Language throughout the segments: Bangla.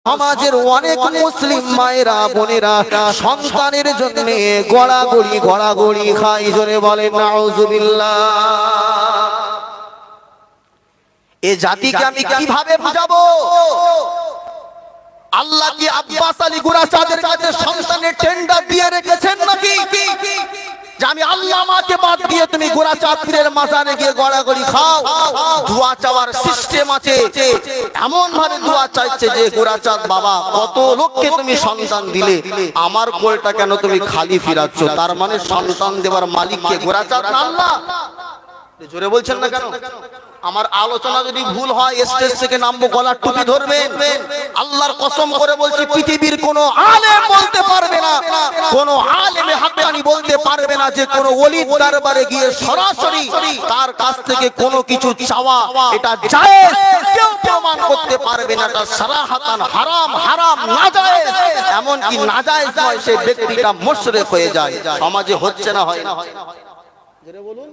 সমাজের অনেক মুসলিম মায়েরা বোনেরা সন্তানের জন্য গড়াগড়ি খায়, জোরে বলেন নাউজুবিল্লাহ। এ জাতিকে আমি কিভাবে বুঝাবো? আল্লাহ কি আব্বাস আলী গুরাচাঁদের কাছে সন্তানের টেন্ডার দিয়ে রেখেছেন নাকি যে আমি আল্লাহ মাকে বাদ দিয়ে তুমি গুরাচাঁদ পীরের মাজারে গিয়ে গড়াগড়ি খাও? দোয়া চাওয়ার সিস্টেম আছে, এমন ভাবে দোয়া চাইছে যে গুরাচাঁদ বাবা কত লোককে তুমি সন্তান দিলে, আমার কোলটা কেন তুমি খালি ফিরাচ্ছ? তার মানে সন্তান দেওয়ার মালিক কে? গুরাচাঁদ না আল্লাহ? জোরে বলছেন না কেন? আমার আলোচনা যদি ভুল হয় স্টেজ থেকে নামবো, গলার টুপি ধরবেন। আল্লাহর কসম করে বলছি পৃথিবীর কোন আলেম বলতে পারবে না, কোন আলেমে হাক্কানি বলতে পারবে না যে কোন ওলির দরবারে গিয়ে সরাসরি তার কাছ থেকে কোনো কিছু চাওয়া এটা জায়েজ, কেউ প্রমাণ করতে পারবে না। এটা সারাহাতান হারাম, হারাম নাজায়েজ, এমন কি নাজায়েজ নয় সেই ব্যক্তিটা মুশরিক হয়ে যায়। সমাজে হচ্ছে না, হয় না? জোরে বলুন।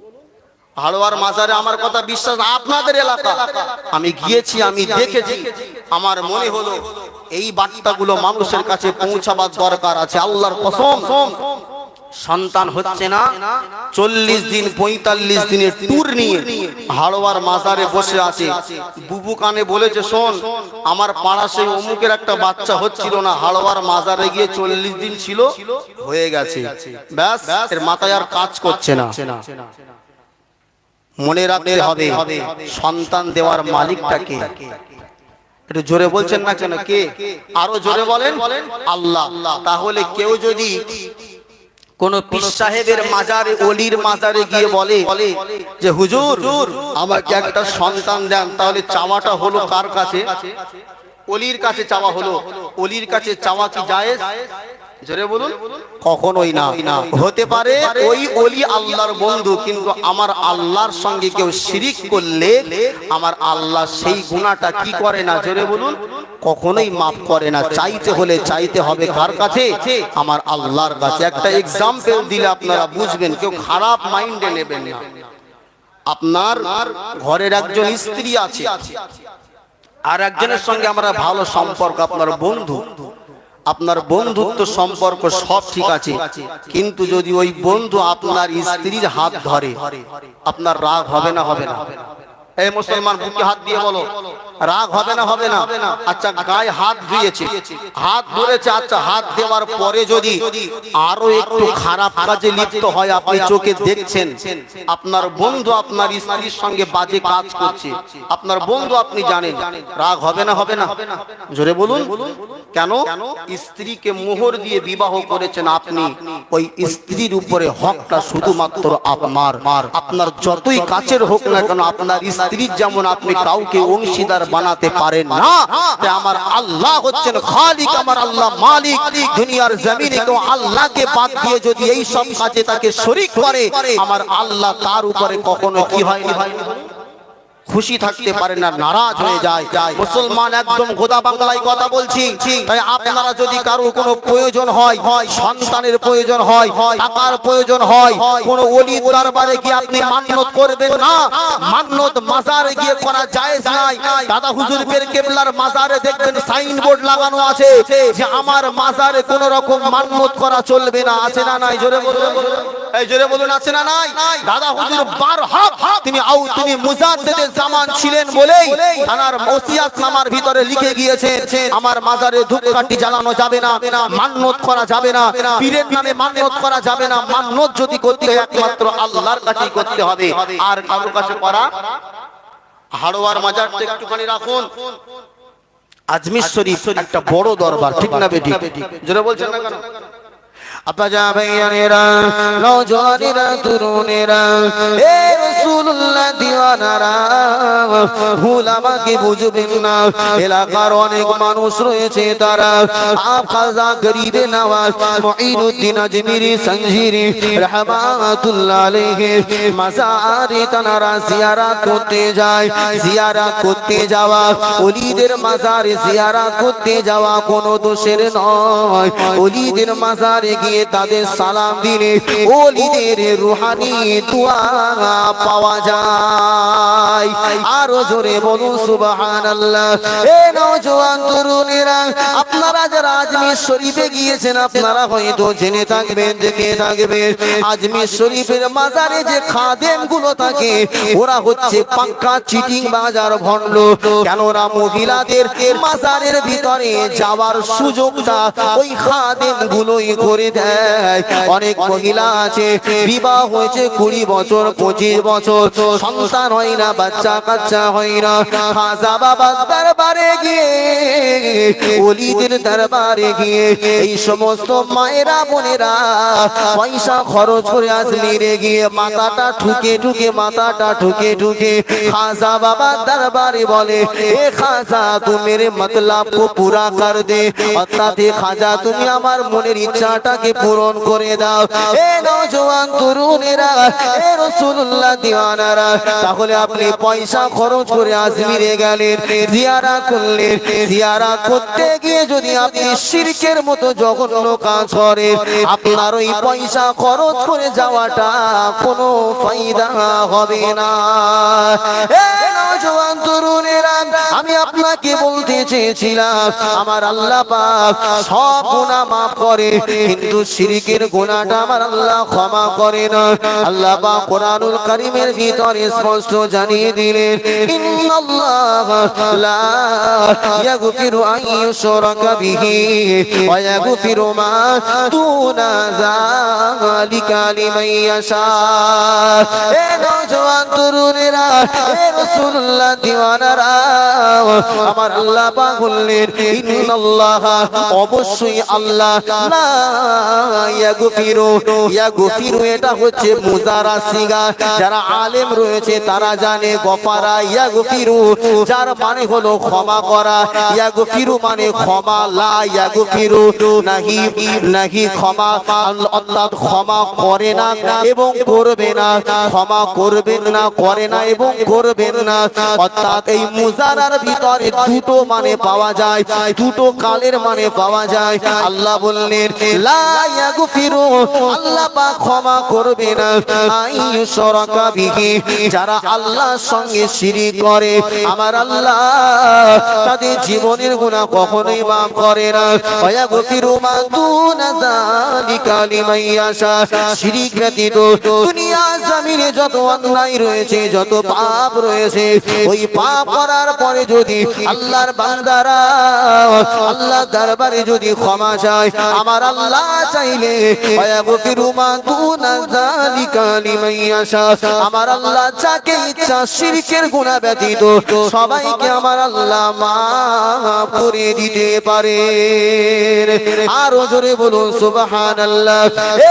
হাড়োয়ার মাজারে আমার কথা বিশ্বাস, আপনাদের এলাকা আমি গিয়েছি, আমি দেখেছি, আমার মনে হলো এই বার্তাগুলো মানুষের কাছে পৌঁছাবার দরকার আছে। আল্লাহর কসম, সন্তান হচ্ছে না, 40 দিন 45 দিনের ট্যুর নিয়ে হাড়োয়ার মাজারে বসে আছে। বুবু কানে বলেছে, শোন আমার পাড়া সেই অমুকের একটা বাচ্চা হচ্ছিল না, হাড়োয়ার মাজারে গিয়ে 40 দিন ছিল, হয়ে গেছে, ব্যাস এর মাথায় আর কাজ করছে না। মনে রাখতে হবে সন্তান দেওয়ার মালিকটা কে? একটু জোরে বলছেন না কেন? কে? আরো জোরে বলেন, আল্লাহ। তাহলে কেউ যদি কোন পীর সাহেবের মাজারে, ওলির মাজারে গিয়ে বলে যে হুজুর আমাকে একটা সন্তান দেন, তাহলে চাওয়াটা হলো কার কাছে? ওলির কাছে চাওয়া হলো। ওলির কাছে চাওয়া কি জায়েজ? জোরে বলুন। কখনোই না। হতে পারে ওই ওলি আল্লাহর বন্ধু, কিন্তু আমার আল্লাহর সঙ্গে কেউ শিরিক করলে আমার আল্লাহ সেই গুনাহটা কি করে না? জোরে বলুন, কখনোই মাফ করে না। চাইতে হলে চাইতে হবে কার কাছে? আমার আল্লাহর কাছে। একটা এক্সাম্পল দিলে আপনারা বুঝবেন, কেউ খারাপ মাইন্ডে নেবেন না। আপনার ঘরের একজন স্ত্রী আছে, আর একজনের সঙ্গে আমরা ভালো সম্পর্ক, আপনার বন্ধু, আপনার বন্ধুত্ব সম্পর্ক সব ঠিক আছে, কিন্তু যদি ওই বন্ধু আপনার স্ত্রীর হাত ধরে, আপনার রাগ হবে না? হবে না? এই মুসলমান বুকে হাত দিয়ে বলো, রাগ হবে না? হবে না? আচ্ছা গায়ে হাত দিয়েছে, হাত ধরেছে, আচ্ছা হাত দেওয়ার পরে যদি আরো একটু খারাপ কাজে লিপ্ত হয়, আপনি চোখে দেখছেন আপনার বন্ধু আপনার স্ত্রীর সঙ্গে বাজে কাজ করছে, আপনার বন্ধু আপনি জানেন, রাগ হবে না? হবে না? জোরে বলুন। কেন? স্ত্রীকে মোহর দিয়ে বিবাহ করেছেন আপনি, ওই স্ত্রীর উপরে হকটা শুধুমাত্র আপনার। আপনার যতই কাছের হোক না কেন, আপনার স্ত্রীর যেমন আপনি কাউকে অংশীদার বানাতে পারেন না, তাই আমার আল্লাহ হচ্ছেন খালিক, আমার আল্লাহ মালিক। দুনিয়ার জমিনে কেউ আল্লাহকে বাদ দিয়ে যদি এই সব কাজে তাকে শরীক করে, আমার আল্লাহ তার উপরে কখনো কি হয় না, খুশি থাকতে পারে না, নারাজ হয়ে যায়। মুসলমান একদম খোদা বাংলায় কথা বলছি। তাই আপনারা যদি কারো কোনো প্রয়োজন হয়, সন্তানের প্রয়োজন হয়, টাকার প্রয়োজন হয়, কোন ওলির দরবারে গিয়ে আপনি মান্নত করবেন না। মান্নত মাজারে গিয়ে করা জায়েজ নাই। দাদা হুজুর পীর কেবলার মাজারে দেখবেন সাইনবোর্ড লাগানো আছে যে আমার মাজারে কোন রকম মান্নত করা চলবে না। আছে না নাই? জোরে বলুন, এই জোরে বলুন, আছে না নাই? দাদা হুজুর বারহাক তিনি মুজাদ্দিদে জামান ছিলেন বলেই তার ওসিয়াতনামার ভিতরে লিখে গিয়েছেন আমার মাজারে ধূপকাঠি জ্বালানো যাবে না, মান্নত করা যাবে না, পীরের নামে মান্নত করা যাবে না। মান্নত যদি করতে হয় একমাত্র আল্লাহর কাছেই করতে হবে, আর কারোর কাছে করা। হাড়োয়ার মাজারটা একটুখানি রাখুন, আজমির শরীফ একটা বড় দরবার, ঠিক না বেটি? জোরে বলছেন না কেন? আব্বাজা ভাইয়ানেরা, নওজওয়ানেরা, তরুণেরা, এ রাসূলুল্লাহ দিওয়ানারা, ভুল আমাকে বুঝবেন না। এলাকার অনেক মানুষ রয়েছে, তারা আপ খাজা গরিবে নওয়াজ মুঈনুদ্দিন আজমিরি সঞ্জিরি রাহমাতুল্লাহ আলাইহি মাজারে তারা জিয়ারত করতে যায়। জিয়ারত করতে যাওয়া, ওলিদের মাজারে জিয়ারত করতে যাওয়া কোনো দোষের নয়। ওলিদের মাজারে গিয়ে দিয়ে তাদের সালাম দিলে ওলিদের রুহানি দোয়া পাওয়া যায়। আরো জোরে বলুন সুবহানাল্লাহ। এ নওজোয়ান তরুণেরা, আপনারা যারা আজমির শরীফে গিয়েছেন আপনারা হয়তো জেনে থাকবেন, দেখে থাকবেন, আজমির শরীফের মাজারে যে খাদেম গুলো থাকে ওরা হচ্ছে পাক্কা চিটিং বাজার ভণ্ড। কেননা মহিলাদের মাজারের ভিতরে যাওয়ার সুযোগটা ওই খাদেম গুলোই করে দেয়। অনেক মহিলা আছে বিবাহ হয়েছে 20 বছর 25 বছর, সন্তান হয় না, বাচ্চা কাচ্চা হয় না, খাজা বাবার দরবারে গিয়ে, ওলিদের দরবারে গিয়ে এই সমস্ত মায়েরা বোনেরা পয়সা খরচ করে আজমিরে গিয়ে মাথাটা ঠুকে ঠুকে, মাথাটা ঠুকে ঠুকে খাজা বাবার দরবারে বলে, এ খাজা তু মেরে মতলব কো পুরা কর দে, অর্থাৎ খাজা তুমি আমার মনের ইচ্ছাটাকে পূরণ করে দাও। এ নওজোয়ান তরুণেরা, এ রাসূলুল্লাহ দিওয়ানারা, তাহলে আপনি পয়সা খরচ করে আজমিরে গেলেন, জিয়ারা করলেন, জিয়ারা করতে গিয়ে যদি আপনি শিরকের মতো জঘন্য কাজ করেন, আপনার ওই পয়সা খরচ করে যাওয়াটা কোনো ফায়দা হবে না। এ নওজোয়ান তরুণেরা, আমি আপনাকে বলতে চেয়েছিলাম আমার আল্লাহ পাক সব গুনাহ মাফ করে, কিন্তু শিরকের গুনাহটা আমার আল্লাহ ক্ষমা করে না। আল্লাহ পাক কোরআনুল কারীমের ভিতরে স্পষ্ট জানিয়ে দিলেন, ইন্নাল্লাহ লা ইয়াগফিরু আন ইউশরাকা বিহি ওয়া ইয়াগফিরু মা দুনা যালিকা লিমান ইয়াশা। এ নওজোয়ান তরুণেরা, এ রাসূলুল্লাহ দিওয়ানারা, আমার আল্লাহ পাক বললেন, ইন্নাল্লাহ অবশ্যই আল্লাহ, লা ইয়াগফিরু, ইয়াগফিরু এটা হচ্ছে মুজারা সিগা, যারা আলেম রয়েছে তারা জানে গফারা ইয়াগফিরু যার মানে হলো ক্ষমা করা, ইয়াগফিরু মানে ক্ষমা, লা ইয়াগফিরু নাহি, নাহি ক্ষমা, অর্থাৎ ক্ষমা করে না এবং করবে না, ক্ষমা করবেন না, করে না এবং করবেন না। অর্থাৎ এই মুজারার ভিতরে দুটো মানে পাওয়া যায়, দুটো কালের মানে পাওয়া যায়। আল্লাহ বললেন লা ইয়াগফিরু, আল্লাহ পাক ক্ষমা করবে না, আইয়ুশরাকা বিহি যারা আল্লাহর সঙ্গে শিরিক করে, আমার আল্লাহ তাদের জীবনের গুনাহ কখনোই মাফ করে না। ওয়া ইয়াগফিরু মা দুনা যালিকা লিমান ইয়াশা, শিরিক ব্যতীত দুনিয়া জমিনে যত অন্যায় রয়েছে, যত পাপ রয়েছে, ওই পাপ করার পরে যদি আল্লাহর বান্দারা আল্লাহর দরবারে যদি ক্ষমা চায়, আমার আল্লাহ চাইলে ওয়া ইয়াগফিরু মা দুনা যালিকা লিমান ইয়াশা, আমার আল্লাহ যাকে ইচ্ছা শিরকের গুনাহ ব্যতীত সবাইকে আমার আল্লাহ মাফ করে দিতে পারে। আরো জোরে বলুন সুবহানাল্লাহ।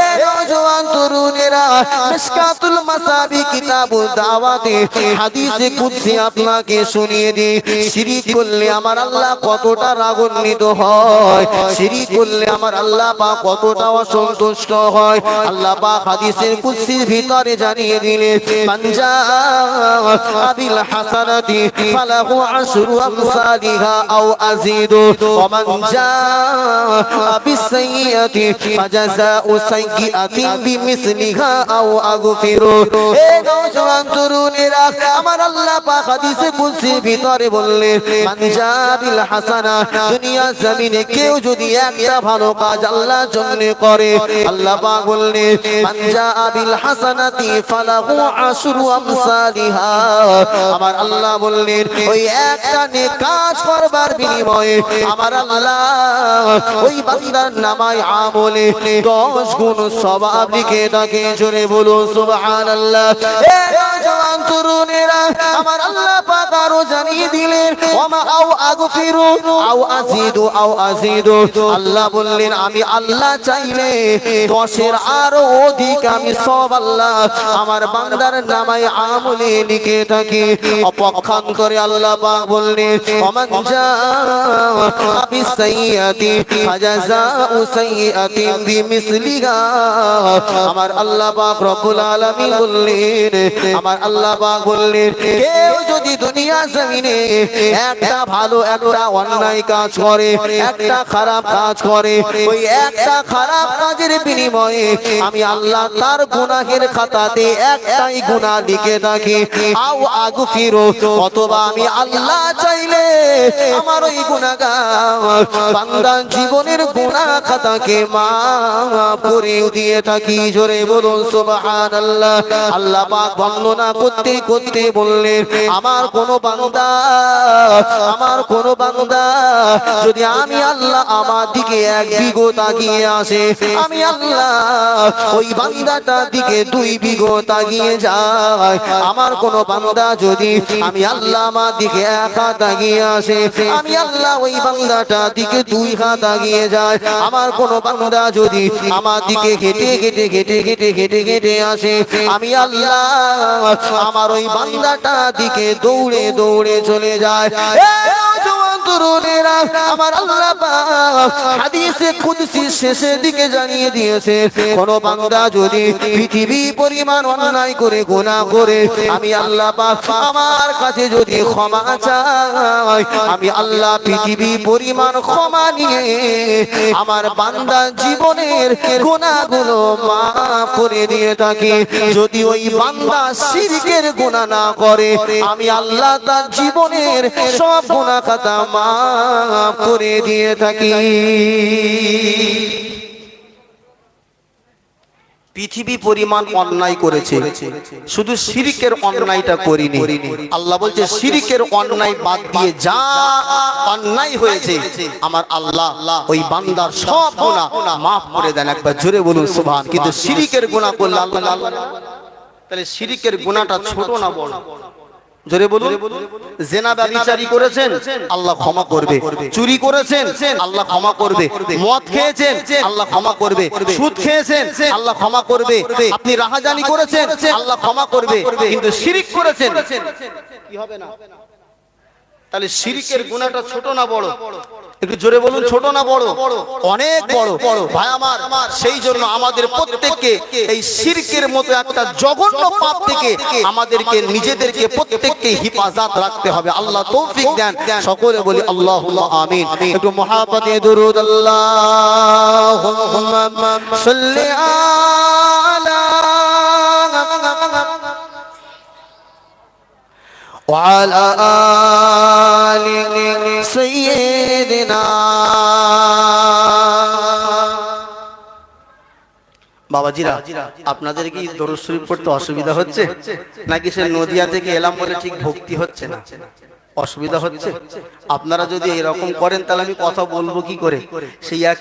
এ নওজোয়ান তরুণেরা, মিশকাতুল মাসাবি কিতাবুদ দাওয়াতে হাদিসে কুদসি আপনাকে শুনিয়ে দিই, শিরিক করলে আমার আল্লাহ কতটা রাগান্বিত হয়, শিরিক করলে আমার আল্লাহ পাক কতটা অসন্তুষ্ট হয়। আল্লাহ পাক হাদিসের কুদসির ভিতরে জানিয়ে দিলেন, মানজা আবিল হাসানাতি ফালাহু আশরু আমসালিহা আও আযীদু ওয়া মানজা বিসাইয়্যাতি ফাজাযাউ সাইয়্যাতিন বিমিসলিহা আও আগফিরু। এ নওজোয়ান তরুণেরা, আমার আল্লাহ পাক হাদিসে কুদসির ভিতরে বললেন, মানজা বিল হাসানা, দুনিয়া জমিনে কেউ যদি একটা ভালো কাজ আল্লাহর জন্য করে, আল্লাহ পাক বললেন, মানজা বিল হাসানাতি ফালাহু আশরু আমসালিহা, আমার আল্লাহ বললেন ওই একটা নেক কাজ করবার বিনিময়ে আমার আল্লাহ ওই বান্দার নামায় আমলে 10 গুণ সওয়াব লিখে থাকে। জোরে বলুন সুবহানাল্লাহ। এ নওজোয়ান তরুণেরা, আমার আল্লাহ পাক আরো জানিয়ে দিলেন, ওমা আও আগফিরু আও আযীদু আও আযীদু, আল্লাহ বললেন আমি আল্লাহ চাইলে 10-এর আরো অধিক আমি সব আল্লাহ আমার বান্দার নামায় আমলে লিখে থাকি। অপক্ষান্তরে আল্লাহ পাক বললেন, ওমান জা বিসাইয়্যাতি ফাজাযাউ সাইয়্যাতিন বিমিসলিহা, আমার আল্লাহ পাক রব্বুল আলামিন বললেন আমার আমার আল্লাহ পাক বললেন কেউ যদি দুনিয়া জমিনে একটা ভালো একটা অন্যায় কাজ করে, একটা খারাপ কাজ করে, ওই একটা খারাপ কাজের বিনিময়ে আমি আল্লাহ তার গুনাহের খাতাতে একটাই গুনাহ লিখে থাকি। আও আগফিরু, অথবা আমি আল্লাহ চাইলে আমার ওই গুনাহগার বান্দার জীবনের গুনাহ খাতাকে মাফ করে দিয়ে থাকি। জোরে বলুন সুবহানাল্লাহ। আল্লাহ পাক বর্ণনা করতে করতে বললেন আমার কোন বান্দা যদি আমি আল্লাহ আমার দিকে এক বিঘত তাকিয়ে আসে, আমি আল্লাহ ওই বান্দাটার দিকে 2 বিঘত তাকিয়ে যায়। আমার কোন বান্দা যদি আমি আল্লাহ আমার দিকে 1 হাত তাকিয়ে আসে, আমি আল্লাহ ওই বান্দাটার দিকে 2 হাত তাকিয়ে যায়। আমার কোন বান্দা যদি আমার দিকে হেঁটে হেঁটে হেঁটে হেঁটে হেঁটে হেঁটে আসে, আমি আল্লাহ আমার ওই বান্দাটার দিকে দৌড়ে দৌড়ে চলে যায়। আমার আল্লাহ পাক হাদিসে কুদসি শেষের দিকে জানিয়ে দিয়েছে কোন বান্দা যদি পৃথিবী পরিমাণ অন্যায় করে গুনাহ করে আমি আল্লাহ পাক আমার কাছে যদি ক্ষমা চায়, আমি আল্লাহ পৃথিবী পরিমাণ ক্ষমা নিয়ে আমার বান্দার জীবনের গুনাহগুলো মাফ করে দিয়ে থাকি। যদি ওই বান্দা শিরকের গুনাহ না করে, আমি আল্লাহ তার জীবনের সব গুনাহ খাতা মাফ করে দিয়ে থাকি। পৃথিবী পরিমাণ অন্যায় করেছে, শুধু শিরকের অন্যায়টা করিনি। আল্লাহ বলছে শিরকের অন্যায় বাদ দিয়ে যা অন্যায় হয়েছে আমার আল্লাহ ওই বান্দার সব গুনাহ মাফ করে দেন। একবার জোরে বলুন সুবহান। কিন্তু শিরকের গুনাহ করলে আল্লাহ, তাহলে শিরকের গুনাহটা ছোট না বড়? জোরে বলুন। জেনা ব্যভিচারী করেছেন আল্লাহ ক্ষমা করবে, চুরি করেছেন আল্লাহ ক্ষমা করবে, মদ খেয়েছেন আল্লাহ ক্ষমা করবে, সুদ খেয়েছেন আল্লাহ ক্ষমা করবে, আপনি রাহাজানি করেছেন আল্লাহ ক্ষমা করবে। কিন্তু শিরক করেছেন কি হবে না? তাহলে শিরকের গুনাহটা ছোট না বড়? একটু জোরে বলুন, ছোট না বড়? অনেক বড় ভাই আমার। সেই জন্য আমাদের প্রত্যেককে এই শিরকের মতো একটা জঘন্য পাপ থেকে আমাদেরকে নিজেদেরকে প্রত্যেককে হিফাজত রাখতে হবে। আল্লাহ তৌফিক দেন। সকলে বলি আল্লাহুম্মা আমিন। একটু মুহাব্বতে দুরূদ আল্লাহুম্মা সাল্লি আলা وعلى آل سيدنا। বাবাজিরা, আপনাদের কি দরুদ শরীফ পড়তে অসুবিধা হচ্ছে নাকি সে নদিয়া থেকে এলাম বলে ঠিক ভক্তি হচ্ছে না? অসুবিধা হচ্ছে? আপনারা যদি এরকম করেন তাহলে আমি কথা বলবো কি করে? সেই এক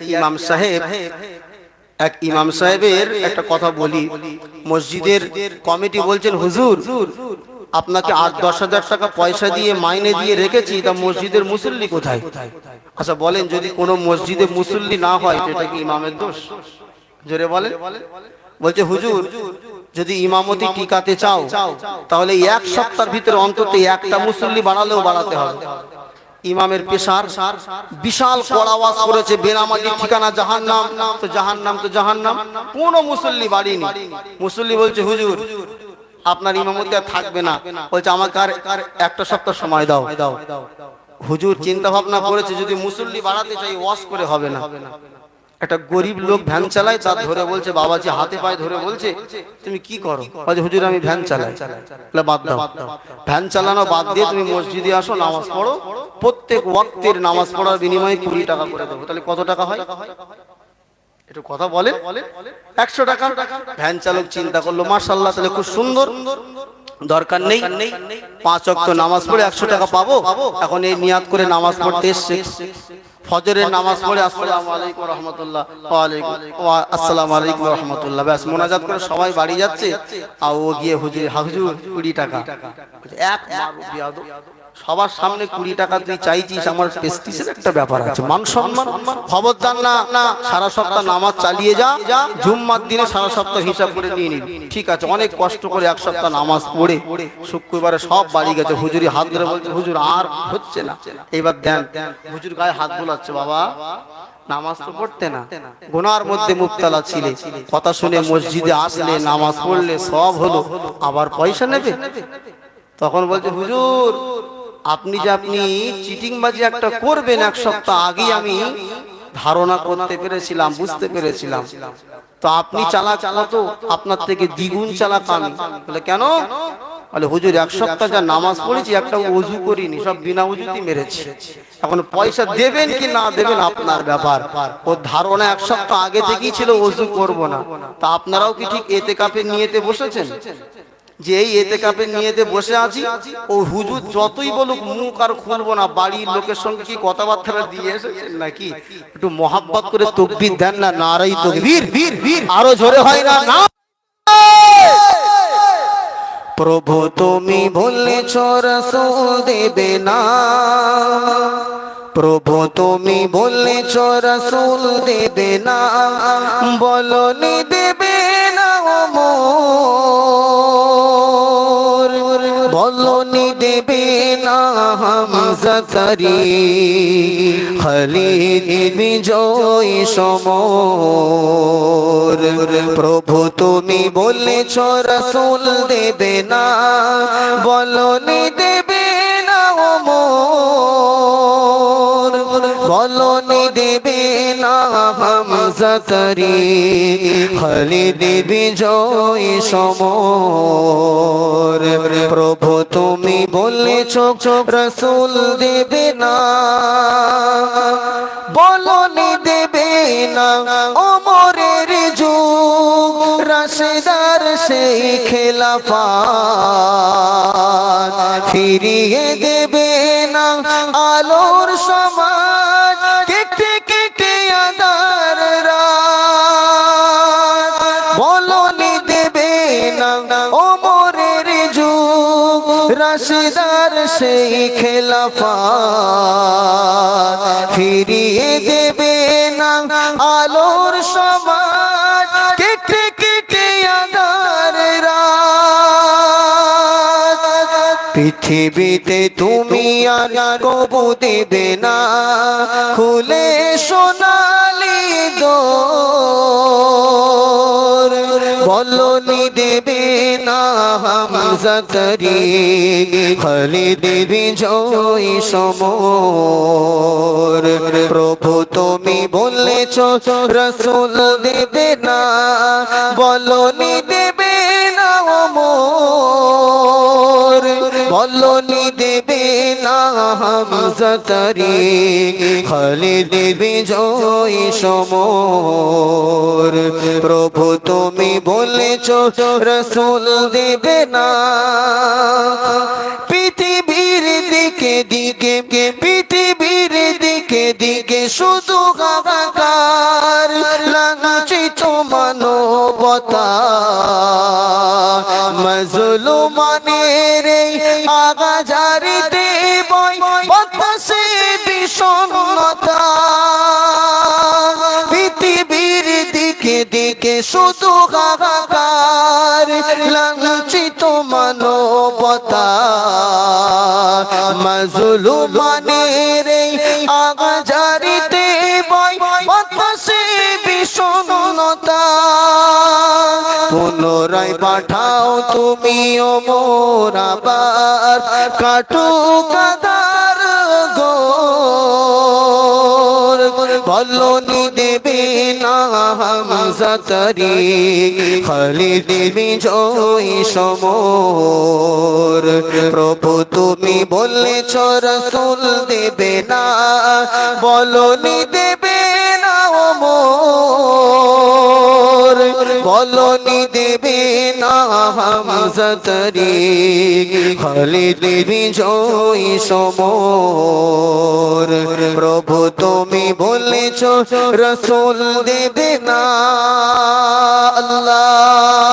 ইমাম সাহেবের একটা কথা বলি। মসজিদের কমিটি বলছেন হুজুর আপনাকে 8-10 হাজার টাকা পয়সা দিয়ে মাইনে দিয়ে রেখেছি, তা মসজিদের মুসল্লি কোথায়? আচ্ছা বলেন, যদি কোনো মসজিদে মুসল্লি না হয় এটা কি ইমামের দোষ? জোরে বলেন। বলছে হুজুর যদি ইমামতি টিকাতে চাও তাহলে 1 সপ্তাহের ভিতরে অন্তত একটা মুসল্লি বাড়ালেও বাড়াতে হবে। ইমামের পেশার বিশাল কড়াওয়াজ করেছে, বেনামাজি ঠিকানা জাহান্নাম, তো জাহান্নাম তো জাহান্নাম। কোন মুসল্লি বাড়িনি। মুসল্লি বলছে হুজুর আপনার ইমামতি আর থাকবে না, বলছে আমাকে আর 1 সপ্তাহ সময় দাও। হুজুর চিন্তা ভাবনা করেছে যদি মুসল্লি বাড়াতে চাই ওয়াজ করে হবে না। একটা গরিব লোক ভ্যান চালায়, তার ধরে বলছে বাবাজি হাতে পায়ে ধরে বলছে তুমি কি করো? বলছে হুজুর আমি ভ্যান চালাই। বলে বাদ দাও, ভ্যান চালানো বাদ দিয়ে তুমি মসজিদে আসো, নামাজ পড়ো, প্রত্যেক ওয়াক্তের নামাজ পড়ার বিনিময়ে 20 টাকা করে দেবো। তাহলে কত টাকা হয়? একটু কথা বলেন। 100 টাকা। ভ্যান চালক চিন্তা করলো মাশাআল্লাহ তাহলে খুব সুন্দর, দরকার নেই 5 ওয়াক্ত নামাজ পড়ে 100 টাকা পাবো। এখন এই নিয়াত করে নামাজ পড়তে এসেছে, ফজরের নামাজ পড়ে আসসালামু আলাইকুম রাহমাতুল্লাহ, আসসালামু আলাইকুম রাহমাতুল্লাহ, ব্যাস মোনাজাত করে সবাই বাড়ি যাচ্ছে। আর ও গিয়ে হুজুর 20 টাকা। এক মারু বিয়াদব, সবার সামনে 20 টাকা তুই চাইছিস, আমার প্রেস্টিজের একটা ব্যাপার আছে, মান সম্মান। খবরদার না, সারা সপ্তাহ নামাজ চালিয়ে যা, জুম্মার দিনে সারা সপ্তাহ হিসাব করে নিয়ে নিবি। ঠিক আছে, অনেক কষ্ট করে 1 সপ্তাহ নামাজ পড়ে শুক্রবারে সব বাড়ি গেছে। হুজুরি হাত ধরে বলছে হুজুর আর হচ্ছে না, এবার দেন। হুজুর গায়ে হাত বোলাচ্ছে, বাবা নামাজ তো পড়তে না, গুনার মধ্যে মুবতালা ছিলে, কথা শুনে মসজিদে আসলে নামাজ পড়লে সব হলো, আবার পয়সা নেবে। তখন বলছে হুজুর আপনি চিটিংবাজি একটা করবেন এক সপ্তাহ আগে আমি ধারণা করতে পেরেছিলাম, বুঝতে পেরেছিলাম, তো আপনি চালাক কত, আপনার থেকে দ্বিগুণ চালাক আমি। বলে কেন? বলে হুজুর এক সপ্তাহ যা নামাজ পড়েছি একটা ওযু করিনি, সব বিনা ওযুতে মেরেছি। এখন পয়সা দেবেন কি না দেবেন আপনার ব্যাপার। ও ধারণা এক সপ্তাহ আগে থেকেই ছিল ওযু করব না। তা আপনারাও কি ঠিক ইতিকাফের নিয়তে বসেছেন? যে এই ইতিকাফের নিয়তে বসে আছি, ও হুজুর যতই বলুক মুখ আর খুলবো না, বাড়ির লোকের সঙ্গে কি কথাবার্তা দিয়ে এসেছেন নাকি? একটু মহাব্বত করে তাকবীর দেন না, নারাই তাকবীর, আরো জোরে হয় না? না। প্রভু তুমি বলেছ রাসূল দেবে না, প্রভু তুমি বলেছ রাসূল দেবে না, বলনি দেবে না ওমর, বলনি দেবে না হামজা তারি, খালিদ বিজয় সমর। প্রভু তুমি বলেছ রাসূল দেবে না, বলনি দেবে না ওমর, বলনি দেবে না হামজা তারি, খালিদ বিজয় সমর। প্রভু তুমি বলেছ রাসূল দেবে না, বলনি দেবে না ওমরের যুগ, রাশেদার সেই খেলাফত, ফিরিয়ে দেবে না আলোর সমাজ, কেটে কেটে আঁধার রাত, বলনি দেবে না ওমরের যুগ, রাশেদার সেই খেলাফত, ফিরিয়ে দেবে না আলোর সমাজ, কেটে কেটে আঁধার রাত। পৃথিবীতে তুমি আর কবু দেবে না খুলে সোনালি দোর, বলনি দেবে না হামজা তারি, খালিদ বিজয় সমর। প্রভু তুমি বলেছ রাসূল দেবে না, বলনি দেবে না ওমর, বলনি দেবে না হামজা তারি, খালিদ বিজয় সমর। প্রভু তুমি বলেছ রাসূল দেবে না, পৃথিবীর দিকে দিকে, পৃথিবীর দিকে দিকে শুধু হাহাকার, লাঞ্ছিত মানবতা, মাজলুমানের আগাজারিতে বয় বাতাসে বিষণ্ণতা, পৃথিবীর দিকে দিকে শুধু হাহাকার, লাঞ্ছিত মানবতা, মাজলুমানের আগাজারিতে বয় বাতাসে বিষণ্ণতা। পুনরায় পাঠাও তুমি ওমর আবার, কাটুক আঁধার ঘোর, বলনি দেবে না হামজা তারি, খালিদ বিজয় সমর। প্রভু তুমি বলেছ রাসূল দেবে না, বলনি দেবে না ওমর, বলনি দেবে না হামজা তারি, খালিদ বিজয় সমর। প্রভু তুমি বলেছ রাসূল দেবে না।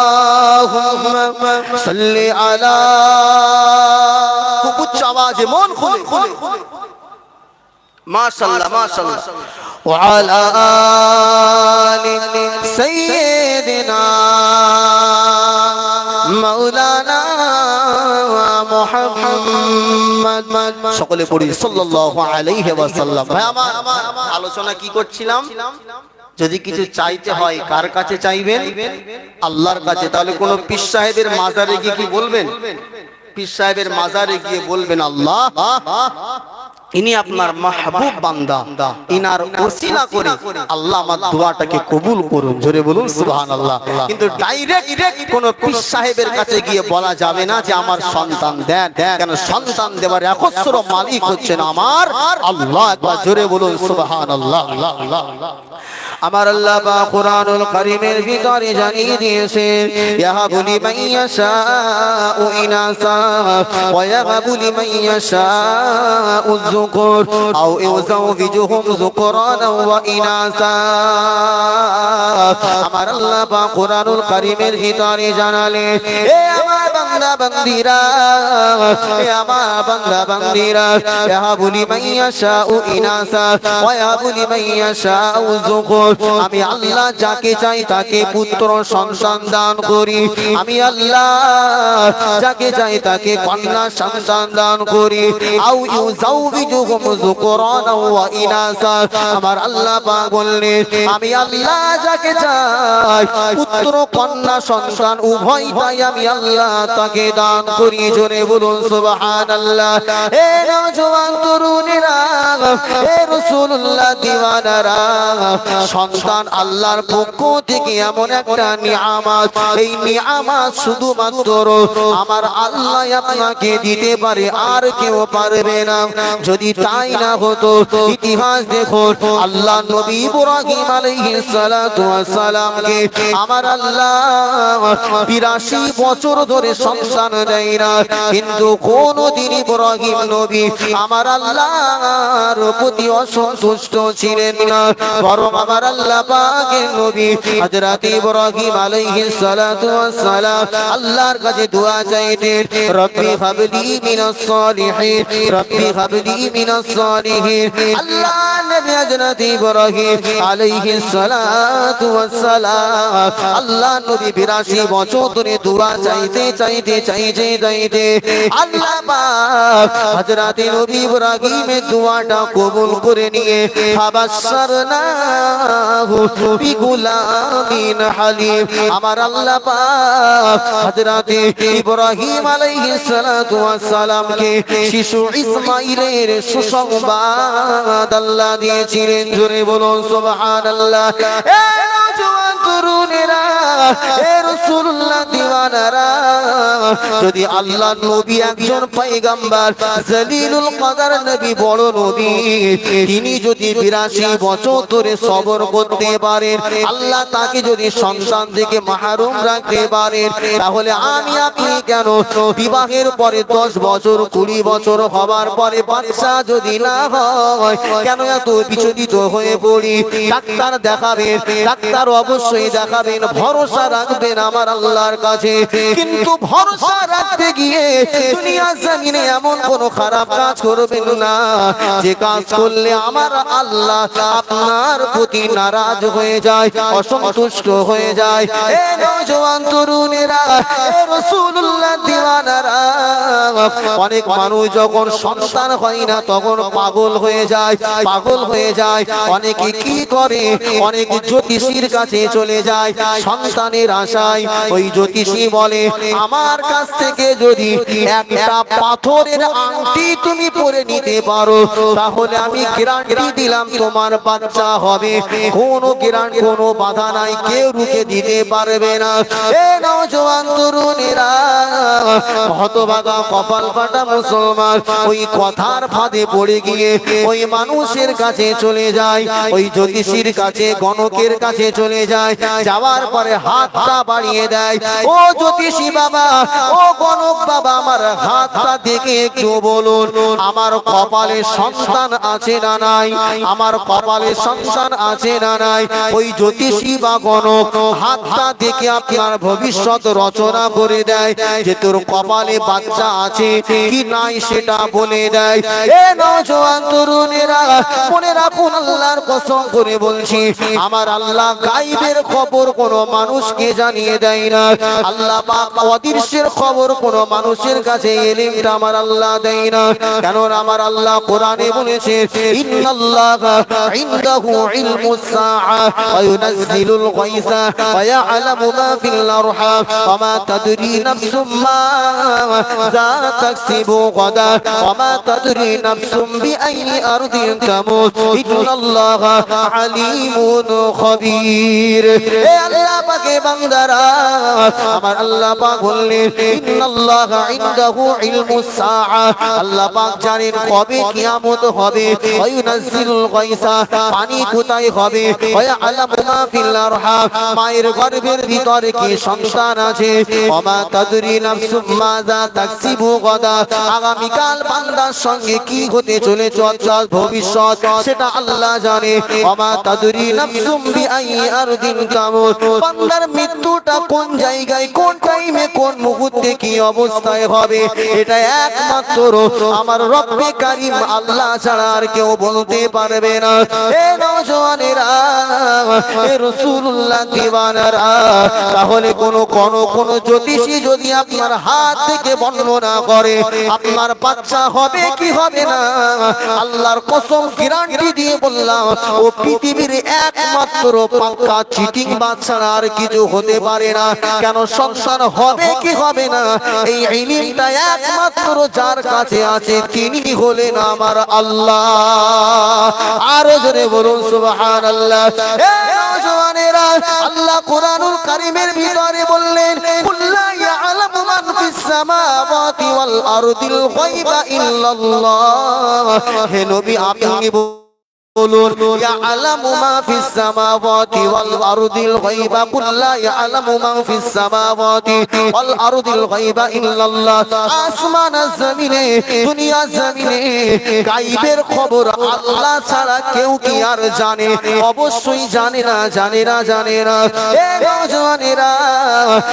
আল্লাহুম্মা সাল্লি আলা, খুব উচ্চ আওয়াজে মন খুলে, মাশাআল্লাহ মাশাআল্লাহ, ওয়া আলা আলি সাইয়্যিদিনা মাওলানা মুহাম্মাদ। সকলে পড়ি সাল্লাল্লাহু আলাইহি ওয়াসাল্লাম। ভাই আমার আলোচনা কি করছিলাম? যদি কিছু চাইতে হয় কার কাছে চাইবেন? আল্লাহর কাছে। তাহলে কোন পীর সাহেবের মাজারে গিয়ে কি বলবেন? পীর সাহেবের মাজারে গিয়ে বলবেন আল্লাহ ইনি আপনার মাহবুব বান্দা, ইনার ওসিলা করে আল্লাহ আমার দোয়াটাকে কবুল করুন। জোরে বলুন সুবহানাল্লাহ। কিন্তু ডাইরেক্ট কোন পীর সাহেবের কাছে গিয়ে বলা যাবে না যে আমার সন্তান দেন, কেন সন্তান দেবার একচ্ছত্র মালিক হচ্ছেন আমার আল্লাহ। একবার জোরে বলুন সুবহানাল্লাহ। আমার আল্লাহ পাক কুরআনুল কারীমের ভিতরে জানিয়ে দিয়েছেন ইয়াহাবু লিমান ইয়াশাউ ইনাসা ওয়া ইয়াহাবু লিমান ইয়াশাউ যুকুর আও ইউযাওযিজুহুম যুকরানা ওয়া ইনাসা। আমার আল্লাহ পাক কুরআনুল কারীমের ভিতরে জানালেন এ আমার বান্দা বান্দীরা, এ আমার বান্দা বান্দীরা, ইয়াহাবু লিমান ইয়াশাউ ইনাসা ওয়া ইয়াহাবু লিমান ইয়াশাউ যুকুর। আমি আল্লাহ যাকে চাই তাকে পুত্র সন্তান দান করি। আমি আল্লাহ যাকে চাই তাকে কন্যা সন্তান দান করি। আও ইউযাওযিজুহুম যুকরানা ওয়া ইনাসা। আমার আল্লাহ পাক বললেন আমি আল্লাহ যাকে চাই পুত্র কন্যা সন্তান উভয়টাই আমি আল্লাহ তাকে দান করি। জোরে বলুন সুবহানাল্লাহ। এ নওজোয়ান তরুণেরা, এ রাসূলুল্লাহ দিওয়ানারা, সন্তান আল্লাহর পক্ষ থেকে এমন একটা নিয়ামত, এই নিয়ামত শুধুমাত্র আমার আল্লাহ আপনাকে দিতে পারে, আর কেউ পারবে না। যদি তাই না হতো, ইতিহাস দেখুন আল্লাহ নবী ইব্রাহিম আলাইহিস সালাতু ওয়াস সালামকে আমার আল্লাহ 82 বছর ধরে সন্তান দেয় না, কিন্তু কোনদিন ইব্রাহিম নবী আমার আল্লাহর প্রতি অসন্তুষ্ট ছিলেন না, বরং আমার আল্লাহ পাকের নবী হযরত ইব্রাহিম আলাইহিস সালাতু ওয়াস সালাম আল্লাহর কাছে দোয়া চাইতেন রব্বি হাবলি মিনাস সালিহিন, রব্বি হাবলি মিনাস সালিহিন। আল্লাহ নবী হযরত ইব্রাহিম আলাইহিস সালাতু ওয়াস সালাম আল্লাহ নবী 82 বছর ধরে দোয়া চাইতে চাইতে চাইতে চাইতে আল্লাহ পাক হযরত নবী ইব্রাহিমের দোয়াটা কবুল করে নিয়ে ফাবাশশারনা বিগুলামিন হালিম। আমার আল্লাহ পাক হযরত ইব্রাহিম আলাইহিস সালাতু ওয়াস সালামকে শিশু ইসমাঈলের সুসংবাদ আল্লাহ দিয়েছিলেন। জোরে বলুন সুবহানাল্লাহ। এ নওজোয়ান তরুণেরা, এ রাসূলুল্লাহ দিওয়ানারা, যদি আল্লাহ নবী একজন পয়গম্বর জলিলুল কদর নবী, বড় নবী, তিনি যদি 82 বছর ধরে সবর করতে পারেন, আল্লাহ তাকে যদি সন্তান থেকে মাহরুম রাখতে পারেন, তাহলে আমি আপনি কেন বিবাহের পরে 10 বছর 20 বছর হবার পরে বাচ্চা যদি না হয় কেন এত বিচলিত হয়ে পড়ি? ডাক্তার দেখাবেন, ডাক্তার অবশ্যই দেখাবেন, ভরসা রাখবেন আমার আল্লাহর কাছে, কিন্তু ভরসা রাখতে গিয়ে দুনিয়া জমিনে এমন কোন খারাপ কাজ করবেন না যে কাজ করলে আমার আল্লাহ আপনার প্রতি নারাজ হয়ে যায়, অসন্তুষ্ট হয়ে যায়। এ নওজোয়ান তরুণেরা, এ রাসূলুল্লাহ দিওয়ানারা, অনেক মানুষ যখন সন্তান হয় না তখন পাগল হয়ে যায়, পাগল হয়ে যায়। অনেকে কি করে, অনেক জ্যোতিষীর কাছে চলে যায় সন্তানের আশায়। ওই জ্যোতিষী বলে আমার কাছ থেকে যদি একটা পাথরের আংটি তুমি পরে নিতে পারো তাহলে আমি গ্যারান্টি দিলাম তোমার বাচ্চা হবে। কোনো গ্যারান্টি, কোনো বাধা নাই, কেউ রুখে দিতে পারবে না। এ নওজোয়ান তরুণেরা, হতভাগা কপাল ফাটা মুসলমান ওই কথার ফাঁদে পড়ে গিয়ে ওই মানুষের কাছে চলে যায়, ওই জ্যোতিষীর কাছে, গণকের কাছে চলে যায়। যাওয়ার পরে হাতটা বাড়িয়ে দেয়, ও জ্যোতিষী বাবা, ও গণক বাবা, আমার হাতটা দেখে একটু বলুন আমার কপালে সন্তান আছে না নাই, আমার কপালে সন্তান আছে না নাই। ওই জ্যোতিষী বা গণক হাতটা দেখে আপনার ভবিষ্যৎ রচনা করে দেয় যে তোর কপালে বাচ্চা আছে কি নাই সেটা বলে দেয়। এ নওজোয়ান তরুণেরা, মনে রাখুন আল্লাহর কসম করে বলছি, আমার আল্লাহ গায়বের খবর কোনো মানুষকে জানিয়ে দেয় না। আল্লাহ আল্লাহ পাক অদৃশ্যের খবর কোন মানুষের কাছে ইলমটা আমার আল্লাহ দেয় না। কেন আমার আল্লাহ কোরআনে বলেছে ইন্নাল্লাহা ইনদাহু ইলমুস সাআ ওয়া ইউনাজ্জিলুল গায়সা ওয়া ইয়ালামু মা ফিল আরহাম ওয়া মা তাদরি নাফসুম মাযা তাকসিবু গাদা ওয়া মা তাদরি নাফসুম বিআইয়ি আরদিন তামুত ইন্নাল্লাহা আলিমুন খবীর। হে আল্লাহ পাকের বান্দারা, আমার আল্লাহ পাক বললেন ইন্নাল্লাহা ইনদাহু ইলমুস সাআ, আল্লাহ পাক জানেন কবে কিয়ামত হবে। ওয়া ইউনাজ্জিলুল গায়সা, পানি কোথায় হবে। ওয়া ইয়ালামু মা ফিল আরহাম, মায়ের গর্ভের ভিতরে কি সন্তান আছে। ওয়া মা তাদরি নাফসুম মাযা তাকসিবু গাদা, আগামী কাল বান্দার সঙ্গে কি হতে চলেছে অর্থাৎ ভবিষ্যৎ, সেটা আল্লাহ জানে। ওয়া মা তাদরি নাফসুম বিআইয়ি আরদিন তামুত, বান্দার মৃত্যুটা কোন জায়গায়, কোন টাইমে, কোন মুহূর্তে, কি অবস্থায় হবে, এটা একমাত্র আমার রব্বে কারীম আল্লাহ ছাড়া আর কেউ বলতে পারবে না। হে নওজওয়ানেরা, হে রাসূলুল্লাহ দিওয়ানারা, তাহলে কোন জ্যোতিষী যদি আপনার হাত থেকে বর্ণনা করে আপনার বাচ্চা হবে কি হবে না, আল্লাহর কসম গ্যারান্টি দিয়ে বললাম ও পৃথিবীর একমাত্র পাক্কা চিটিং বাচ্চা আর কিছু হতে পারে না। কেন সংসার হবে কি হবে না, এই ইলমটা একমাত্র যার কাছে আছে তিনি হলেন আমার আল্লাহ। আরো জোরে বলুন সুবহানাল্লাহ। হে নওজওয়ানেরা, আল্লাহ কোরআনুল কারীমের ভিতরে বললেন কুল্লা ইয়ালামু মান ফিস সামাওয়াতি ওয়াল আরদিল গায়বা ইল্লাল্লাহ। হে নবী আপনি বলুন ইয়ালামু মা ফিস সামাওয়াতি ওয়াল আরদিল গায়বা কুল্লা ইয়ালামু মা ফিস সামাওয়াতি ওয়াল আরদিল গায়বা ইল্লাল্লাহ। আসমান আর জমিনে, দুনিয়া জমিনে গায়বের খবর আল্লাহ ছাড়া কেউ কি আর জানে? অবশ্যই জানে না, জানে না, জানে না। হে নওজওয়ানেরা,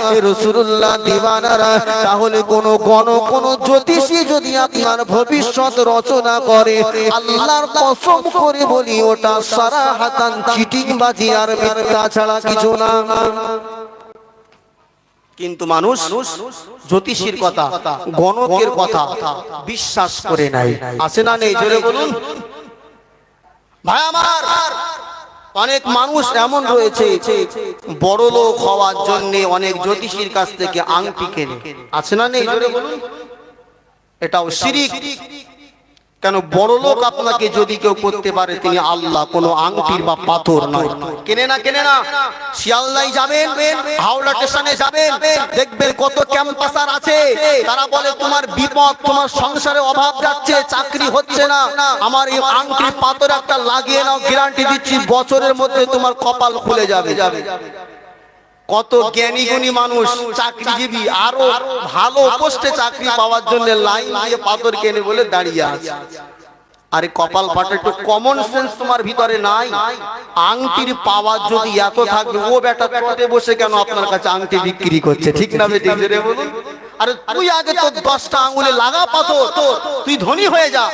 হে রাসূলুল্লাহ দিওয়ানারা, তাহলে কোন জ্যোতিষী যদি আপনার ভবিষ্যৎ রচনা করে, আল্লাহর কসম করে বলি ওটা সারাহাতান চিটিংবাজি আর মিথ্যা ছাড়া কিছু না। কিন্তু মানুষ জ্যোতিষীর কথা, গণকের কথা বিশ্বাস করে নাই। আছে না নেই? জোরে বলুন ভাই আমার। অনেক মানুষ এমন রয়েছে বড় লোক হওয়ার জন্য অনেক জ্যোতিষীর কাছ থেকে আংটি কেনে। আছে না নেই? জোরে বলুন। এটাও শিরক। কেন বড় লোক আপনাকে যদি কেউ করতে পারে তিনি আল্লাহ, কোনো আংটির বা পাথর নয়। কেনে না, কেনে না। শিয়ালদায় যাবেন, হাওড়া স্টেশনে যাবেন, দেখবেন কত ক্যাম্পাসার আছে, তারা বলে তোমার বিপদ, তোমার সংসারে অভাব যাচ্ছে, চাকরি হচ্ছে না, আমার এই আংটির পাথর একটা লাগিয়ে নাও, গ্যারান্টি দিচ্ছি বছরের মধ্যে তোমার কপাল খুলে যাবে। কত জ্ঞানী গুণী মানুষ, চাকরিজীবী, আরো ভালো পোস্টে চাকরি পাওয়ার জন্য লাইন দিয়ে পাথর কেনে বলে দাঁড়িয়ে আছে। আরে কপাল ফাটা, একটু কমন সেন্স তোমার ভিতরে নাই? আংটির পাওয়ার যদি এত থাকবে, ও বেটা চটে বসে কেন আপনার কাছে আংটি বিক্রি করছে? ঠিক না বেটি? জোরে বলুন। আরে তুই আগে তো 10টা আঙ্গুলে লাগা পাথর, তুই ধনী হয়ে যা।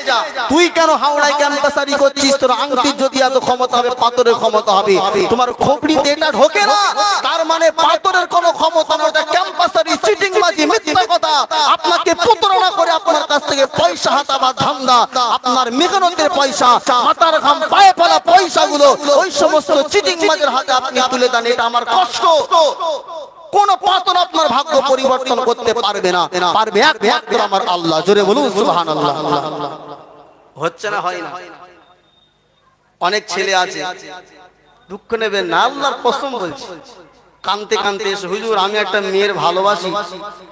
তুই কেন হাওড়ায় ক্যাম্পাসারি করছিস? তোর আংটির যদি এত ক্ষমতা হবে, পাথরের ক্ষমতা হবে। তোমার খোপড়িতে এটা ঢোকে না, তার মানে পাথরের কোনো ক্ষমতা না। ওটা ক্যাম্পাসারি, চিটিংবাজি, মিথ্যা কথা। আপনাকে প্রতারণা করে আপনার কাছ থেকে পয়সা হাতাবার ধান্দা, আপনার মেহনতের পয়সা, মাথার ঘাম পায়ে ফেলা পয়সাগুলো ওই সমস্ত চিটিংবাজের হাতে আপনি তুলে দেন। এটা আমার কষ্ট। কোন পাথর আপনার ভাগ্য পরিবর্তন করতে পারবে না, পারবে একমাত্র আমার আল্লাহ। জোরে বলুন সুবহানাল্লাহ। হচ্ছে না, হয় না। অনেক ছেলে আছে, দুঃখ নেবেন না, আল্লাহর কসম বলছি, কানতে কানতে এসে হুজুর আমি একটা মেয়ের ভালোবাসি,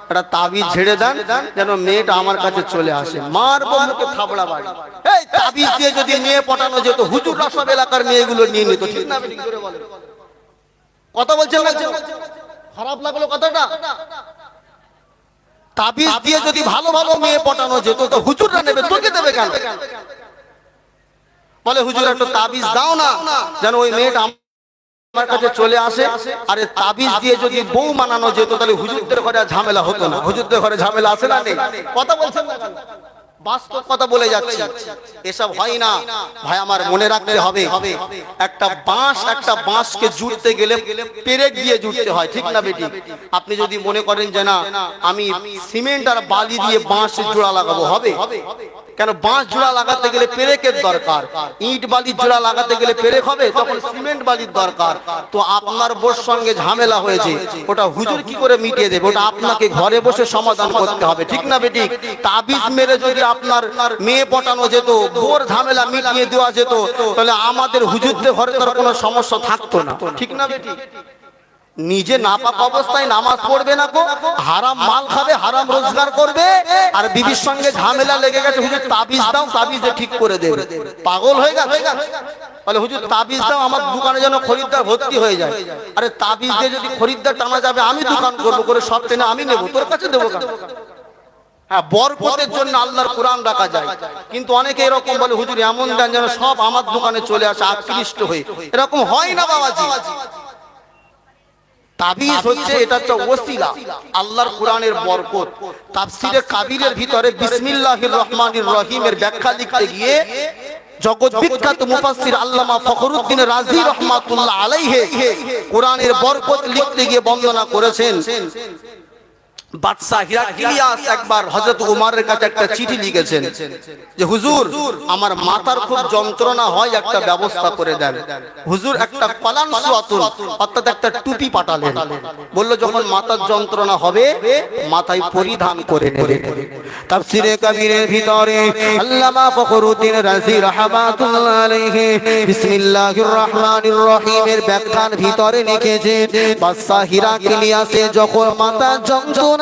একটা তাবিজ ঝেড়ে দেন যেন মেয়েটা আমার কাছে চলে আসে। মারবো মুখে থাবড়া বাড়ি। এই তাবিজ দিয়ে যদি মেয়ে পটানো যেত, হুজুর সব এলাকার মেয়েগুলো নিয়ে নিত। ঠিক না? কথা বলছেন না? খারাপ লাগলো কথাটা? তাবিজ দিয়ে যদি ভালো ভালো মেয়ে পটানো যেত তো হুজুররা নেবে, তোকে দেবে কেন? বলে হুজুর একটা তাবিজ দাও না যেন ওই মেয়েটা আমার কাছে চলে আসে। আরে তাবিজ দিয়ে যদি বউ মানানো যেত তাহলে হুজুরদের ঘরে ঝামেলা হতো না। হুজুরদের ঘরে ঝামেলা আছে না নেই? কথা বলছেন না? বাস্তব কথা বলে যাচ্ছি, এসব হয় না ভাই। আমার মনে রাখতে হবে, একটা বাঁশকে জুড়তে গেলে পেরেক দিয়ে জুড়তে হয়, ঠিক না বেটি? আপনি যদি মনে করেন যে না আমি সিমেন্ট আর বালি দিয়ে বাঁশ জোড়া লাগাবো, হবে? কেন? বাঁশ জোড়া লাগাতে গেলে পেরেকের দরকার, ইট বালির জোড়া লাগাতে গেলে পেরেক হবে, তখন সিমেন্ট বালির দরকার। তো আপনার বোর সঙ্গে ঝামেলা হয়েছে, ওটা হুজুর কি করে মিটিয়ে দেবে? ওটা আপনাকে ঘরে বসে সমাধান করতে হবে, ঠিক না বেটি? তাবিজ মেরে যদি আপনার মেয়ে পটানো যেত, বোর ঝামেলা মিটিয়ে দেওয়া যেত, তাহলে আমাদের হুজুরদের ঘরে তার কোনো সমস্যা থাকতো না, ঠিক না বেটি? নিজে নাপাক অবস্থায় নামাজ পড়বে না গো, হারাম মাল খাবে, হারাম রোজগার করবে, আর বিবির সঙ্গে ঝামেলা লেগে গেছে, হুজুর তাবিজ দাও, তাবিজে ঠিক করে দেবে। পাগল হয়ে গেছে? বলে হুজুর তাবিজ দাও, আমার দোকানে যেন খরিদ্দার ভর্তি হয়ে যায়। আরে তাবিজ দিয়ে যদি খরিদ্দার টানা যাবে, আমি দোকান করবো, করে সব টেনে আমি নেবো, তোর কাছে দেবো কেন? হ্যাঁ, বরকতের জন্য আল্লাহর কোরআন রাখা যায়, কিন্তু অনেকে এরকম বলে হুজুর এমন দেন যেন সব আমার দোকানে চলে আসে আকৃষ্ট হয়ে। এরকম হয় না বাবাজি। তাবিজ হচ্ছে এটা একটা ওসিলা, আল্লাহর কোরআনের বরকত। তাফসীরে কাবীরের ভিতরে বিসমিল্লাহির রহমানির রহিমের ব্যাখ্যা লিখতে গিয়ে জগৎ বিখ্যাত মুফাসসির আল্লামা ফখরুদ্দিন রাজি রাহমাতুল্লাহ আলাইহি কোরআনের বরকত লিখতে গিয়ে বর্ণনা করেছেন। বাদশা হিরাক্লিয়াস একবার হযরত ওমরের কাছে একটা চিঠি লিখেছেন যে হুজুর আমার মাথার খুব যন্ত্রণা হয়, একটা ব্যবস্থা করে দেন। হুজুর একটা কলানসুয়াতুন অর্থাৎ একটা টুপি পাঠালেন, বলল যখন মাথার যন্ত্রণা হবে মাথায় পরিধান করে নেবে। তাফসীরে কাবীরের ভিতরে আল্লামা ফখরুদ্দিন রাজি রাহমাতুল্লাহ আলাইহি বিসমিল্লাহির রহমানির রহিমের ব্যাখ্যার ভিতরে লিখেছেন বাদশা হিরাক্লিয়াসে যখন মাথা যন্ত্রণা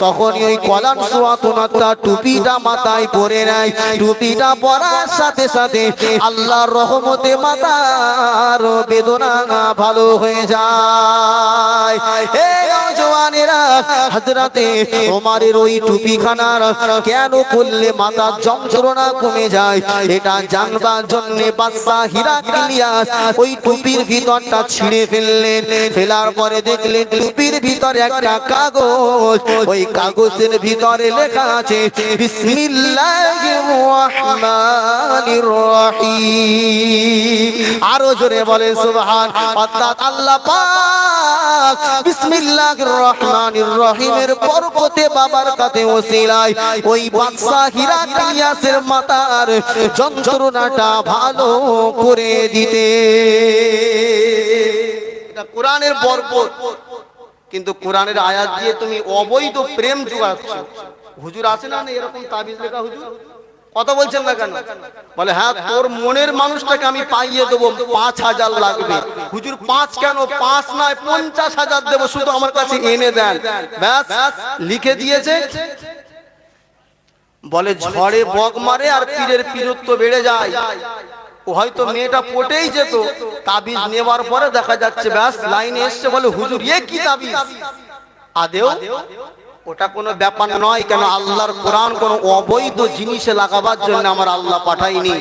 তখন ওই কলান সুয়াতুনাটা টুপিটা মাথায় পরে নেয়। টুপিটা পরার সাথে সাথে আল্লাহর রহমতে মাথার বেদনা ভালো হয়ে যায়। এই জওয়ানেরা, হযরতে ওমরের ওই টুপিখানার কেন করলে মাথার যন্ত্রণা কমে যায়, এটা জানবার জন্য বাদশা হিরাক্লিয়াস ওই টুপির ভিতরটা ছিঁড়ে ফেললেন। ফেলার পরে দেখলেন টুপির ভিতরে একটা কাগজ, ওই কাগজের ভিতরে লেখা আছে বিসমিল্লাহির রহমানির রহিম। আরো জোরে বলে সুবহান। অর্থাৎ আল্লাহ পাক বিসমিল্লাহির রহমানির রহিমের বরকতে বাবার কাছে ওসিলায় ওই বাদশা হিরাক্লিয়াসের মাথার যন্ত্রণাটা ভালো করে দিতে। এটা কোরআনের বরকত। কিন্তু কোরআনের আয়াত দিয়ে তুমি অবৈধ প্রেম জোগাচ্ছ। হুজুর আছে না এরকম তাবিজ লেখা হুজুর? কথা বলছেন না কেন? বলে হ্যাঁ তোর মনের মানুষটাকে আমি পাইয়ে দেবো, ৫,০০০ লাগবে। হুজুর ৫ কেন, ৫ নয় ৫০,০০০ দেবো, শুধু আমার কাছে এনে দেন। ব্যাস লিখে দিয়েছে। বলে ঝড়ে বক মারে আর পীরের পীরত্ব বেড়ে যায়। ও হয়তো মেয়েটা পটেই যেত, তাবিজ নেওয়ার পরে দেখা যাচ্ছে ব্যাস লাইনে এসছে, বলে হুজুর এ কি তাবিজ? আদেও ওটা কোনো ব্যাপার নয়। কেন? আল্লাহর কোরআন কোনো অবৈধ জিনিসে লাগাবার জন্য আমার আল্লাহ পাঠায়নি।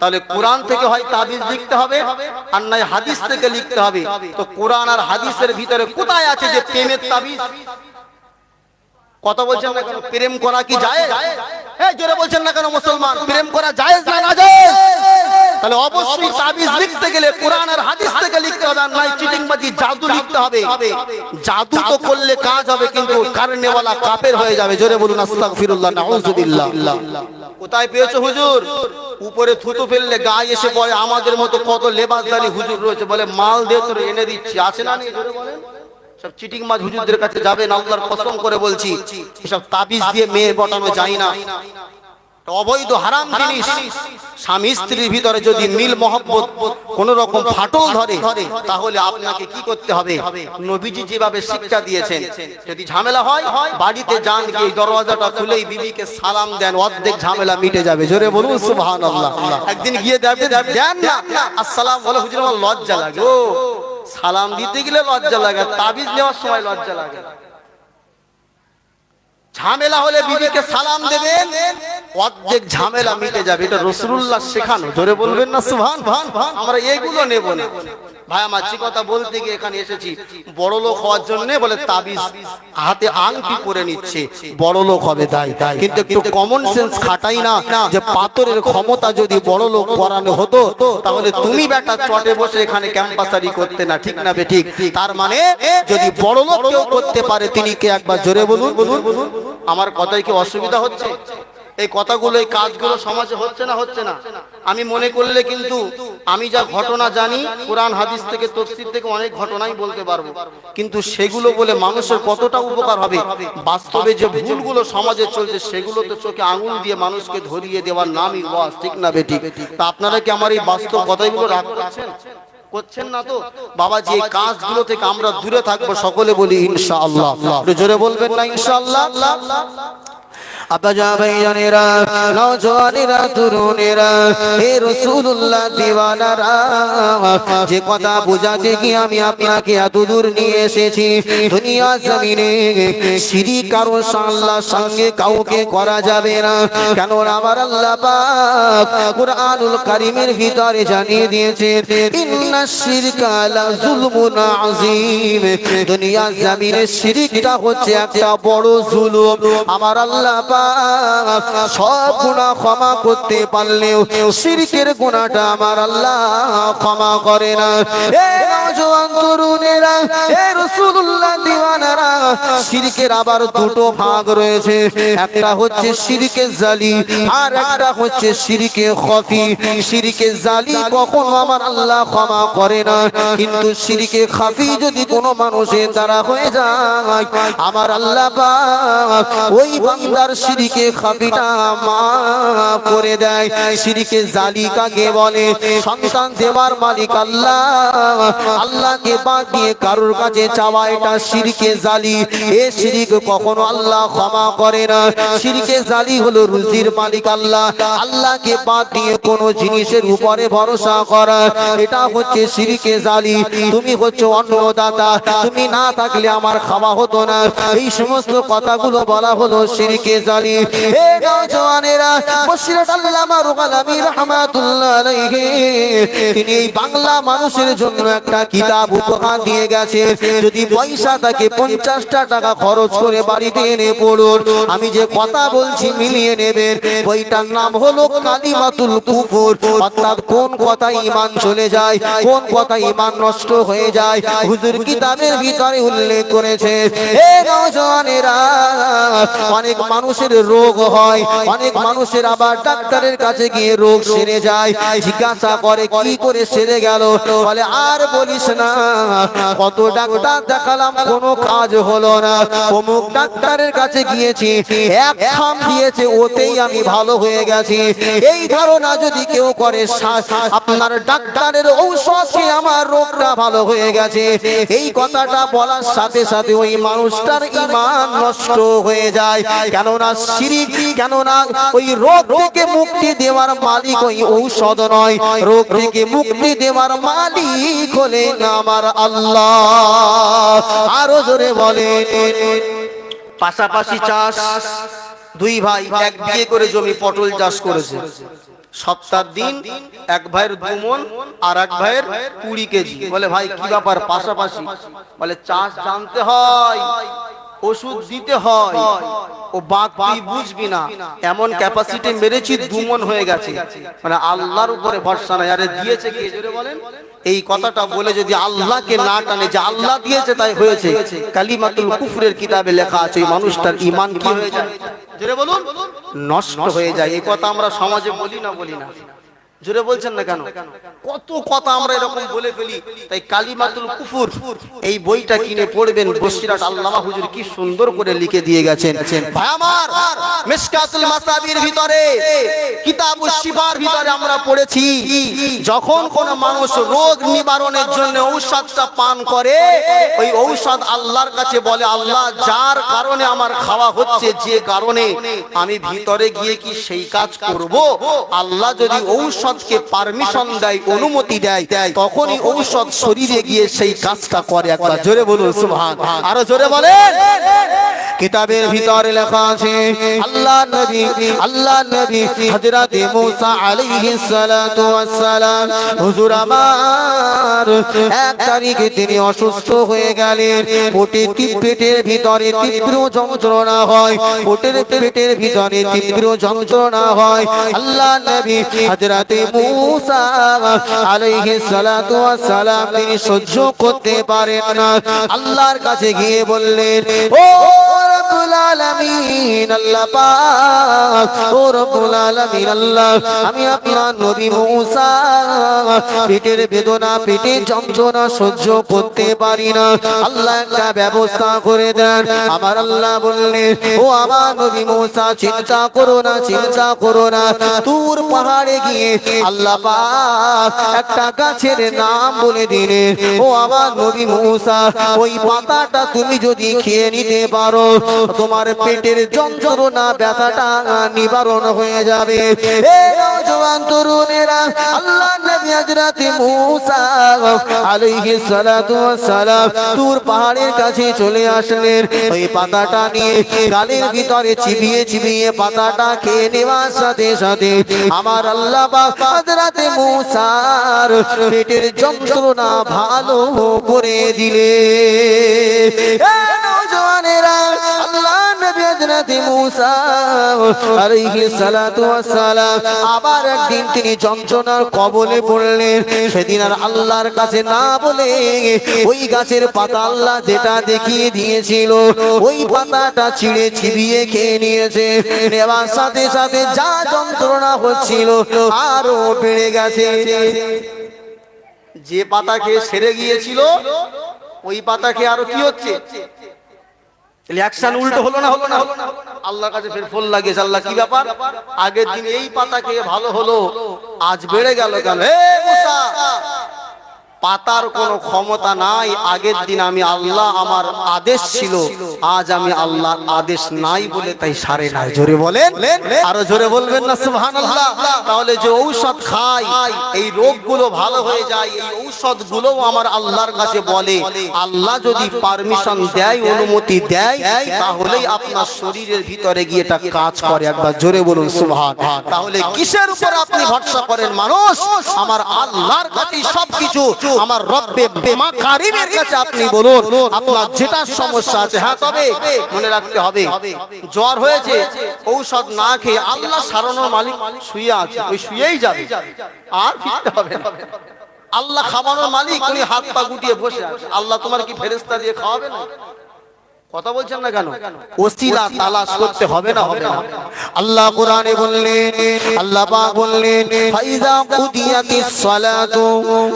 তাহলে কোরআন থেকে হয় তাবিজ লিখতে হবে, আর নয় হাদিস থেকে লিখতে হবে। তো কোরআন আর হাদিসের ভিতরে কোথায় আছে যে প্রেমের তাবিজ? কথা বলছেন না কেন? প্রেম করা কি জায়েজ? এই জোরে বলছেন না কেন মুসলমান? প্রেম করা জায়েজ না নাজায়েজ? তাহলে অবশ্যই তাবিজ লিখতে গেলে কোরআন আর হাদিস থেকে লিখতে হবে, আর নয় চিটিংবাজি জাদু লিখতে হবে। জাদু তো করলে কাজ হবে, কিন্তু কারণেওয়ালা কাফের হয়ে যাবে। জোরে বলুন আস্তাগফিরুল্লাহ, নাউযুবিল্লাহ। কোথায় পেয়েছো হুজুর? উপরে থুতু ফেললে গায়ে এসে পড়ে। আমাদের মতো কত লেবাসদারি হুজুর রয়েছে, বলে মাল দিয়ে তোর এনে দিচ্ছি। আছে না নেই? জোরে বলেন। সব চিটিং মাছ হুজুরদের কাছে যাবেন, আল্লাহর কসম করে বলছি এসব তাবিজ দিয়ে মেয়ে পটানো যায় না, অবৈধ হারাম জিনিস। স্বামী স্ত্রীর ভিতরে যদি মিল মহব্বত কোন রকম ফাটল ধরে, তাহলে আপনাকে কি করতে হবে? নবীজি যেভাবে শিক্ষা দিয়েছেন, যদি ঝামেলা হয় বাড়িতে যান, গিয়ে দরওয়াজাটা খুলেই বিবিকে সালাম দেন, অর্ধেক ঝামেলা মিটে যাবে। জোরে বলুন সুবহানাল্লাহ। একদিন গিয়ে দেন না আসসালাম বলে, হুজুর আমার লজ্জা লাগে। ও সালাম দিতে গেলে লজ্জা লাগে, তাবিজ নেওয়ার সময় লজ্জা লাগে। ঝামেলা হলে বিবিকে সালাম দেবেন, অর্ধেক ঝামেলা মিটে যাবে। এটা রাসূলুল্লাহ শেখানো। জোরে বলবেন না সুবহান। আমরা এইগুলো নেব না। ভাই আমার যে কথা বলতে গিয়ে এখানে এসেছি, বড় লোক হওয়ার জন্য বলে তাবিজ হাতে আংটি পরে নিচ্ছে, বড় লোক হবে তাই। কিন্তু একটু কমন সেন্স খাটাই না, যে পাথরের ক্ষমতা যদি বড় লোক করানো হতো তাহলে তুমি বেটা চটে বসে এখানে ক্যাম্পাসারি করতে না, ঠিক না বেঠিক? তার মানে যদি বড় লোক কেউ করতে পারে তিনি কে, একবার জোরে বলুন। আমার কথায় কি অসুবিধা হচ্ছে? এই কথাগুলো, এই কাজগুলো সমাজে হচ্ছে না? হচ্ছে না? আমি মনে করলে কিন্তু আমি যা ঘটনা জানি কোরআন হাদিস থেকে, তাফসীর থেকে অনেক ঘটনাই বলতে পারবো, কিন্তু সেগুলো বলে মানুষের কতটা উপকার হবে? বাস্তবে যে ভুলগুলো সমাজে চলছে সেগুলো তো চোখে আঙুল দিয়ে মানুষকে ধরিয়ে দেওয়ার নামই ওয়াজ, ঠিক না বেঠিক? তা আপনারা কি আমার এই বাস্তব কথাগুলো রাগ করছেন? করছেন না তো? বাবাজি এই কাজগুলো থেকে আমরা দূরে থাকবো, সকলে বলি ইনশাআল্লাহ। একটু জোরে বলবেন না ইনশাআল্লাহ? আব্বাজান ভাইজানেরা, নওজওয়ানেরা, তরুণেরা, হে রাসূলুল্লাহ দিওয়ানারা, যে কথা বুঝাতে কি আমি আপনাকে এত দূর নিয়ে এসেছি, দুনিয়া জমিনে শিরিক আর আল্লাহর সঙ্গে কাউকে করা যাবে না। কেন আমার আল্লাহ পাক কুরআনুল কারীমের ভিতরে জানিয়ে দিয়েছেন, ইন্নাশ শিরকা লা যুলমুন আযীম। দুনিয়া জমিনে শিরিকটা হচ্ছে একটা বড় জুলুম। আমার আল্লাহ সব গুনাহ ক্ষমা করতে পারলেও শিরকের গুনাহটা আমার আল্লাহ ক্ষমা করে না। এ নওজওয়ান তরুণেরা, এ রাসূলুল্লাহ দিওয়ানারা, শিরকের আবার দুটো ভাগ রয়েছে, একটা হচ্ছে শিরকে জালি আর একটা হচ্ছে শিরকে খফি। শিরকে জালি কখনো আমার আল্লাহ ক্ষমা করে না, কিন্তু শিরকে খফি যদি কোনো মানুষের দ্বারা হয়ে যায় আমার আল্লাহ পাক ওই বান্দার শিরকে খাবিটা মাফ করে দেয়। শিরকে জালি কাকে বলে? সন্তান দেওয়ার মালিক আল্লাহ, আল্লাহকে বাদ দিয়ে কারোর কাছে চাওয়া, এটা শিরকে জালি। এ শিরক কখনো আল্লাহ ক্ষমা করে না। শিরকে জালি হলো রুজির মালিক আল্লাহ, আল্লাহকে বাদ দিয়ে কোনো জিনিসের উপরে ভরসা করা, এটা হচ্ছে শিরকে জালি। তুমি হচ্ছে অন্নদাতা, তুমি না থাকলে আমার খাওয়া হতো না, এই সমস্ত কথাগুলো বলা হলো শিরকে জালি। হে নওজওয়ানেরা, বশিরত আল্লামা রুহুল আমিন রাহমাতুল্লাহ আলাইহি তিনি এই বাংলা মানুষের জন্য একটা কিতাব উপহার দিয়ে গেছে। যদি পয়সা থাকে 50টা টাকা খরচ করে বাড়িতে এনে পড়ুন। আমি যে কথা বলছি মিলিয়ে নেবেন। বইটার নাম হলো কালিমাতুল কুফর, অর্থাৎ কোন কথা ঈমান চলে যায়, কোন কথা ঈমান নষ্ট হয়ে যায়, হুজুর কিতাবের ভিতরে উল্লেখ করেছে। হে নওজওয়ানেরা, অনেক মানুষের রোগ হয়, অনেক মানুষের আবার ডাক্তারের কাছে গিয়ে রোগ সেরে যায়, জিজ্ঞাসা করে কি করে সেরে গেল, বলে আর বলিস না, কত ডাক্তার দেখালাম কোনো কাজ হলো না, অমুক ডাক্তারের কাছে গিয়েছি, এক খাম দিয়েছে ওতেই আমি ভালো হয়ে গেছি। এই ধারণা যদি কেউ করে আপনার ডাক্তারের ঔষধে আমার রোগটা ভালো হয়ে গেছে, এই কথাটা বলার সাথে সাথে ওই মানুষটার ঈমান নষ্ট হয়ে যায়। কেননা শিরক, কেননা ওই রোগ থেকে মুক্তি দেওয়ার মালিক ওই ঔষধ নয়, রোগ থেকে মুক্তি দেওয়ার মালিক হলেন আমার আল্লাহ। আরো জোরে বলে। পাশাপাশি চাষ, দুই ভাই এক বিঘে করে জমি পটল চাষ করেছে। সপ্তাহ দিন এক ভাইয়ের 2 মণ আর এক ভাইয়ের 20 কেজি। বলে ভাই কি ব্যাপার পাশাপাশি? বলে চাষ জানতে হয়, ওষুধ দিতে হয়, ও বাক তুই বুঝবি না, এমন ক্যাপাসিটি মেরেছি 2 মণ হয়ে গেছে। মানে আল্লাহর উপরে ভরসা নাই। আরে দিয়েছে কে জোরে বলেন? এই কথাটা বলে যদি আল্লাহকে না টানে যে আল্লাহ দিয়েছে তাই হয়েছে, কালিমাতুল কুফরের কিতাবে লেখা আছে এই মানুষটার ঈমান কি হয়ে যায় জোরে বলুন? নষ্ট হয়ে যায়। এই কথা আমরা সমাজে বলি না? বলি না? জোরে বলছেন না কেন? কত কথা আমরা এরকম বলে ফেলি। তাই কালিমাতুল কুফর এই বইটা কিনে পড়বেন, বশিরত আল্লামা হুজুর কি সুন্দর করে লিখে দিয়ে গেছেন। ভাই আমার, মিশকাতুল মাসাবির ভিতরে, কিতাবুশ শিফার ভিতরে আমরা পড়েছি, যখন কোন মানুষ রোগ নিবারণের জন্য ঔষধটা পান করে, ওই ঔষধ আল্লাহর কাছে বলে, আল্লাহ যার কারণে আমার খাওয়া হচ্ছে, যে কারণে আমি ভিতরে গিয়ে কি সেই কাজ করব? আল্লাহ যদি ঔষধ ঔষধকে পারমিশন দেয়, অনুমতি দেয়, তখনই ঔষধ শরীরে গিয়ে সেই কাজটা করে। একবার জোরে বলুন সুবহান, আরো জোরে বলেন। কিতাবের ভিতরে লেখা আছে আল্লাহ নবী হযরত মুসা আলাইহিস সালাতু ওয়াস সালাম হুজুর আমার এক তারিখে তিনি অসুস্থ হয়ে গেলেন। পেটের ভিতরে তীব্র যন্ত্রণা হয়, পেটের ভিতরে তীব্র যন্ত্রণা হয়। আল্লাহ নবী হযরত মুসা আলাইহিস সালাতু ওয়াস সালাম তিনি সহ্য করতে পারেন না। আল্লাহর কাছে গিয়ে বললেন, ও রব্বুল আলামিন আল্লাহ পাক, ও রব্বুল আলামিন আল্লাহ, আমি আপনার নবী মুসা পেটের বেদনা, পেটের যন্ত্রণা সহ্য করতে পারি না, আল্লাহ একটা ব্যবস্থা করে দেন। আমার আল্লাহ বললেন, ও আমার নবী মুসা চিন্তা করো না, চিন্তা করো না। তুর পাহাড়ে গিয়ে আল্লাহ পাক একটা গাছের নাম বলে দিলেন, ও আমার নবী মুসা ওই পাতাটা তুমি যদি খেয়ে নিতে পারো, তোমার পেটের যন্ত্রণা ব্যথাটা নিবারণ হয়ে যাবে। এ নওজোয়ান তরুণেরা, আল্লাহ নবী হযরত মুসা আলাইহিস সালাতু ওয়াস সালাম তুর পাহাড়ের কাছে চলে আসলেন। ওই পাতাটা নিয়ে গালের ভিতরে চিবিয়ে চিবিয়ে পাতাটা খেয়ে নেওয়ার সাথে সাথে আমার আল্লাহ পাক হযরত মুসার পেটের যন্ত্রণা ভালো করে দিলেন। এ নওজোয়ানেরা, আল্লাহ নবী হযরত মুসা আলাইহিস সালাতু ওয়াস সালাম আবার একদিন তিনি যন্ত্রণার কবলে পড়লেন। সেদিন আর আল্লাহর কাছে না বলে ওই গাছের পাতা আল্লাহ যেটা দেখিয়ে দিয়েছিল ওই পাতাটা ছিঁড়ে চিবিয়ে খেয়ে নিয়েছে। নেওয়ার সাথে সাথে যা যন্ত্রণা হচ্ছিল আরো বেড়ে গেছে। যে পাতা খেয়ে সেরে গিয়েছিল ওই পাতা খেয়ে আরো কি হচ্ছে, অ্যাকশন উল্টো হলো না, হলো না। আল্লাহর কাছে ফের ফোন লাগিয়েছে, আল্লাহ কি ব্যাপার, আগের দিন এই পাতা খেয়ে ভালো হলো, আজ বেড়ে গেল কেন? হে মুসা, পাতার কোনো ক্ষমতা নাই। আগের দিন আমি আল্লাহ, আমার আদেশ ছিল, আজ আমি আল্লাহর আদেশ নাই বলে তাই সারে নাই। জোরে বলেন, আরো জোরে বলবেন না সুবহানাল্লাহ। তাহলে যে ঔষধ খাই এই রোগগুলো ভালো হয়ে যায়, এই ঔষধগুলো আমার আল্লাহর কাছে বলে, আল্লাহ যদি পারমিশন দেয়, অনুমতি দেয়, তাহলেই আপনার শরীরের ভিতরে গিয়ে এটা কাজ করে। একবার জোরে বলুন সুবহান। তাহলে কিসের উপর আপনি ভরসা করেন মানুষ? আমার আল্লাহর কাছে সবকিছু। আমার রব্বে বেমা কারিমের কাছে আপনি বলুন আপনার যেটা সমস্যা আছে। হ্যাঁ, তবে মনে রাখতে হবে, জ্বর হয়েছে ঔষধ না খেয়ে আল্লাহ সারানোর মালিক শুয়ে আছে, ওই শুয়েই যাবে, আর ফিরতে হবে না। আল্লাহ খাওয়ানোর মালিক, উনি হাত পা গুটিয়ে বসে আছে। আল্লাহ তোমার কি ফেরেশতা দিয়ে খাওয়াবে না? কথা বলছেন না কেন? ওসিলা তালাশ করতে হবে না, হবে না। আল্লাহ কোরআনে বললেন, আল্লাহ পাক বললেন, ফাইজা কুদিয়াতিস সালাতু,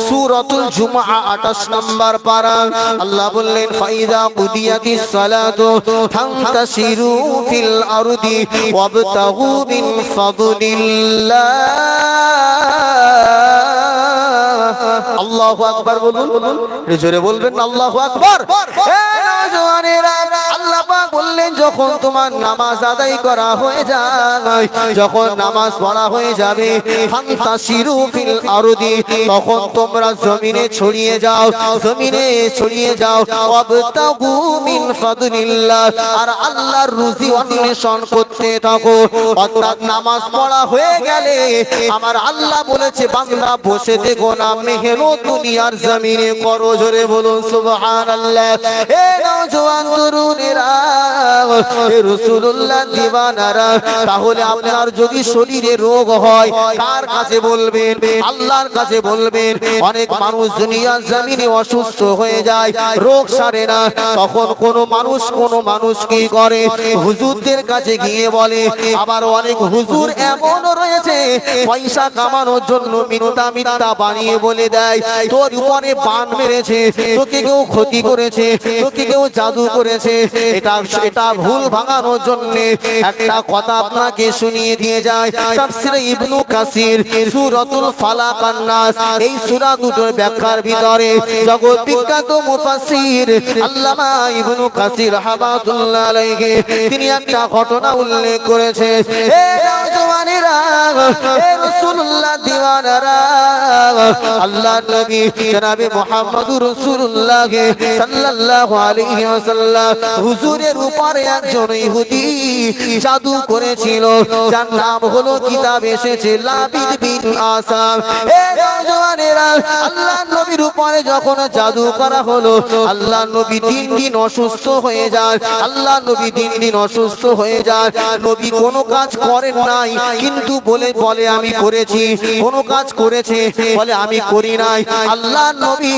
সূরাতুল জুমআ 28 নম্বর পারা। আল্লাহ বললেন, ফাইজা কুদিয়াতিস সালাতু ফান্তাশিরু ফিল আরদি ওয়াবতাগু মিন ফাদলিল্লাহ। আল্লাহু আকবার বলুন, জোরে বলবেন আল্লাহু আকবার। আল্লাহ পাক বললেন, যখন তোমার নামাজ আদায় করা হয়ে যায়, যখন নামাজ পড়া হয়ে যাবে, ফান্তাশিরু ফিল আরদি, তখন তোমরা জমিনে ছড়িয়ে যাও, জমিনে ছড়িয়ে যাও, ওয়াবতাগু মিন ফাদলিল্লাহ, আর আল্লাহর রুজি অন্বেষণ করতে থাকো। অর্থাৎ নামাজ পড়া হয়ে গেলে আমার আল্লাহ বলেছে, বান্দা বসে থেকো না, মেহনত দুনিয়ার জমিনে করো। জোরে বলুন সুবহানাল্লাহ। এ নওজোয়ান তরুণেরা, এ রাসূলুল্লাহ দিওয়ানারা, তাহলে আপনার যদি শরীরে রোগ হয় কার কাছে বলবেন? আল্লাহর কাছে বলবেন। অনেক মানুষ দুনিয়ার জমিনে অসুস্থ হয়ে যায়, রোগ সারে না, তখন কোন মানুষ কি করে? হুজুরদের কাছে গিয়ে বলে। আবার অনেক হুজুর এমন রয়েছে পয়সা কামানোর জন্য মিথ্যা বানিয়ে বলে দেয়, তোর উপরে বান মেরেছে, তোকে কেউ ক্ষতি করেছে, তোকে কেউ জাদু করেছে। এটা ভুল ভাঙানোর জন্য একটা কথা আপনাকে শুনিয়ে দিয়ে যায়। তাফসীরে ইবনে কাসির সূরাতুল ফালাক আর নাস, এই সূরা দুটোর ব্যাখ্যার ভিতরে জগৎ বিখ্যাত মুফাসসির আল্লামা ইবনে কাসির রাহমাতুল্লাহ আলাইহি তিনি একটা ঘটনা উল্লেখ করেছে। এ নওজওয়ানেরা, এ রাসূলুল্লাহ দিওয়ানারা, আল্লাহ নবী জনাবে মুহাম্মদুর রাসূলুল্লাহ সাল্লাল্লাহু আলাইহি ওয়াসাল্লাম হুজুরের উপরে একজন ইহুদি জাদু করেছিল, যার নাম হলো কিতাব এসেছে লাবিদ বিন আসাম। এ নওজওয়ানেরা, আল্লাহ নবীর উপরে যখন জাদু করা হলো, আল্লাহ নবী দিন দিন অসুস্থ হয়ে যায়, আল্লাহ নবী দিন দিন অসুস্থ হয়ে যায়। নবী কোনো কাজ করেন নাই, কিন্তু বলে আমি করেছি। কোনো কাজ করেছে, বলে আমি করি নাই। আল্লাহ নবী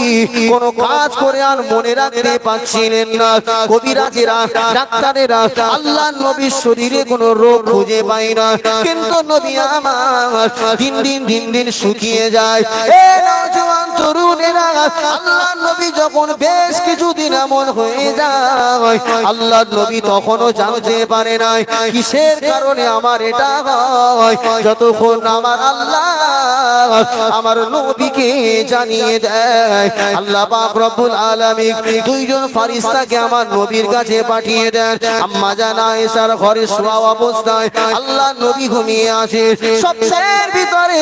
কোনো কাজ করে আর মনে রাখতে পারছিলেন না। কবিরাজেরা, ডাক্তারেরা আল্লাহ নবীর শরীরে কোনো রোগ খুঁজে পায় না, কিন্তু নবী আমার দিন দিন শুকিয়ে যায়। এ নওজওয়ান তরুণেরা, আল্লাহ নবী যখন বেশ কিছুদিন এমন হয়ে যায়, আল্লাহ নবী তখনও জানতে পারে নাই কিসের কারণে আমার এটা হয়, যতক্ষণ আমার আল্লাহ আমার নবীকে জানিয়ে দেয়। আল্লাহ পাক রব্বুল আলামিন দুইজন ফেরেশতাকে আমার নবীর কাছে পাঠিয়ে দেন। আম্মা জান আয়েশার ঘরে শোয়া অবস্থায় আল্লাহ নবী ঘুমিয়ে আছে, স্বপ্নের ভিতরে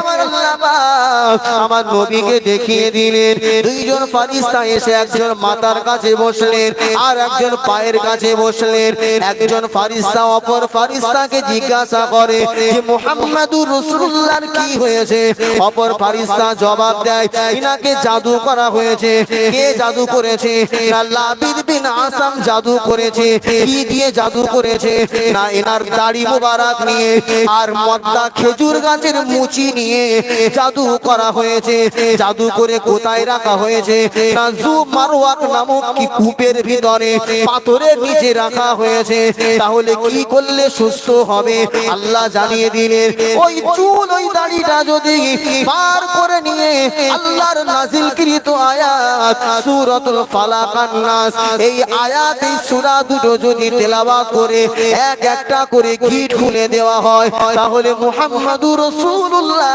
আমার আল্লাহ পাক আমার নবীকে দেখিয়ে দিলেন। দুইজন ফেরেশতা এসে একজন মাথার কাছে বসলেন, আর একজন পায়ের কাছে বসলেন। একজন ফেরেশতা অপর ফেরেশতাকে জিজ্ঞাসা করে যে মুহাম্মাদুর রাসূলুল্লাহর কি হয়েছে? অপর ফেরেশতা জবাব দেয়, ইনাকে জাদু করা হয়েছে। কে জাদু করেছে? না লাবিদ বিন আসাম জাদু করেছে। কি দিয়ে জাদু করেছে? না এনার দাড়ি মোবারক নিয়ে আর মদ্দা খেজুর গাছের মুচি নিয়ে জাদু করা হয়েছে। জাদু করে কোথায় রাখা হয়েছে? না জু মারওয়াক নামক কি কূপের ভিতরে পাথরের নিচে রাখা হয়েছে। তাহলে কি করলে সুস্থ হবে? আল্লাহ জানিয়ে দিলেন, ওই চুল ওই দাড়িটা যদি বার করে নিয়ে আল্লাহর নাজিলকৃত আয়াত সূরাতুল ফালাক আন নাস, এই আয়াত এই সূরা দুটো যদি তেলাওয়াত করে এক একটা করে গিট খুলে দেওয়া হয়, তাহলে মুহাম্মাদুর রাসূলুল্লাহ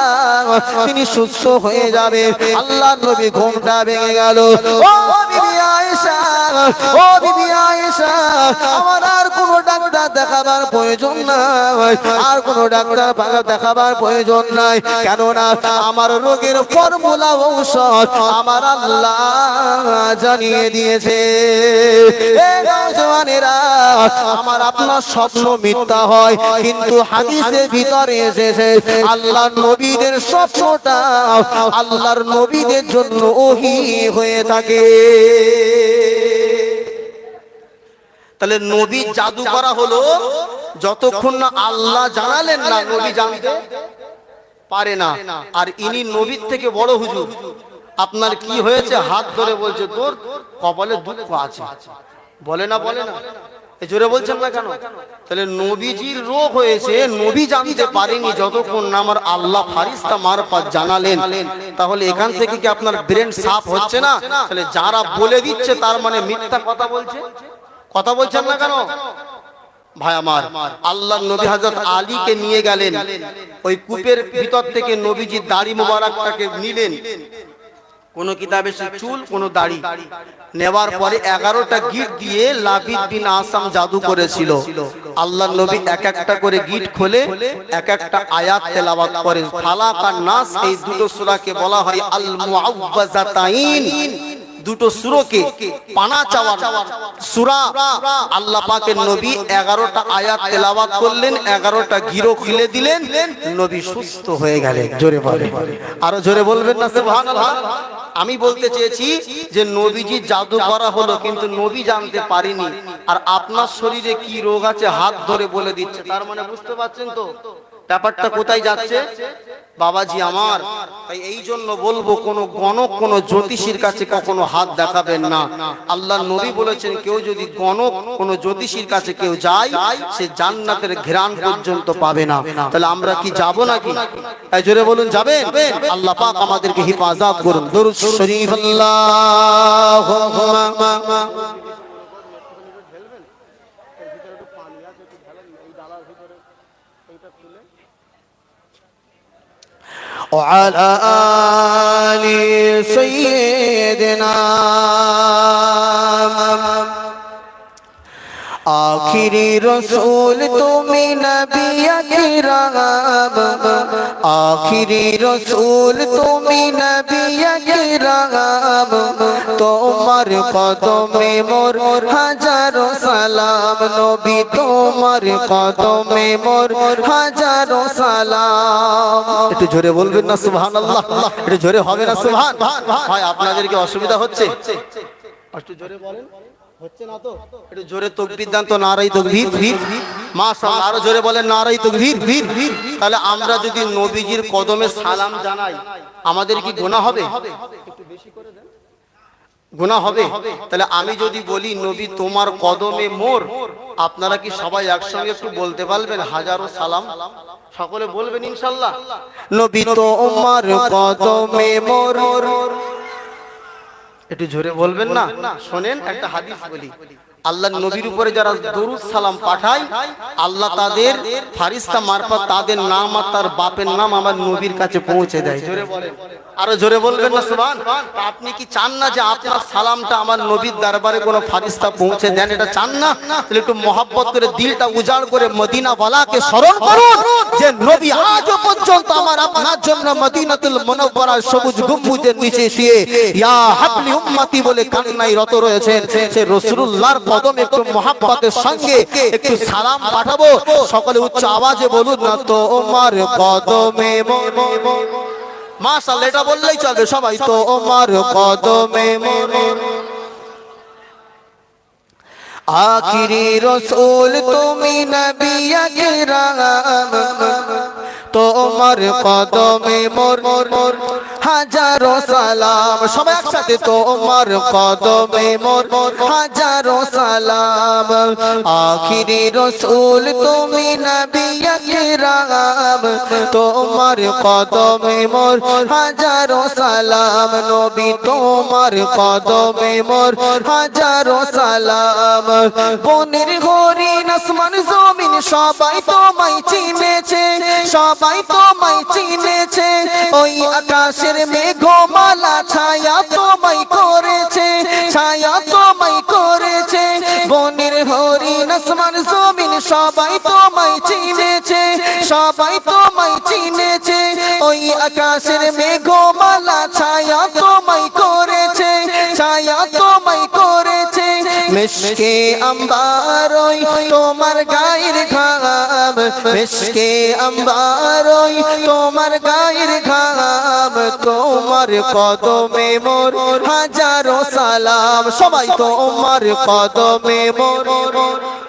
তিনি সুস্থ হয়ে যাবে। আল্লাহ নবী ঘুমটা ভেঙে গেল। ও বিবি আয়েশা, ও বিবি আয়েশা, আমার আর কোনো ডাক্তার দেখাবার প্রয়োজন নাই, আর কোনো ডাক্তার দেখাবার প্রয়োজন নাই। কেননা আমার রোগের ফর্মুলা ঔষধ আমার আল্লাহ জানিয়ে দিয়েছে। এ নওজওয়ানেরা, আমার আপনার স্বপ্ন মিথ্যা হয়, কিন্তু হাদিসের ভিতরে এসেছে আল্লাহর নবীদের স্বপ্নটা আল্লাহর নবীদের জন্য ওহী হয়ে থাকে। তাহলে নবী জাদু করা হলো, যতক্ষণ না আল্লাহ জানালেন না নবী জানতে পারে না। আর ইনি নবীর থেকে বড় হুজুর, আপনার কি হয়েছে হাত ধরে বলছে তোর কপালে দুঃখ আছে, বলে না বলে না, জোরে বলছেন না কেন? তাহলে নবীজির রোগ হয়েছে, নবী জানতে পারেনি যতক্ষণ না আমার আল্লাহ ফেরেশতা মারফত জানালেন। তাহলে এখান থেকে কি আপনার ব্রেন সাফ হচ্ছে না? তাহলে যারা বলে দিচ্ছে তার মানে মিথ্যা কথা বলছে। কথা বলছেন না কেন ভাই আমার? আল্লাহ নবী হযরত আলীকে নিয়ে গেলেন, ওই কূপের ভিতর থেকে নবীজি দাড়ি মোবারকটাকে নিলেন। কোন কিতাবে সে চুল, কোন দাড়ি নেওয়ার পরে 11টা গিট দিয়ে লাবিদ বিন আসাম জাদু করেছিল। আল্লাহ নবী এক একটা করে গিট খোলে এক একটা আয়াত তেলাওয়াত করে। ফালাক আর নাস এই দুটো সূরাকে বলা হয় আল মুআউযাতাইন। দুটো সূরাকে পানা চাওয়ার সূরা। আল্লাহ পাকের নবী 11টা আয়াত তেলাওয়াত করলেন, 11টা গিরো খুলে দিলেন, নবী সুস্থ হয়ে গেলেন। জোরে বলেন, আরো জোরে বলবেন না সুবহানাল্লাহ। আমি বলতে চেয়েছি যে নবীজি জাদু করা হলো, কিন্তু নবী জানতে পারেনি। আর আপনার শরীরে কি রোগ আছে হাত ধরে বলে দিচ্ছে, তার মানে বুঝতে পারছেন তো ব্যাপারটা কোথায় যাচ্ছে বাবাজি আমার। তাই এই জন্য বলবো, কোন গণক কোন জ্যোতিষীর কাছে কখনো হাত দেখাবেন না। আল্লাহ নবী বলেছেন, কেউ যদি গণক কোন জ্যোতিষীর কাছে কেউ যায়, সে জান্নাতের ঘ্রাণ পর্যন্ত পাবে না। তাহলে আমরা কি যাব নাকি? এই জোরে বলুন, যাবেন? আল্লাহ পাক আমাদেরকে হিফাজত করুন। দরুদ শরীফ আল্লাহুম্মা وعلى آل سيدنا आखिरी रसूल तुम्हें नबी अकरम আকরাম আখিরি রসুল তুমি নবী আকরাম তোমার কদমে মোর হাজারো সালাম নবী তোমার কদমে মোর হাজারো সালাম একটু জোরে বলবেন না সুবহানাল্লাহ একটু জোরে হবে না সুবহান ভাই আপনাদের কি অসুবিধা হচ্ছে একটু জোরে বলেন হচ্ছে না তো একটু জোরে তাকবীর দেন তো নারায়ে তাকবীর মাশাআল্লাহ আরো জোরে বলেন নারায়ে তাকবীর তাহলে আমরা যদি নবীজির কদমে সালাম জানাই আমাদের কি গুনাহ হবে একটু বেশি করে দেন গুনাহ হবে তাহলে আমি যদি বলি নবী তোমার কদমে মোর আপনারা কি সবাই একসঙ্গে একটু বলতে পারবেন হাজারো সালাম সকলে বলবেন ইনশাআল্লাহ নবী তোমার কদমে মোর একটু জোরে বলবেন না শুনেন একটা হাদিস বলি আল্লাহর নবীর উপরে যারা দরুদ সালাম পাঠায় আল্লাহ তাদের ফেরেশতা মারফত তাদের নাম আর তার বাপের নাম আমার নবীর কাছে পৌঁছে দেয় জোরে বলেন আরো জোরে বলবেন না সুবহান আপনি কি চান না যে আপনার সালামটা আমার নবীর দরবারে কোনো ফেরেশতা পৌঁছে দেন এটা চান না তাহলে একটু মহব্বত করে দিলটা উজাড় করে মদিনা ওয়ালাকে স্মরণ করুন যে নবী আজও পর্যন্ত আমার আপনার জন্য মদিনাতুল মুনাওয়ারার সবুজ গম্বুজের নিচে শুয়ে ইয়া হাবলি উম্মতি বলে কান্নায় রত রয়েছেন সে রাসূলুল্লাহর কদমে একটু মহব্বতের সঙ্গে একটু সালাম পাঠাবো সকলে উচ্চ আওয়াজে বলুন না তোমার কদমে মাশাআল্লাহ এটা বললেই চলবে সবাই তোমার কদমে আখিরি রাসূল তুমি নবী আকরাম তোমার কদমে মোর হাজারো সালাম সবাই একসাথে তোমার কদমে মোর হাজারো সালাম আখিরি রাসূল তুমি নবী আকরাম তোমার কদমে মোর হাজারো সালাম নবী তোমার কদমে মোর হাজারো সালাম বনের হরিণ আসমান জমিন সবাই তোমায় চিনেছে সবাই তোমায় চিনেছে ওই আকাশের মেঘমালা ছায়া তোমায় করেছে ছায়া তোমায় করেছে বনের হরিণ আসমান জমিন সবাই তোমায় চিনেছে সবাই তোমায় চিনেছে ওই আকাশের মেঘমালা ছায়া তোমায় করেছে ছায়া তোমায় করেছে মিশকে আম্বার ওই তোমার গায়ের ঘাম মিশকে আম্বার ওই তোমার গায়ের ঘাম তোমার কদমে মোর হাজারো সালাম সবাই তোমার কদমে মোর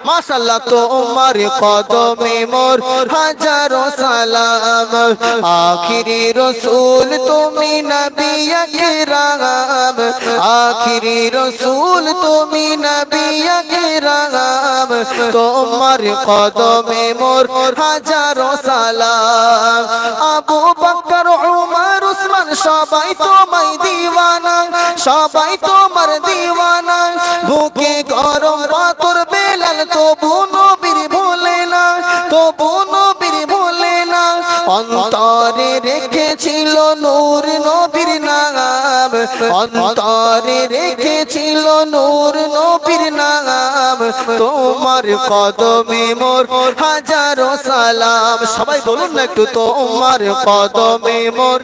মাশাআল্লাহ তোমার কদমে মোর হাজারো সালাম আখিরি রাসূল তুমি নবী আকরাম আখিরি রাসূল তুমি নবী আকরাম তোমার কদমে মোর হাজারো সালাম আবু বকর উমর উসমান সবাই তোমায় দিওয়ানা সবাই তোমার দিওয়ানা বুকে গরম পাথর বেলাল তবু নবীর ভোলে না তবু নবীর ভোলে না অন্তরে রেখেছিল নূর নবীর নাম অন্তরে রেখেছিল নূর নবীর নাম তোমার কদমে মোর হাজারো সালাম সবাই বলুন না একটু তোমার কদমে মোর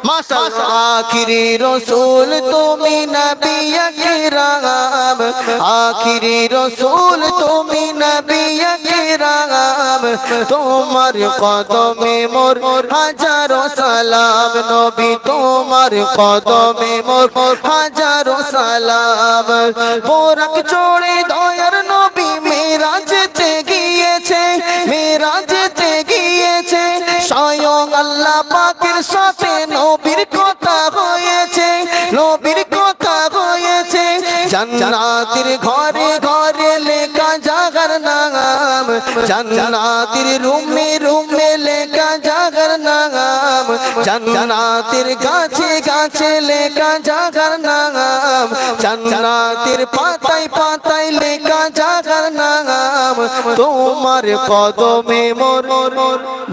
মাশাআল্লাহ আখিরি রাসূল তুমি নবী আকরাম আখিরি রাসূল তুমি নবী আকরাম তোমার কদমে মোর হাজারো সালাম নবী তোমার কদমে মোর হাজারো সালাম বোরাক চড়ে দয়ার নবী মেরাজেতে গিয়েছে মেরাজেতে গিয়েছে স্বয়ং আল্লাহ পাকের সাথে নবীর কথা হয়েছে নবীর কথা হয়েছে জান্নাতের ঘরে ঘরে লেখা জাগার নাম জান্নাতের রুমে রুমে লেখা জাগার নাম জান্নাতের গাছে গাছে লেখা জাগার নাম জান্নাতের পাতায় পাতায় লেখা জাগার নাম তোমার কদমে মোর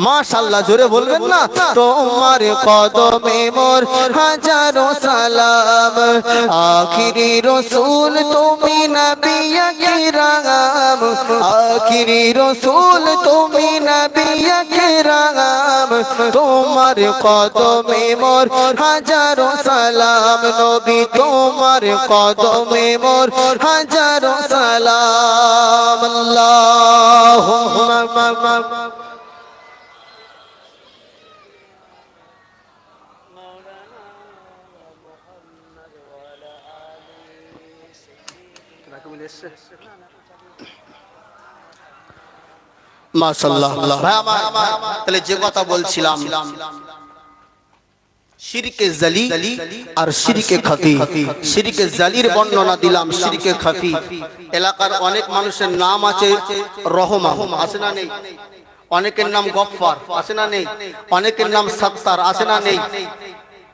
মাশাআল্লাহ জোরে বলবেন না তোমার কদমে মোর হাজারো সালাম আখিরি রাসূল তুমি নবী আকরাম আখিরি রাসূল তুমি নবী আকরাম তোমার কদমে মোর হাজারো সালাম নবী তোমার কদমে মোর হাজারো সালাম আল্লাহুম্মা মাশাআল্লাহ ভাই আমার তাহলে যে কথা বলছিলাম শিরকে জালি আর শিরকে খাফি শিরকে জালির বর্ণনা দিলাম শিরকে খাফি এলাকার অনেক মানুষের নাম আছে রহমান আছে না নেই অনেকের নাম গফফার আছে না নেই অনেকের নাম সত্তার আছে না নেই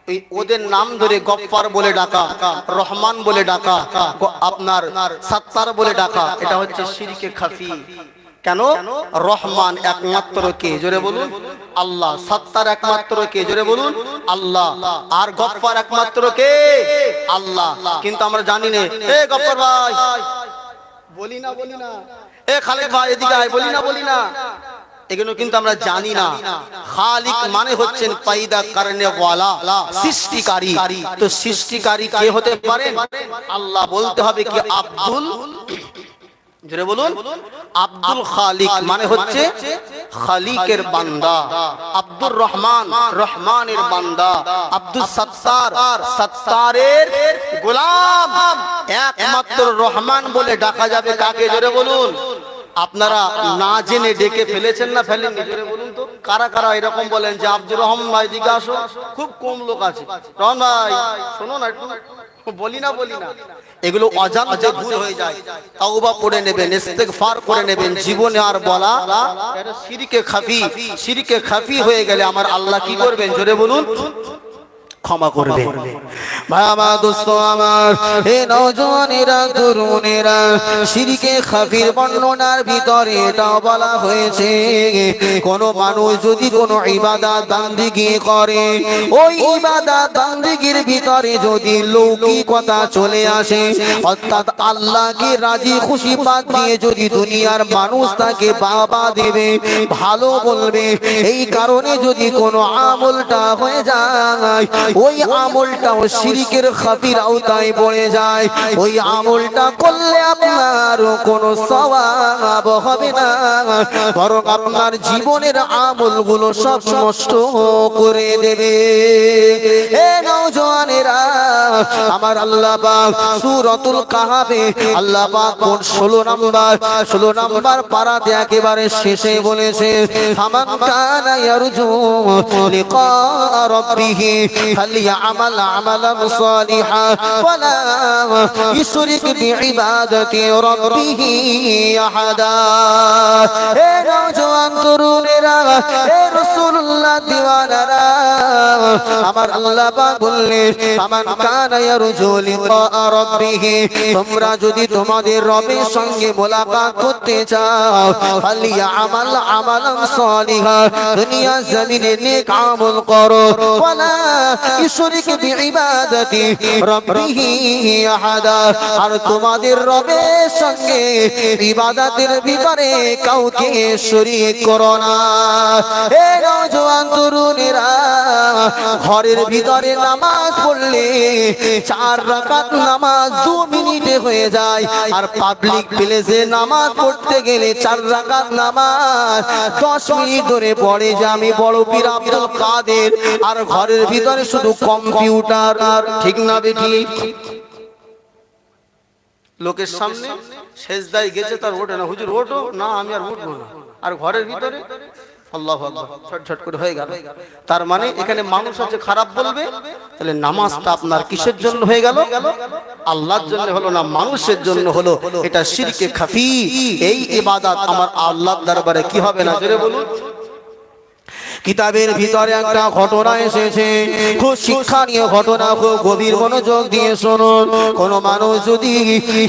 এই ওদের নাম ধরে গফফার বলে ডাকা রহমান বলে ডাকা আপনার সত্তার বলে ডাকা এটা হচ্ছে শিরকে খাফি কেন রহমান একমাত্র কে জোরে বলুন আল্লাহ সত্তার একমাত্র কে জোরে বলুন আল্লাহ আর গফফার একমাত্র কে আল্লাহ কিন্তু আমরা জানি না এ গফফার ভাই বলি না এ খালেদ ভাই এদিকে আয় বলি না এগুলো কিন্তু আমরা জানি না খালিক মানে হচ্ছেন পয়দা করনে ওয়ালা সৃষ্টিকারী তো সৃষ্টিকারী কে হতে পারে আল্লাহ বলতে হবে কি আব্দুল জোরে বলুন আব্দুল খালিক মানে হচ্ছে খালিকের বান্দা আব্দুর রহমান রহমানের বান্দা আব্দুল সত্তার সত্তারের গোলাম একমাত্র রহমান বলে ডাকা যাবে কাকে জোরে বলুন আপনারা না জেনে ডেকে ফেলেছেন না ফেলেননি জোরে বলুন তো কারা কারা এরকম বলেন যে আব্দুর রহমান ভাই দিকে আসো খুব কম লোক আছে রহমান ভাই শোনো না একটু বলি না এগুলো অজান্তে ভুল হয়ে যায় তাওবা পড়ে নেবেন ইস্তেগফার করে নেবেন জীবনে আর বলা এটা শিরকে খাফি হয়ে গেলে আমার আল্লাহ কি করবেন জোরে বলুন ক্ষমা করবে ভাই আমার দোস্ত আমার হে নওজওয়ানেরা তরুণেরা শিরকে খাফির বর্ণনার ভিতরে এটাও বলা হয়েছে কোন মানুষ যদি কোনো ইবাদত বান্দিগি করে ওই ইবাদত বান্দিগির ভিতরে যদি লৌকিকতা চলে আসে অর্থাৎ আল্লাহকে রাজি খুশি বাদ দিয়ে যদি দুনিয়ার মানুষ তাকে বাবা দেবে ভালো বলবে এই কারণে যদি কোনো আমলটা হয়ে যায় ওই আমলটাও শিরকের খাফির আওতায় পড়ে যায় ওই আমলটা করলে আপনার কোনো সওয়াব হবে না বরং আপনার জীবনের আমলগুলো সব নষ্ট করে দেবে হে নওজওয়ানেরা আমার আল্লাহ পাক সূরাতুল কাহাফে আল্লাহ পাক 16 নম্বর পারাতে একেবারে শেষে বলেছে ফামান কানা ইয়ারজু লিকা রাব্বিহি فليعمل عملا صالحا ولا يشرك بعبادة ربه أحدا اے نوجوان তরুণেরা এ রাসূলুল্লাহ দিওয়ানারা আমার আল্লাহ পাক বললেন ফামান কানা ইয়ারজু লিকা রাব্বিহি তোমরা যদি তোমাদের রবের সঙ্গে মোলাকাত করতে চাও ফালিয়ামাল আমালান সালিহা দুনিয়া জমিনে নেক আমল করো ওয়ালা ইশরিক বিইবাদাতি রাব্বিহি আহাদা আর তোমাদের রবের সঙ্গে ইবাদতের ব্যাপারে কাউকে শরীক করো না হে নওজওয়ান তরুণেরা ঘরের ভিতরে নামাজ পড়লে 4 রাকাত নামাজ 2 মিনিটে হয়ে যায় আর পাবলিক প্লেসে নামাজ পড়তে গেলে 4 রাকাত নামাজ 10 মিনিট ধরে পড়ে যে আমি বড় পীর আব্দুল কাদের আর ঘরের ভিতরে শুধু কম্পিউটার আর ঠিক না বেঠি লোকের সামনে সেজদায় গেছে তার ওঠে না হুজুর ওঠো না আমি আর উঠবো না আর ঘরের ভিতরে আল্লাহু আকবার ছটছট করে হয়ে গেল তার মানে এখানে মানুষ আছে খারাপ বলবে তাহলে নামাজটা আপনার কিসের জন্য হয়ে গেল আল্লাহর জন্য হলো না মানুষের জন্য হলো এটা শিরকে খাফি এই ইবাদত আমার আল্লাহর দরবারে কি হবে না জোরে বলুন কিতাবের ভিতরে একটা ঘটনা এসেছে, খুব শিক্ষণীয় ঘটনা, খুব গভীর মনোযোগ দিয়ে শুনুন। কোন মানুষ যদি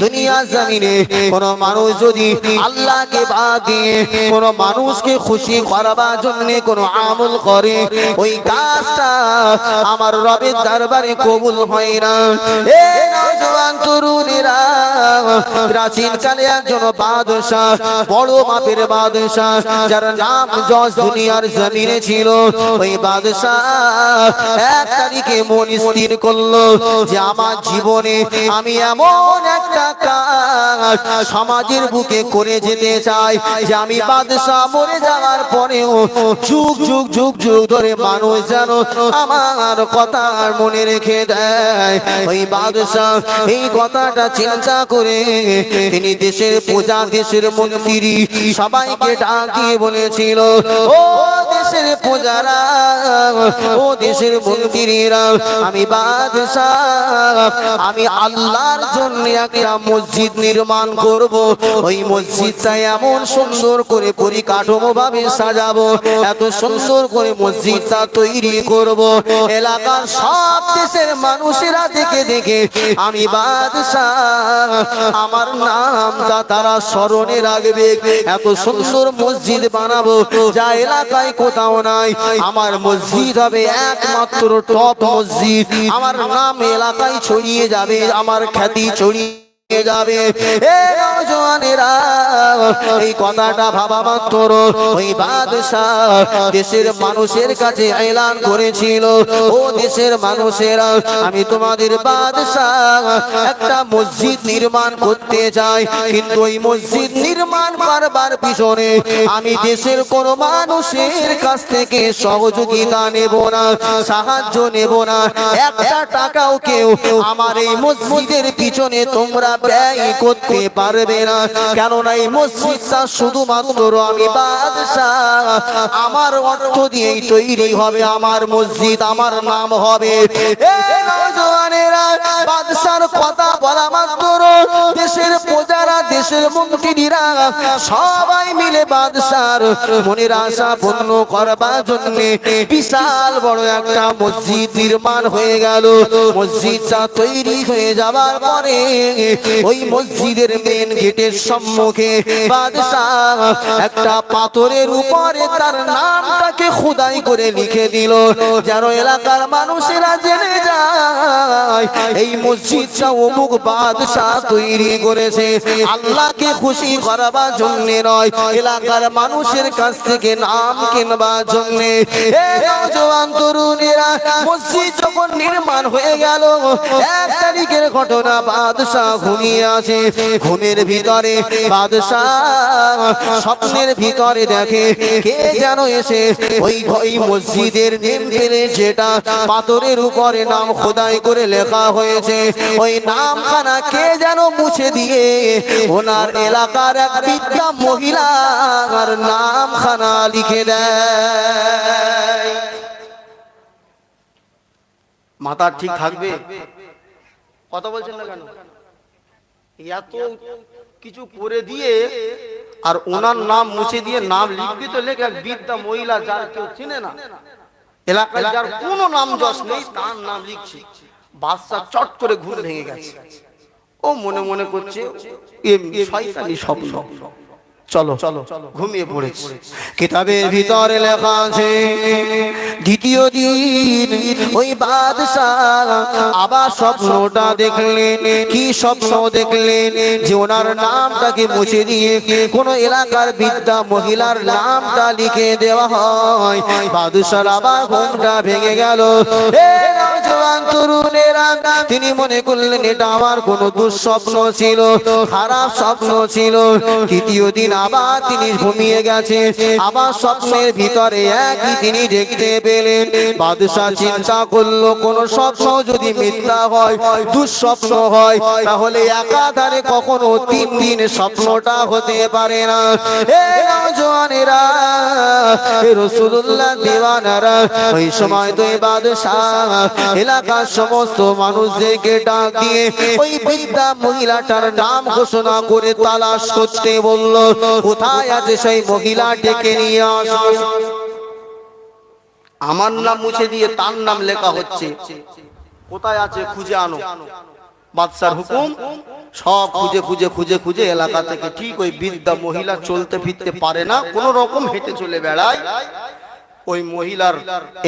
দুনিয়া জমিনে কোন মানুষ যদি আল্লাহকে বাদ দিয়ে কোন মানুষকে খুশি করাবার জন্য কোন আমল করে, ওই কাজটা আমার রবের দরবারে কবুল হয় না। এ নওজোয়ান তরুণেরা, প্রাচীন কালে একজন বাদশাহ, বড় মাপের বাদশাহ, যার নাম যশ দুনিয়ার জমিনে ছিল। ওই বাদশাহ এক তারিখে মন স্থির করলো যে আমার জীবনে আমি এমন একটা কাজ সমাজের বুকে করে যেতে চাই যে আমি বাদশাহ মরে যাওয়ার পরেও যুগ যুগ যুগ যুগ ধরে মানুষ যেন আমার কথা মনে রেখে দেয়। ওই বাদশাহ এই কথাটা চিন্তা করে তিনি দেশের প্রজা, দেশের মন্ত্রী সবাইকে ডাকিয়ে বলেছিল, ও দেশের প্রজারা, ও দেশের মন্ত্রীরা, আমি বাদশাহ, আমি আল্লাহর জন্য একটা মসজিদ নির্মাণ করব। ওই মসজিদটা এমন সুন্দর করে পরিকাঠামো ভাবে সাজাবো, এত সুন্দর করে মসজিদটা তৈরি করব, এলাকার সব দেশের মানুষেরা দেখে দেখে আমি বাদশাহ আমার নামটা তারা স্মরণে রাখবে। এত সুন্দর মসজিদ বানাবো যা এলাকায় কোথাও নাই। আমার মসজিদ হবে একমাত্র টপ মসজিদ, আমার নাম এলাকায় ছড়িয়ে যাবে, আমার খ্যাতি ছড়িয়ে যাবে। এই কথাটা ভাবা মাত্র ওই বাদশাহ দেশের মানুষের কাছে এলান করেছিল, ও দেশের মানুষেরা, আমি তোমাদের বাদশাহ একটা মসজিদ নির্মাণ করতে চাই, কিন্তু ওই মসজিদ নির্মাণ করবার পিছনে আমি দেশের কোন মানুষের কাছ থেকে সহযোগিতা নেব না, সাহায্য নেব না, একটা টাকাও কেউ আমার এই মসজিদের পিছনে তোমরা ব্যয় করতে পারবে না। কেননা এই মসজিদটা শুধুমাত্র আমি বাদশাহ আমার অর্থ দিয়েই তৈরি হবে, আমার মসজিদ, আমার নাম হবে। বাদশার কথা বলা মাত্র দেশের প্রজারা, দেশের মন্ত্রীরা সবাই মিলে বাদশার মনের আশা পূর্ণ করবার জন্য বিশাল বড় একটা মসজিদ নির্মাণ হয়ে গেল। মসজিদটা তৈরি হয়ে যাবার পরে ওই মসজিদের মেন গেটের সম্মুখে বাদশাহ একটা পাথরের উপরে তার নামটাকে খোদাই করে লিখে দিল, যেন এলাকার মানুষেরা জেনে যায় এই মসজিদটা অমুক বাদশাহ তৈরি করেছে, আল্লাহকে খুশি করাবার জন্য নয়, এলাকার মানুষের কাছ থেকে নাম কেনবার জন্য। নওজোয়ান তরুণেরা, মসজিদ যখন নির্মাণ হয়ে গেল, এক তারিখের ঘটনা, বাদশাহ ঘুমিয়ে আছে। ঘুমের ভিতরে বাদশাহ স্বপ্নের ভিতরে দেখে কে যেন এসে ওই মসজিদের নেম পেলে যেটা পাথরের উপরে নাম খোদাই করে লেখা হয়েছে, ওই নামখানা কে যেন মুছে দিয়ে ওনার এলাকার এক বৃদ্ধা মহিলার নামখানা লিখে দেয়। মাথা ঠিক থাকবে? কথা বলছেন না কেন? এত কিছু করে দিয়ে আর ওনার নাম মুছে দিয়ে নাম লিখবি তো লেখ, এক বৃদ্ধা মহিলা যার কেউ চিনে না, এলাকায় যার কোনো নাম যশ নেই, তার নাম লিখছে। বাদশা চট করে ঘুম ভেঙে গেছে, ও মনে মনে করছে এমনি শয়তানি স্বপ্ন, চলো চলো ঘুমিয়ে পড়েছে। কিতাবের ভিতরে লেখা আছে দ্বিতীয় দিন ওই বাদশাহ আবার স্বপ্নটা দেখলেন। কি স্বপ্ন দেখলেন? যে ওনার নামটাকে মুছে দিয়ে কোন এলাকার বৃদ্ধা মহিলার নামটা লিখে দেওয়া হয়। বাদশার আবার ঘুমটা ভেঙে গেল। নওজোয়ান তরুণেরা, তিনি মনে করলেন এটা আমার কোন দুঃস্বপ্ন ছিল, খারাপ স্বপ্ন ছিল। তৃতীয় দিন আবার তিনি ঘুমিয়ে গেছে, আবার স্বপ্নের ভিতরে একই তিনি দেখতে পেলেন। বাদশা চিন্তা করলো কোন স্বপ্ন যদি মিথ্যা হয়, দুঃস্বপ্ন হয়, তাহলে একাধারে কখনো 3 দিন স্বপ্নটা হতে পারে না। নওজোয়ানেরা, রাসূলুল্লাহ দিওয়ানারা, ওই সময় তো বাদশাহ এলাকার সমস্ত মানুষদেরকে ডাক দিয়ে ওই বৃদ্ধা মহিলাটার নাম ঘোষণা করে তালাশ করতে বলল। কোথায় আছে সেই মহিলা? ডেকে নিয়ে আসো। আমার নাম মুছে দিয়ে তার নাম লেখা হচ্ছে। কোথায় আছে খুঁজে আনো। বাদশার হুকুম, সব খুঁজে খুঁজে খুঁজে খুঁজে এলাকা থেকে ঠিক ওই বৃদ্ধা মহিলা চলতে ফিরতে পারে না, কোন রকম হেঁটে চলে বেড়ায়, ওই মহিলার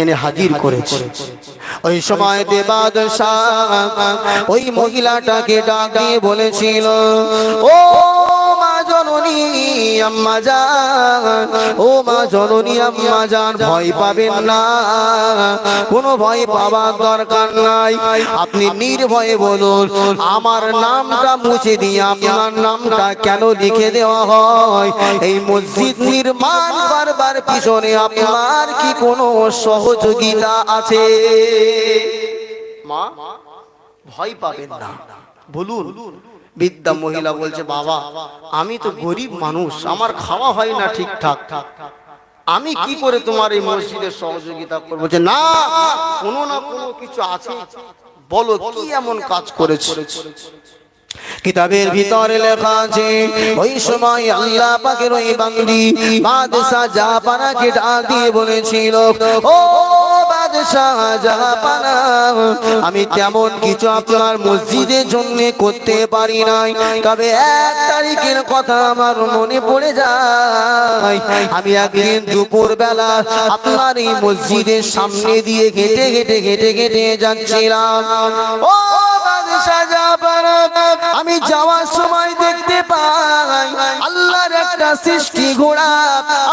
এনে হাজির করেছে। ওই সময় বাদশাহ ওই মহিলাটাকে ডাক দিয়ে বলেছিল, ও মা জননী আম্মা জান, ও মা জননী আম্মা জান, ভয় পাবেন না, কোনো ভয় পাবার দরকার নাই। আপনি নির্ভয়ে বলুন, আমার নামটা মুছে দিয়ে আপনার নামটা কেন লিখে দেওয়া হয়? এই মসজিদ নির্মাণ করবার পিছনে আপনার কি কোনো সহযোগিতা আছে? মা ভয় পাবেন না, বলুন। বৃদ্ধা মহিলা বলছে, বাবা আমি তো গরিব মানুষ, আমার খাওয়া হয় না ঠিকঠাক, আমি কি করে তোমার এই মসজিদের সহযোগিতা করবো? যে না, কোনো না কোনো কিছু আছে, বলো কি এমন কাজ করেছে? কিতাবের ভিতরে লেখা আছে, ওই সময় আল্লাহ পাকের ওই বান্দি বাদশা জাহাপানাকে ডাক দিয়ে বলেছিল, ও বাদশাহ জাহাপানা, আমি তেমন কিছু আপনার মসজিদের জন্য করতে পারি নাই, তবে এক তারিখের কথা আমার মনে পড়ে যায়। আমি একদিন দুপুর বেলা আপনার এই মসজিদের সামনে দিয়ে হেঁটে হেঁটে হেঁটে হেঁটে যাচ্ছিলাম। ও বাদশাহ জাহাপানা, আমি যাওয়ার সময় দেখতে পাই আল্লাহর একটা সৃষ্টি ঘোড়া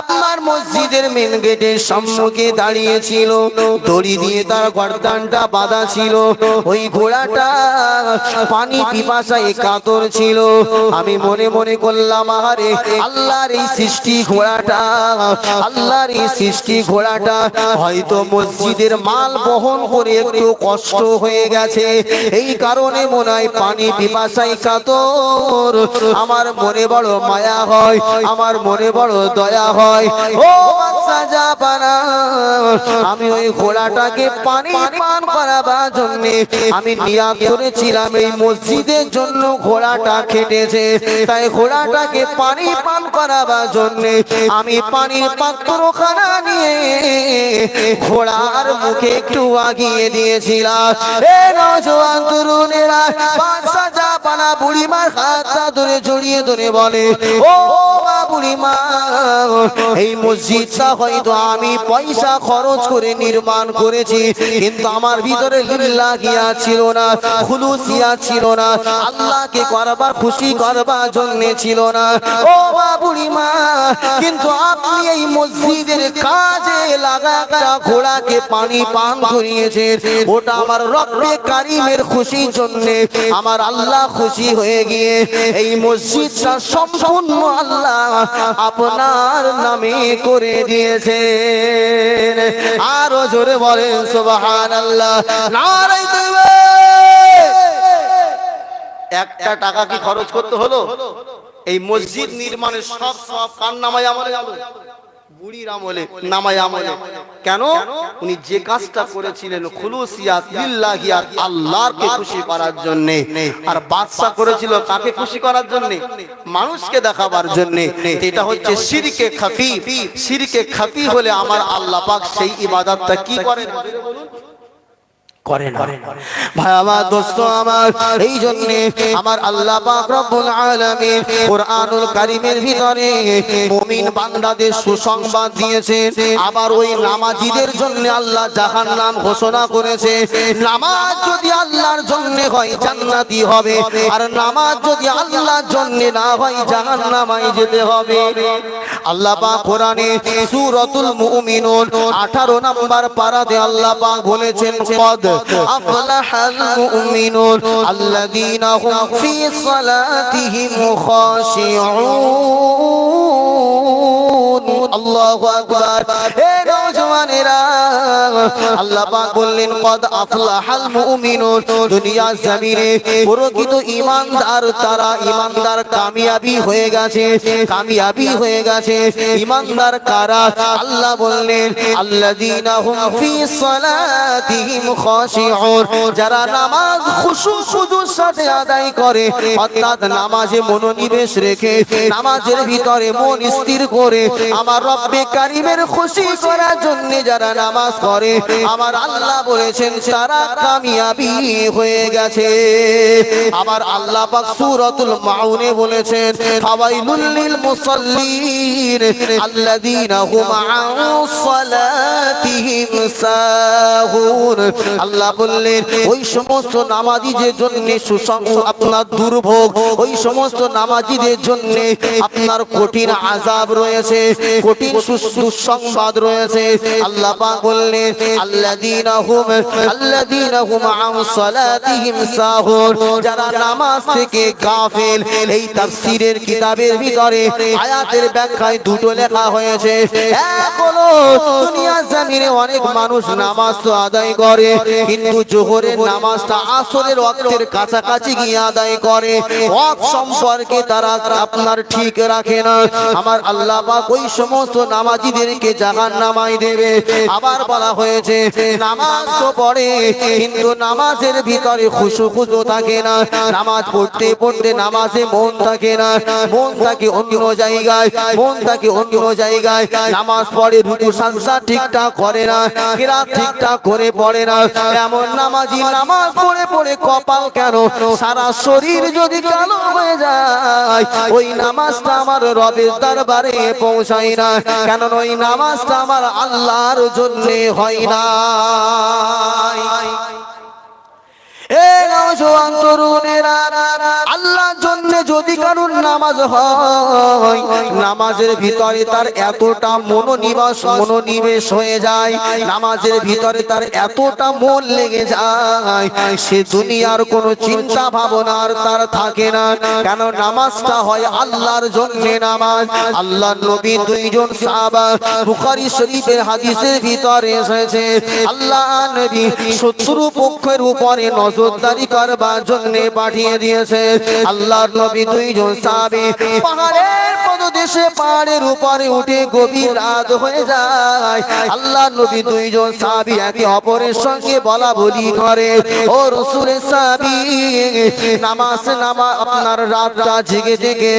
আপনার মসজিদের মেন গেটের সম্মুখে দাঁড়িয়ে ছিল, দড়ি দিয়ে তার গর্দানটা বাঁধা ছিল। ওই ঘোড়াটা পানি পিপাসায় কাতর ছিল। আমি মনে মনে করলাম, আরে আল্লাহর এই সৃষ্টি ঘোড়াটা, আল্লাহর এই সৃষ্টি ঘোড়াটা হয়তো মসজিদের মাল বহন করে একটু কষ্ট হয়ে গেছে, এই কারণে মনে হয় পানি পিপাসায় কাতর। আমার মনে বড় মায়া হয়, আমার মনে বড় দয়া হয়। ও বাদশা জাহাপানা, আমি ওই ঘোড়াটাকে পানি পান করাবার জন্য আমি নিয়াত করেছিলাম, এই মসজিদের জন্য ঘোড়াটা খেটেছে, তাই ঘোড়াটাকে পানি পান করাবার জন্য আমি পানির পাত্রখানা নিয়ে ঘোড়ার মুখে একটু আগিয়ে দিয়েছিলাম। এ নওজোয়ান তরুণেরা, বাদশা জাহাপানা বুড়িমার হাতটা ধরে জড়িয়ে ধরে বলে, ও মা বুড়িমা, এই মসজিদটা হয়তো আমি পয়সা খরচ করে নির্মাণ করেছি, কিন্তু আমার ভিতরে লিল্লাহিয়া ছিল না, খুলুসিয়া ছিল না, আল্লাহকে করবার খুশি করবার জন্য ছিল না। ও মা বুড়িমা, কিন্তু আপনি এই মসজিদের কাজে লাগা একটা ঘোড়াকে পানি পান করিয়েছেন, ওটা আমার রব্বে কারিমের খুশির জন্য আমার আল্লাহ খুশি হয়ে গিয়ে এই মসজিদটা সম্পূর্ণ আল্লাহ আপনার নামে করে দিয়েছেন। আরো জোরে বলেন সুবহানাল্লাহ, নারায়ে তাকবীর। একটা টাকা কি খরচ করতে হলো? এই মসজিদ নির্মাণের সব কার নামায় আমলে গেল? বুড়ির আমলে, নামায় আমলে। কেন? উনি যে কাজটা করেছিলেন খুলুসিয়াত লিল্লাহিয়াত, আল্লাহকে খুশি করার জন্য। আর বাদশা করেছিল কাকে খুশি করার জন্য? মানুষকে দেখাবার জন্য। এটা হচ্ছে শিরকে খাফি। শিরকে খাফি হলে আমার আল্লাহ পাক সেই ইবাদতটা কি করেন? করে না। ভাই আমার, দোস্ত আমার, এই জন্য আমার আল্লাহ পাক রব্বুল আলামিন কুরআনুল কারীমের ভিতরে মুমিন বান্দাদের সুসংবাদ দিয়েছে। আবার ওই নামাজীদের জন্য আল্লাহ জাহান্নাম ঘোষণা করেছে। নামাজ যদি আল্লাহর জন্য হয় জান্নাতি হবে, আর নামাজ যদি আল্লাহর জন্য না হয় জাহান্নামে যেতে হবে। আল্লাহ পাক কোরআনে সূরাতুল মুমিনুন 18 নম্বর পারাতে আল্লাহ পাক বলেছেন, কদ আফলাহাল মুমিনুন আল্লাযীনা হুম ফি সালাতিহিম খাশিউন। আল্লাহু আকবার। হে নওজওয়ানেরা, আল্লাহ পাক বললেন কদ আফলাহাল মুমিনুন, দুনিয়া জমিনে প্রকৃত ঈমানদার তারা, ঈমানদার কামিয়াবি হয়ে গেছে, কামিয়াবি হয়ে গেছে। ঈমানদার কারা? আল্লাহ বললেন আল্লাযীনা হুম ফি সালাতিহিম খাশিউন, যারা নামাজ খুশু খুদুর সাথে আদায় করে, অর্থাৎ নামাজে মনোনিবেশ রেখে, নামাজের ভিতরে মন স্থির করে আমার রব্বে কারীমের খুশি করার জন্য যারা নামাজ পড়ে, আমার আল্লাহ বলেছেন তারা কামিয়াবি হয়ে গেছে। আবার আল্লাহ পাক সূরাতুল মাউনে বলেছেন ফাওয়াইলুল লিল মুসাল্লিন আল্লাযীনা হুম আন সালাতিহিম সাহুন। আল্লাহ বললেন ওই সমস্ত নামাজীদের জন্য আপনার দুর্ভোগ, ওই সমস্ত নামাজীদের জন্য আপনার কঠিন আযাব রয়েছে, কঠিন দুঃসংবাদ রয়েছে। আল্লাহ পাক বললেন আল্লাযীনা হুম আন সালাতিহিম সাহুন, যারা নামাজ থেকে গাফিল। এই তাফসীরের কিতাবের ভিতরে আয়াতের ব্যাখ্যায় দুটো লেখা হয়েছে। এক হলো দুনিয়া জমিনে অনেক মানুষ নামাজ তো আদায় করে, কিন্তু জোহরের নামাজটা আসরের ওয়াক্তের কাছাকাছি গিয়ে আদায় করে, ওয়াক্ত সম্পর্কে তারা আপনার ঠিক রাখে না। আমার আল্লাহ পাক ওই সমস্ত নামাজীদেরকে জাহান্নামায় দেবে। আবার বলা হয়েছে নামাজ তো পড়ে, কিন্তু নামাজের ভিতরে খুশু থাকে না, নামাজ পড়তে পড়তে নামাজে মন থাকে না, মন থাকে অন্য জায়গায়, মন থাকে অন্য জায়গায়। নামাজ পড়ে রুকু সাজদা ঠিকঠাক করে না, কিরাত ঠিকঠাক করে পড়ে না। এমন নামাজি নামাজ পড়ে পড়ে কপাল কেন সারা শরীর যদি কালো হয়ে যায়, ওই নামাজটা আমার রবের দরবারে পৌঁছায় না, কারণ ওই নামাজটা আমার আল্লাহর জন্য হয় না। নওজোয়ান তরুণেরা, আল্লাহর জন্য যদি কারুর নামাজ হয়, নামাজের ভিতরে তার এতটা মনোনিবেশ হয়ে যায়, নামাজের ভিতরে তার এতটা মন লেগে যায়, সে দুনিয়ার কোনো চিন্তা ভাবনার তার থাকে না। কেন নামাজটা হয় আল্লাহর জন্য নামাজ। আল্লাহর নবী দুইজন সাহাবা, বুখারী শরীফের হাদিসের ভিতরে এসেছে আল্লাহ নবী শত্রু পক্ষের উপরে নজরদারি করবার জন্য পাঠিয়ে দিয়েছে। আল্লাহর নবী দুইজন সাহাবী পাহাড়ের পদদেশে, পাহাড়ের উপরে উঠে গভীর রাত হয়ে যায়। আল্লাহর নবী দুইজন সাহাবী একে অপরের সঙ্গে বলা বলি করে, ও রাসূলের সাহাবী নামাজ আপনার রাতটা জেগে জেগে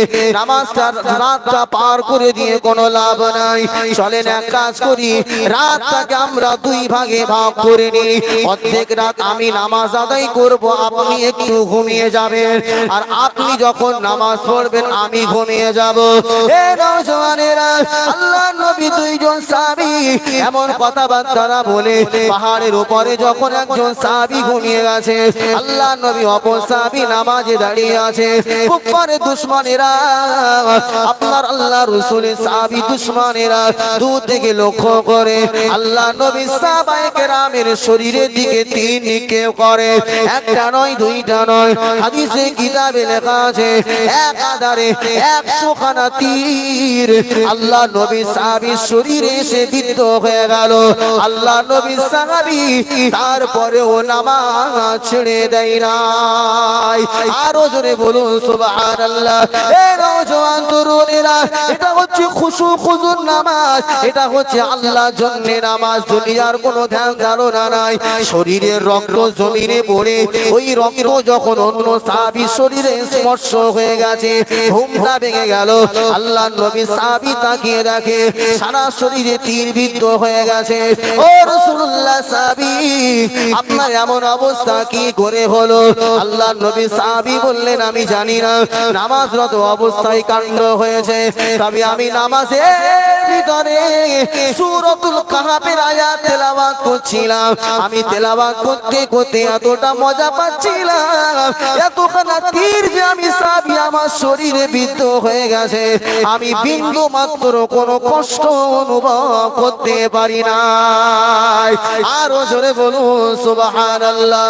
রাতটা পার করে দিয়ে কোনো লাভ নাই, চলেন এক কাজ করি, রাতটাকে আমরা দুই ভাগে ভাগ করে নিই। অর্ধেক রাত আমি নামাজ আদায় করব, আপনি একটু ঘুমিয়ে যাবেন, আর আপনি যখন নামাজ পড়বেন আমি ঘুমিয়ে যাব। এ নওজওয়ানেরা, আল্লাহর নবী দুইজন সাহাবী এমন কথাবার্তা বলে পাহাড়ের উপরে যখন একজন সাহাবী ঘুমিয়ে গেছে, আল্লাহর নবী অপর সাহাবী নামাজে দাঁড়িয়ে আছে। কুফারের দুশমনেরা, আপনার আল্লাহ রাসূলের সাহাবী দুশমনেরা দূর থেকে লক্ষ্য করে আল্লাহর নবী সাহাবায়ে কেরামের শরীরের দিকে তীর নিক্ষেপ করে। একটা নয়, দুইটা নয়, হাদিসে কিতাবে লেখা আছে একাধারে 100 খানা তীর আল্লাহ নবী সাহাবীর শরীরে এসে বিদ্ধ হয়ে গেল। আল্লাহ নবী সাহাবী তারপরেও নামাজ ছেড়ে দেয় নাই। আরো জোরে বলুন সুবহানাল্লাহ। এ নওজওয়ান তরুণেরা, এটা হচ্ছে খুশু খুজুর নামাজ, এটা হচ্ছে আল্লাহর জন্য নামাজ। দুনিয়ার কোনো ধ্যান ধারণা নাই। শরীরের রক্ত জমিনে পড়ে, ওই রক্ত যখন অন্য সাহাবীর শরীরে স্পর্শ হয়ে গেছে, ঘুমটা ভেঙে গেল। আল্লাহর নবী সাহাবী তাকিয়ে দেখে সারা শরীরে তীর বিদ্ধ হয়ে গেছে। ও রাসূলুল্লাহ সাহাবী, আপনার এমন অবস্থা কি করে হলো? আল্লাহর নবী সাহাবী বললেন আমি জানি না, নামাজরত অবস্থায় কাণ্ড হয়েছে, তবে আমি নামাজের ভিতরে সূরাতুল কাহফের আয়াত তেলাওয়াত করছিলাম। আমি তেলাওয়াত করতে করতে এতটা মজা পাচ্ছিলাম, এতখানা তীর যে আমি সাহাবী আমার শরীরে বিদ্ধ হয়ে গেছে, আমি বিন্দু মাত্র কোনো কষ্ট অনুভব করতে পারি না। আরো জোরে বলুন সুবহানাল্লাহ।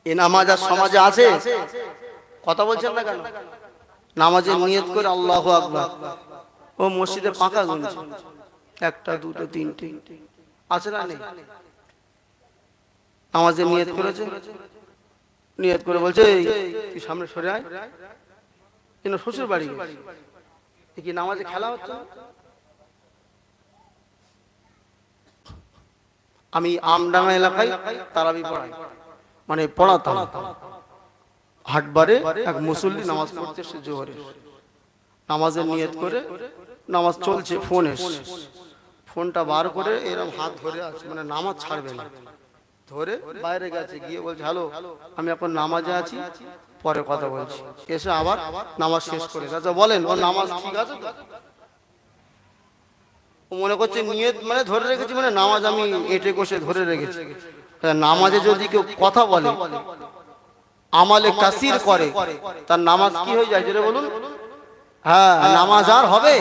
এই নামাজ আর সমাজে আছে? কথা বলছেন না কেন? নামাজের নিয়ত করে আল্লাহু আকবার, ও মসজিদে পাকা গুনছে, একটা দুটো তিনটে আছে না নেই? নামাজে নিয়ত করেছে, নিয়ত করে বলছে তুই সামনে সরে আয়, কেন শ্বশুর বাড়ি কি নামাজে খেলা হচ্ছে? আমি আমডাঙ্গা এলাকায় তারাবি পড়াই, মানে পড়াতাম। হাটবারে এক মুসল্লি নামাজ পড়তে এসে জোহরে, নামাজের নিয়ত করে নামাজ চলছে, ফোনটা বার করে এরকম হাত ধরে আছে, মানে নামাজ ছাড়বে না, ধরে বাইরে গেছে, গিয়ে বলছে হ্যালো আমি এখন নামাজে আছি, পরে কথা বলছি। এসে আবার নামাজ শেষ করে আচ্ছা বলেন ওর নামাজ ঠিক আছে তো? ও মনে করছে নিয়ত মানে ধরে রেখেছি, মানে নামাজ আমি এঁটে কষে ধরে রেখেছি। নামাজে যদি কেউ কথা বলে, আমালে কাসির করে, তার নামাজ কি হয়ে যায় যেটা বলুন? হ্যাঁ, নামাজ আর হবে?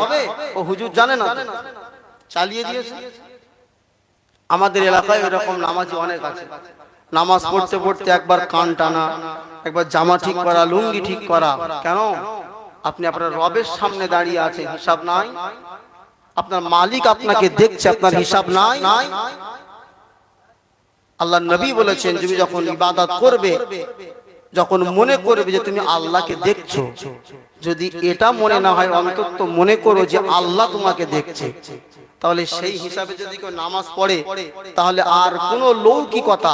ও হুজুর জানে না, চালিয়ে দিয়েছে। আমাদের এলাকায় এরকম নামাজি অনেক আছে, নামাজ পড়তে পড়তে একবার কান টানা, একবার জামা ঠিক করা, লুঙ্গি ঠিক করা। কেন? আপনি আপনার রবের সামনে দাঁড়িয়ে আছেন, হিসাব নাই? আপনার মালিক আপনাকে দেখছে, আপনার হিসাব নাই? আল্লাহ নবী বলেছেন তুমি যখন ইবাদত করবে, যখন মনে করবে যে তুমি আল্লাহকে দেখছো, যদি এটা মনে না হয় অন্তত মনে করো যে আল্লাহ তোমাকে দেখছে, তাহলে সেই হিসাবে যদি কেউ নামাজ পড়ে তাহলে আর কোনো লৌকিকতা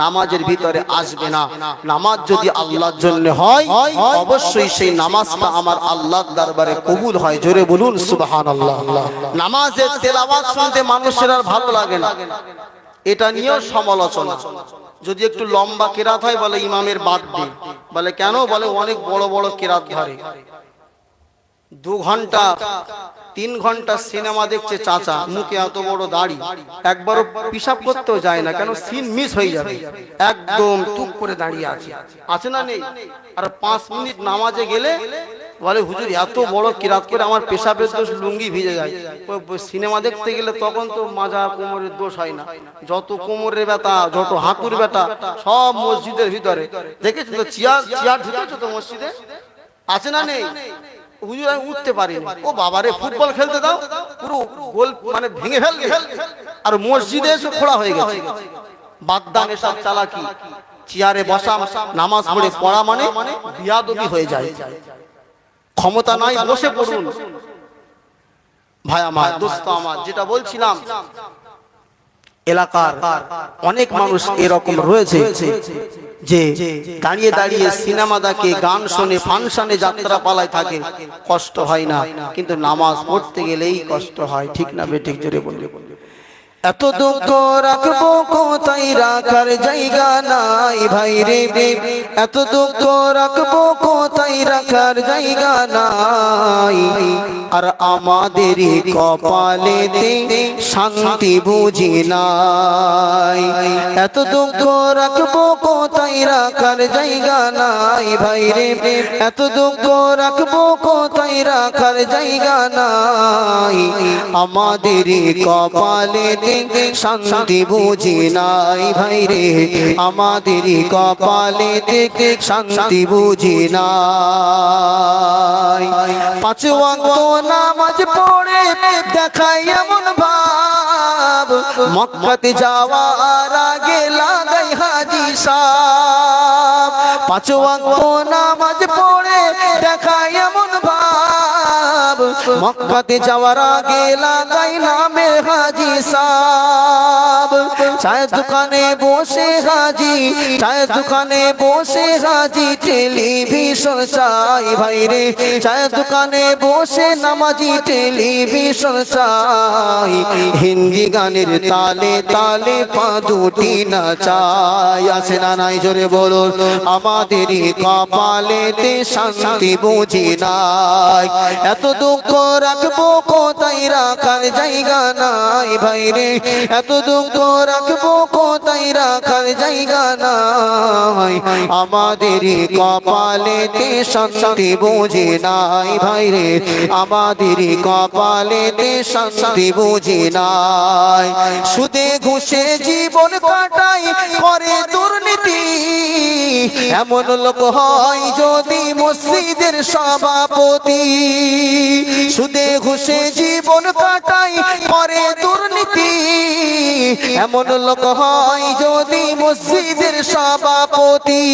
নামাজের ভিতরে আসবে না। নামাজ যদি আল্লাহর জন্য হয় অবশ্যই সেই নামাজটা আমার আল্লাহর দরবারে কবুল হয়। জোরে বলুন সুবহানাল্লাহ। নামাজের তেলাওয়াত শুনতে মানুষের আর ভালো লাগে না, এটা নিয়েও সমালোচনা। যদি একটু লম্বা কেরাত হয় বলে ইমামের বাদ দে, বলে কেন? বলে অনেক বড় বড় কেরাত ধরে, 2 ঘন্টা 3 ঘন্টা সিনেমা দেখছে চাচা, মুখে এত বড় দাড়ি, একবারও পিশাব করতেও যায় না, কেন? সিন মিস হয়ে যাবে, একদম টুক করে দাঁড়িয়ে আছে, আছে না নেই? আর 5 মিনিট নামাজে গেলে বলে হুজুর এত বড় কিরাত করে আমার পেশাবের দোষ, লুঙ্গি ভিজে যায়। সিনেমা দেখতে গেলে তখন তো মাজা কোমরের দোষ হয় না, যত কোমরের ব্যথা, যত হাঁটুর ব্যথা সব মসজিদের ভিতরে। দেখেছো তো চেয়ার ঢুকেছো তো মসজিদে, আছে না নেই? হুজুর আমি উঠতে পারিনি, ও বাবারে ফুটবল খেলতে দাও, পুরো গোল মানে ভেঙে ফেলবে, আর মসজিদে এসে খোড়া হয়ে গেছে। বাদদান এসব চালাকি, চেয়ারে বসা নামাজ পড়া মানে বিয়াদবি হয়ে যায়। ক্ষমতা নাই বসে পড়ুন। ভাই আমার, দোস্ত আমার, যেটা বলছিলাম এলাকার অনেক মানুষ এরকম রয়েছে যে দাঁড়িয়ে দাঁড়িয়ে সিনেমা দেখে, গান শোনে, ফাংশনে যাত্রা পালায় থাকে, কষ্ট হয় না, কিন্তু নামাজ পড়তে গেলেই কষ্ট হয়। ঠিক না বেঠিক? জোরে বললে। এত দুঃখ রাখবো কোথায়, রাখার জায়গা নাই ভাই রে, এত দুঃখ রাখবো কোথায়, রাখার জায়গা নাই, আর আমাদের কপালেতে শান্তি বুঝি নাই। এত দুঃখ রাখবো কোথায়, রাখার জায়গা নাই ভাই রে, এত দুঃখ রাখবো কোথায়, রাখার জায়গা নাই, আমাদের কপালেতে শান্তি বুঝি নাই ভাই রে, আমাদের কপালেতে শান্তি বুঝি নাই। 5 ওয়াক্ত নামাজ পড়ে দেখাই এমন ভাব, মক্কাতে যাওয়ার আগে লাগাই হাজি সাহেব। 5 ওয়াক্ত নামাজ পড়ে দেখাই এমন ভাব, মক্কাতে যাওয়ার আগে লাগাই নামে হাজি সাহেব। চায়ের দোকানে বসে হাজি, চায়ের দোকানে বসে হাজি, টেলিভিশন চাই ভাই রে, চায়ের দোকানে বসে নামাজি, টেলিভিশন চাই, হিন্দি গানের তালে তালে পা দুটি নাচাই, আছে না নাই? জোরে বলুন। আমাদের কপালেতে শান্তি বুঝি নাই, এত দুঃখ রাখবো কোথায়, রাখার জায়গা নাই ভাই রে, এত দুঃখ রাখবো কোথায়, রাখার জায়গা নাই, আমাদের কপালেতে শান্তি বুঝি নাই ভাই রে, আমাদের কপালেতে শান্তি বুঝি নাই। সুদে ঘুষে জীবন কাটাই, করে দুর্নীতি, এমন লোক হয় যদি মসজিদের সভাপতি, সুদে ঘুষে জীবন কাটাই করে দুর্নীতি। এমন লোক হয় যদি মসজিদের সভাপতি,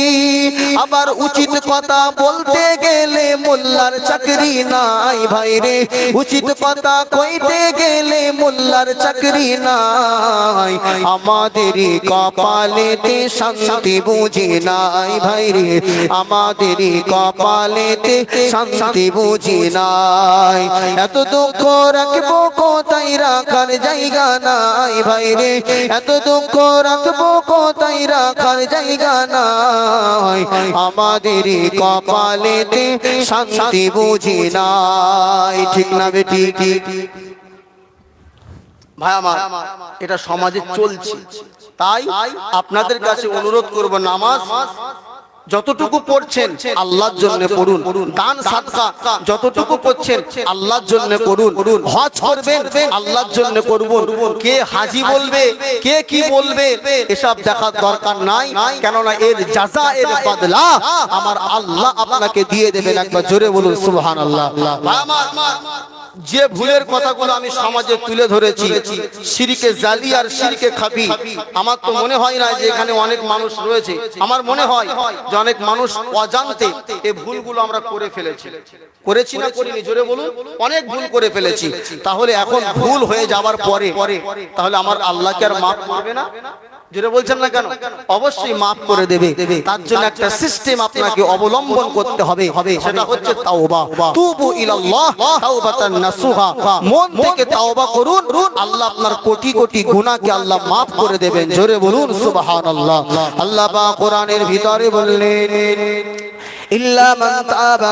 আবার উচিত কথা বলতে গেলে মোল্লার চাকরি নাই ভাইরে, উচিত কথা কইতে গেলে মোল্লার চাকরি নাই। আমাদের কপালেতে শান্তি বুঝি নাই ভাইরে, আমাদের কপালেতে শান্তি বুঝি নাই। এত দুঃখ রাখবো কোথায় রাখার জায়গা নাই ভাইরে, এত দুঃখ রাখবো কোথায় রাখার জায়গা নাই। আমাদের কপালেতে শান্তি বুঝি নাই। ঠিক না বেটি? ভাই আমার, এটা সমাজে চলছে। তাই আপনাদের কাছে অনুরোধ করব, নামাজ যতটুকু পড়ছেন আল্লাহর জন্য পড়ুন, দান সাদকা যতটুকু করছেন আল্লাহর জন্য করুন, হজ করবেন আল্লাহর জন্য করুন। কে হাজি বলবে, কে কি বলবে, এসব দেখার দরকার নাই, কেননা এর জাযা, এর বদলা আমার আল্লাহ আপনাকে দিয়ে দেবেন। একবার জোরে বলুন সুবহানাল্লাহ। যে ভুলের কথাগুলো আমি সমাজে তুলে ধরেছি, শিরকে জালি আর শিরকে খাবি, আমার তো মনে হয় না যে এখানে অনেক মানুষ রয়েছে, আমার মনে হয় যে অনেক মানুষ অজান্তে এই ভুলগুলো আমরা করে ফেলেছি। করেছি না করিনি? জোরে বলুন। অনেক ভুল করে ফেলেছি। তাহলে এখন ভুল হয়ে যাওয়ার পরে তাহলে আমার আল্লাহকে আর মাফ করবে না? জোরে বলছেন না কেন? অবশ্যই মাফ করে দেবে। তার জন্য একটা সিস্টেম আপনাকে অবলম্বন করতে হবে, সেটা হচ্ছে তাওবা। তুবু ইলাল্লাহ তাওবাতান নাসুহা, মন থেকে তাওবা করুন, আল্লাহ আপনার কোটি কোটি গুনাহকে আল্লাহ মাফ করে দেবেন। জোরে বলুন সুবহানাল্লাহ। আল্লাহ পাক কোরআনের ভিতরে বললেন, إلا من تاب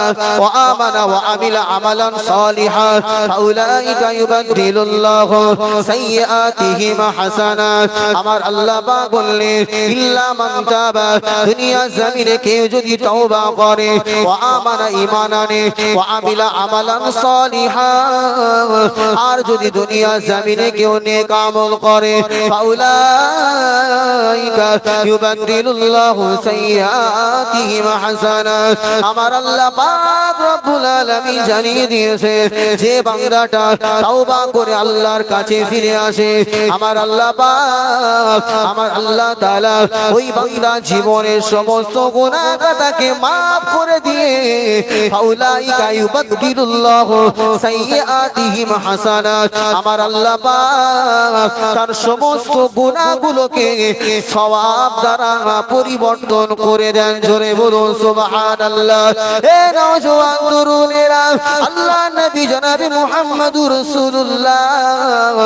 وآمن وعمل عملا صالحا فأولئك يبدل الله سيئاتهم حسنات। আমার আল্লাহ পাক বললেন, ইল্লা মান তাবা, দুনিয়া জমিনে কেউ যদি তওবা করে, ওয়া আমানা ঈমান আনে, ওয়া আমিলা আমালান সালিহা, আর যদি দুনিয়া জমিনে কেউ নেক আমল করে, ফাউলাইকা ইউবাদদিলুল্লাহু সাইয়্যাতিহিম হাসানাত। আমার আল্লাহ পাক রব্বুল আলামিন জানিয়ে দিয়েছে, যে বান্দাটা তওবা করে আল্লাহর কাছে ফিরে আসে, আমার আল্লাহ পাক, আমার আল্লাহ তাআলা ওই বান্দা জীবনের সমস্ত গুনাহ খাতাকে maaf করে দিয়ে ফাউলাইকা ইউবাদদিলুল্লাহু সাইয়্যাতিহিম হাসানাত, আমার আল্লাহ পাক তার সমস্ত গুনাহগুলোকে সওয়াব দ্বারা পরিবর্তন করে দেন। জোরে বলুন সুবহানাল্লাহ। এ নওজওয়ান তরুণেরা, আল্লাহ নবী জনাবে মুহাম্মদুর রাসূলুল্লাহ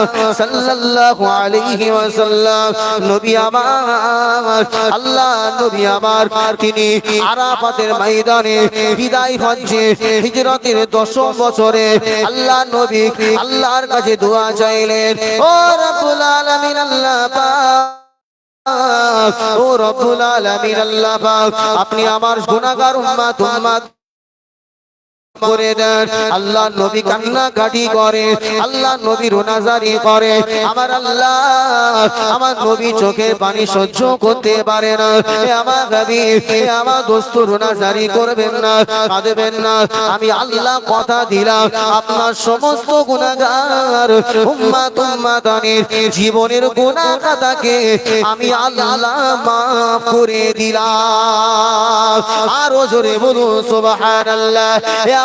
সাল্লাল্লাহু আলাইহি ওয়াসাল্লাম, নবী আমার, আল্লাহ নবী আমার, তিনি আরাফাতের ময়দানে বিদায় হজ্জে হিজরতের 10ম বছরে আল্লাহ নবী আল্লাহর কাছে দোয়া চাইলেন, ও রব্বুল আলামিন আল্লাহ পাক, ও রব্বুল আলামিন আল্লাহ পাক, আপনি আমার গুনাহগার উম্মত করে দেন। আল্লাহ নবী কান্নাকাটি করে, আল্লাহ নবী রোনাজারি করে, আমার আল্লাহ, আমার নবী চোখের পানি সহ্য করতে পারে না। আমার নবী, আমার দোস্ত রোনাজারি করবেন না, কাঁদবেন না, আমি আল্লাহ কথা দিলাম আপনার সমস্ত গুনাহগার উম্মতানের জীবনের গুনাহ খাতাকে আমি আল্লাহ মাফ করে দিলাম। আরো জোরে বলুন সুবহানাল্লাহ।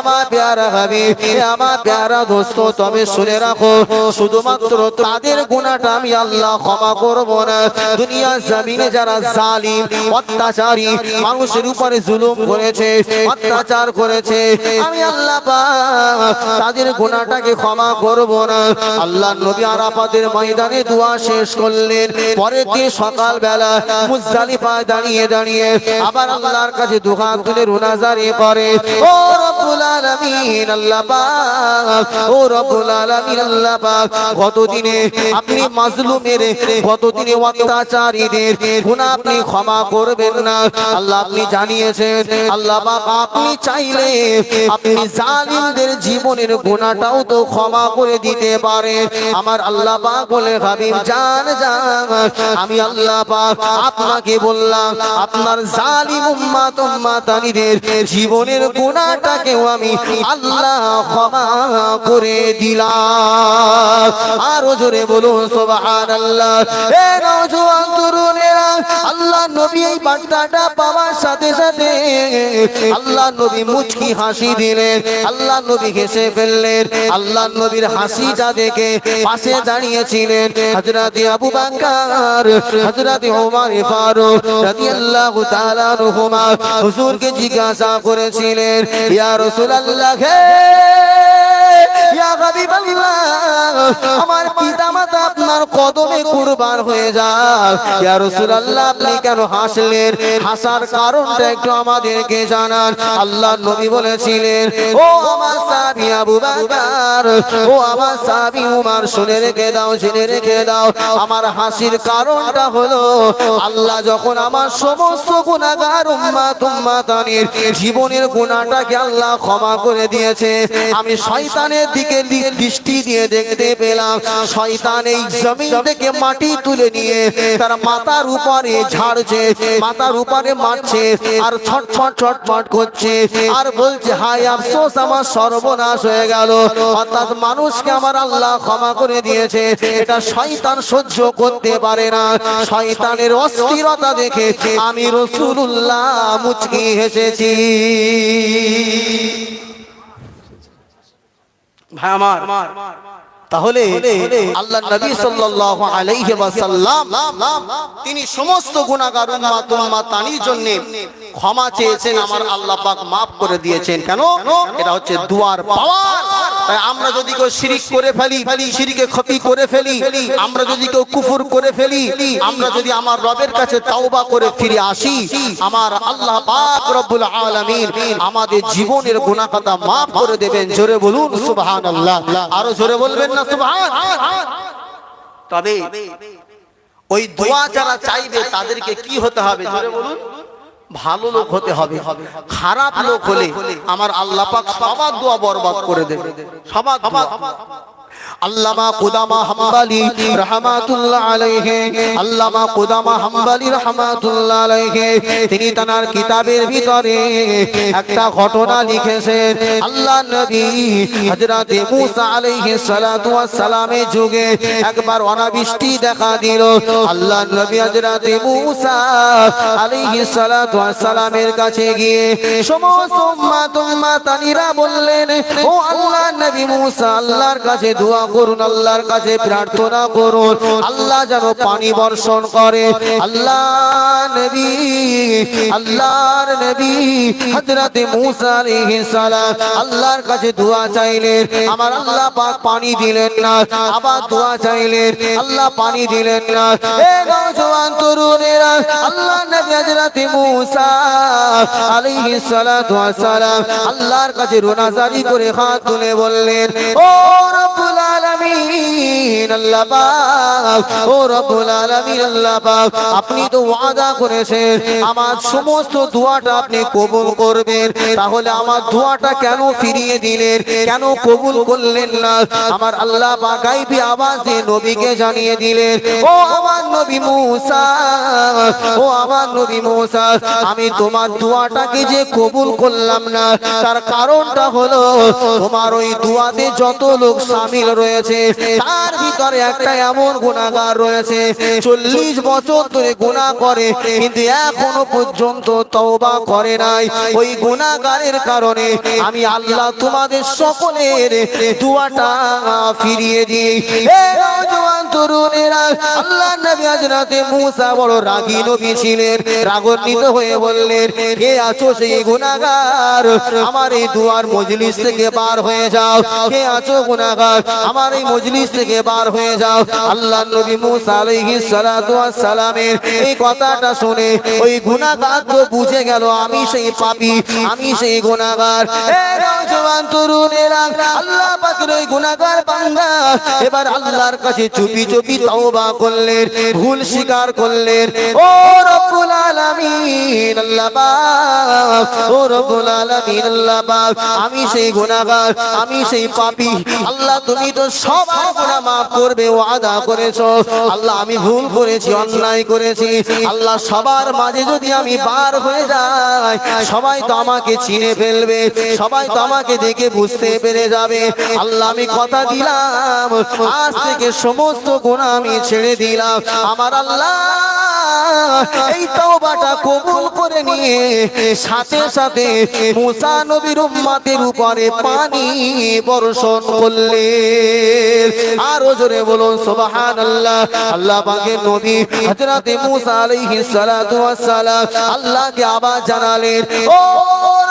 আমার প্যারা হাবিব, আমার প্যারা দোস্ত, তবে শুনে রাখো, শুধুমাত্র তাদের গুনাহটা আমি আল্লাহ ক্ষমা করব না। দুনিয়া জমিনে যারা জালিম, অত্যাচারী, মানুষের উপরে জুলুম করেছে, অত্যাচার করেছে, আমি আল্লাহ পাক তাদের গুনাহটাকে ক্ষমা করব না। আল্লাহ নবী আরাফাতের ময়দানে দোয়া শেষ করলেন, পরের দিন সকালবেলা মুজদালিফায় দাঁড়িয়ে দাঁড়িয়ে আবার আল্লাহর কাছে দুহাত তুলে রোনাজারি করে, ও রব্বুল আলামিন আল্লাহ পাক, ও রব্বুল আলামিন আল্লাহ পাক, গতদিনে আপনি মাজলুমের, গতদিনে অত্যাচারীদের গুনাহ আপনি ক্ষমা করবেন না আল্লাহ, আপনি জানিয়েছেন আল্লাহ পাক, আপনি চাইলে আপনি জালিমদের জীবনের গুনাহটাও তো ক্ষমা করে দিতে পারেন। আমার আল্লাহ পাক বলে হাবিব জান জান, আমি আল্লাহ পাক আপনাকে বললাম আপনার জালিম উম্মত উম্মতানিদের জীবনের গুনাহটাকেও আমি আল্লাহ ক্ষমা করে দিলাম। আরো জোরে বলুন সুবহানাল্লাহ। এ নওজোয়ান তরুণেরা, আল্লাহ নবী এই বার্তাটা পাওয়ার সাথে সাথে আল্লাহ নবী মুচকি হাসি দিলেন, আল্লাহ নবী হেসে ফেললেন। আল্লাহ নবীর হাসিটা দেখে পাশে দাঁড়িয়েছিলেন হযরত আবু বকর, হযরত ওমর ফারুক রাদিয়াল্লাহু তাআলা আনহুমা। হুজুরকে জিজ্ঞাসা করেছিলেন, ইয়া রাসূলুল্লাহ, ইয়া হাবিবাল্লাহ, আমার পিতামাতা আপনার কদমে কুরবান হয়ে যায়, ইয়া রাসূলুল্লাহ আপনি কেন হাসলেন? হাসার কারণটা একটু আমাদেরকে জানান। আল্লাহ নবী বলেছিলেন, ও আমার সাহাবী আবু বকর, ও আমার সাহাবী উমর, শুনে রেখে দাও, জেনে রেখে দাও, আমার হাসির কারণটা হলো আল্লাহ যখন আমার সমস্ত গুনাহগার উম্মত উম্মতানির জীবনের গুনাহটাকে আল্লাহ ক্ষমা করে দিয়েছে, আমি শয়তানের দিকে দৃষ্টি দিয়ে দেখতে পেলাম শয়তান এই জমিন থেকে মাটি তুলে নিয়ে তার মাথার উপরে ঝাড়ছে, মাথার উপরে মারছে আর ছটফট ছটফট করছে আর বলছে, হায় আফসোস, আমার সর্বনাশ হয়ে গেল। অর্থাৎ মানুষকে আমার আল্লাহ ক্ষমা করে দিয়েছে, এটা শয়তান সহ্য করতে পারে না। শয়তানের অস্থিরতা দেখে আমি রাসূলুল্লাহ মুচকি হেসেছি। ভাই আমার, তাহলে আল্লাহ নবী সাল্লাল্লাহু আলাইহি ওয়াসাল্লাম তিনি সমস্ত গুনাহগার উম্মত উম্মতানির জন্য ক্ষমা চেয়েছেন, আমার আল্লাহ পাক maaf করে দিয়েছেন। কেন? এটা হচ্ছে দুয়ার পাওয়ার। তাই আমরা যদি কেউ শিরিক করে ফেলি, শিরিকে ক্ষতি করে ফেলি, আমরা যদি কেউ কুফর করে ফেলি, আমরা যদি আমার রবের কাছে তাওবা করে ফিরে আসি, আমার আল্লাহ পাক রব্বুল আলামিন আমাদের জীবনের গুনাহ খাতা maaf করে দেবেন। জোরে বলুন সুবহানাল্লাহ। আরো জোরে বলবেন না সুবহান। তবে ওই দোয়া যারা চাইবে তাদেরকে কি হতে হবে? জোরে বলুন। ভালো লোক হতে হবে। খারাপ লোক হলে আমার আল্লাহ পাক সবার দোয়া বরবাদ করে দেবে, সবার দোয়া। আল্লামা কুদামা হাম্বলি রাহমাতুল্লাহ আলাইহি, আল্লামা কুদামা হাম্বলি রাহমাতুল্লাহ আলাইহি তিনি তার কিতাবের ভিতরে একটা ঘটনা লিখেছেন। আল্লাহ নবী হযরত মুসা আলাইহিস সালাতু ওয়াস সালামের যুগে একবার অনাবৃষ্টি দেখা দিল। আল্লাহ নবী হযরত মুসা আলাইহিস সালাতু ওয়াস সালামের কাছে গিয়ে সমস্ত উম্মত উম্মতানিরা বললেন, ও আল্লাহ নবী মুসা, আল্লাহর কাছে দোয়া করুন, আল্লাহর কাছে প্রার্থনা করুন, আল্লাহ যেন পানি বর্ষণ করে। আল্লাহর নবী হযরত মুসা আলাইহিস সালাম আল্লাহর কাছে দোয়া চাইলেন, আমার আল্লাহ পাক পানি দিলেন না। আবার দোয়া চাইলেন, আল্লাহ পানি দিলেন না। এ নওজোয়ান তরুণেরা, আল্লাহর নবী হযরত মুসা আলাইহিস সালাতু ওয়াস সালাম আল্লাহর কাছে রোনাজারি করে হাত তুলে বললেন, ও রব্বুল আলামিন আল্লাহ পাক, ও রব্বুল আলামিন আল্লাহ পাক, আপনি তো ওয়াদা করেছেন আমার সমস্ত দোয়াটা আপনি কবুল করবেন, তাহলে আমার দোয়াটা কেন ফিরিয়ে দিলেন, কেন কবুল করলেন না? আমার আল্লাহ পাক গায়বী আওয়াজে নবীকে জানিয়ে দিলেন, ও আমার নবী মুসা, ও আমার নবী মুসা, আমি তোমার দোয়াটাকে যে কবুল করলাম না তার কারণটা হলো তোমার ওই দোয়াতে যত লোক শামিল রয়েছে তার ভিতরে একটা এমন গুনাহগার রয়েছে 40 বছর ধরে গুনাহ করে কিন্তু এখনো পর্যন্ত তওবা করে নাই। ওই গুনাহগারের কারণে আমি আল্লাহ তোমাদের সকলের দোয়াটা ফিরিয়ে দিই। এ নওজোয়ান তরুণেরা, আল্লাহর নবী হযরত মুসা বড় রাগী নবী ছিলেন, রাগান্বিত হয়ে বললেন, কে আছো সেই গুনাহগার, আমার এই দুয়ার মজলিস থেকে বার হয়ে যাও। কে আছো গুনাহগার, আমার এই মজলিস থেকে বার হয়ে যাও। আল্লাহর নবী মুসা আলাইহিস সালাতু ওয়াস সালামের এই কথাটা শুনে ওই গুনাহগার তো বুঝে গেল আমি সেই পাপী, আমি সেই গুনাহগার। নওজওয়ান তরুণেরা, আল্লাহ পাকের ওই গুনাহগার বান্দা এবার আল্লাহর কাছে চুপি চুপি তওবা করলেন, ভুল স্বীকার করলেন। ও রব্বুল আলামিন আল্লাহ পাক, ও রব্বুল আলামিন আল্লাহ পাক, আমি সেই গুনাহগার, আমি সেই পাপী। আল্লাহ তুমি তো সবার গুনাহ মাফ করবে ওয়াদা করেছো। আল্লাহ আমি ভুল করেছি, অন্যায় করেছি। আল্লাহ সবার মাঝে যদি আমি বার হয়ে যাই, সবাই তো আমাকে চিনে ফেলবে, সবাই তো আমাকে দেখে বুঝতে পেরে যাবে। আল্লাহ আমি কথা দিলাম, আজ থেকে সমস্ত গুনাহ আমি ছেড়ে দিলাম। আমার আল্লাহ এই তওবাটা কবুল করে নিয়ে সাথে সাথে মুসা নবীর উম্মতের উপরে পানি বর্ষণ করলেন। আরো জোরে বলুন সুবহানাল্লাহ। আল্লাহ পাকের নবী হযরতে মুসা আলাইহিস সালাতু ওয়াস সালাম আল্লাহকে আবার জানালেন, ও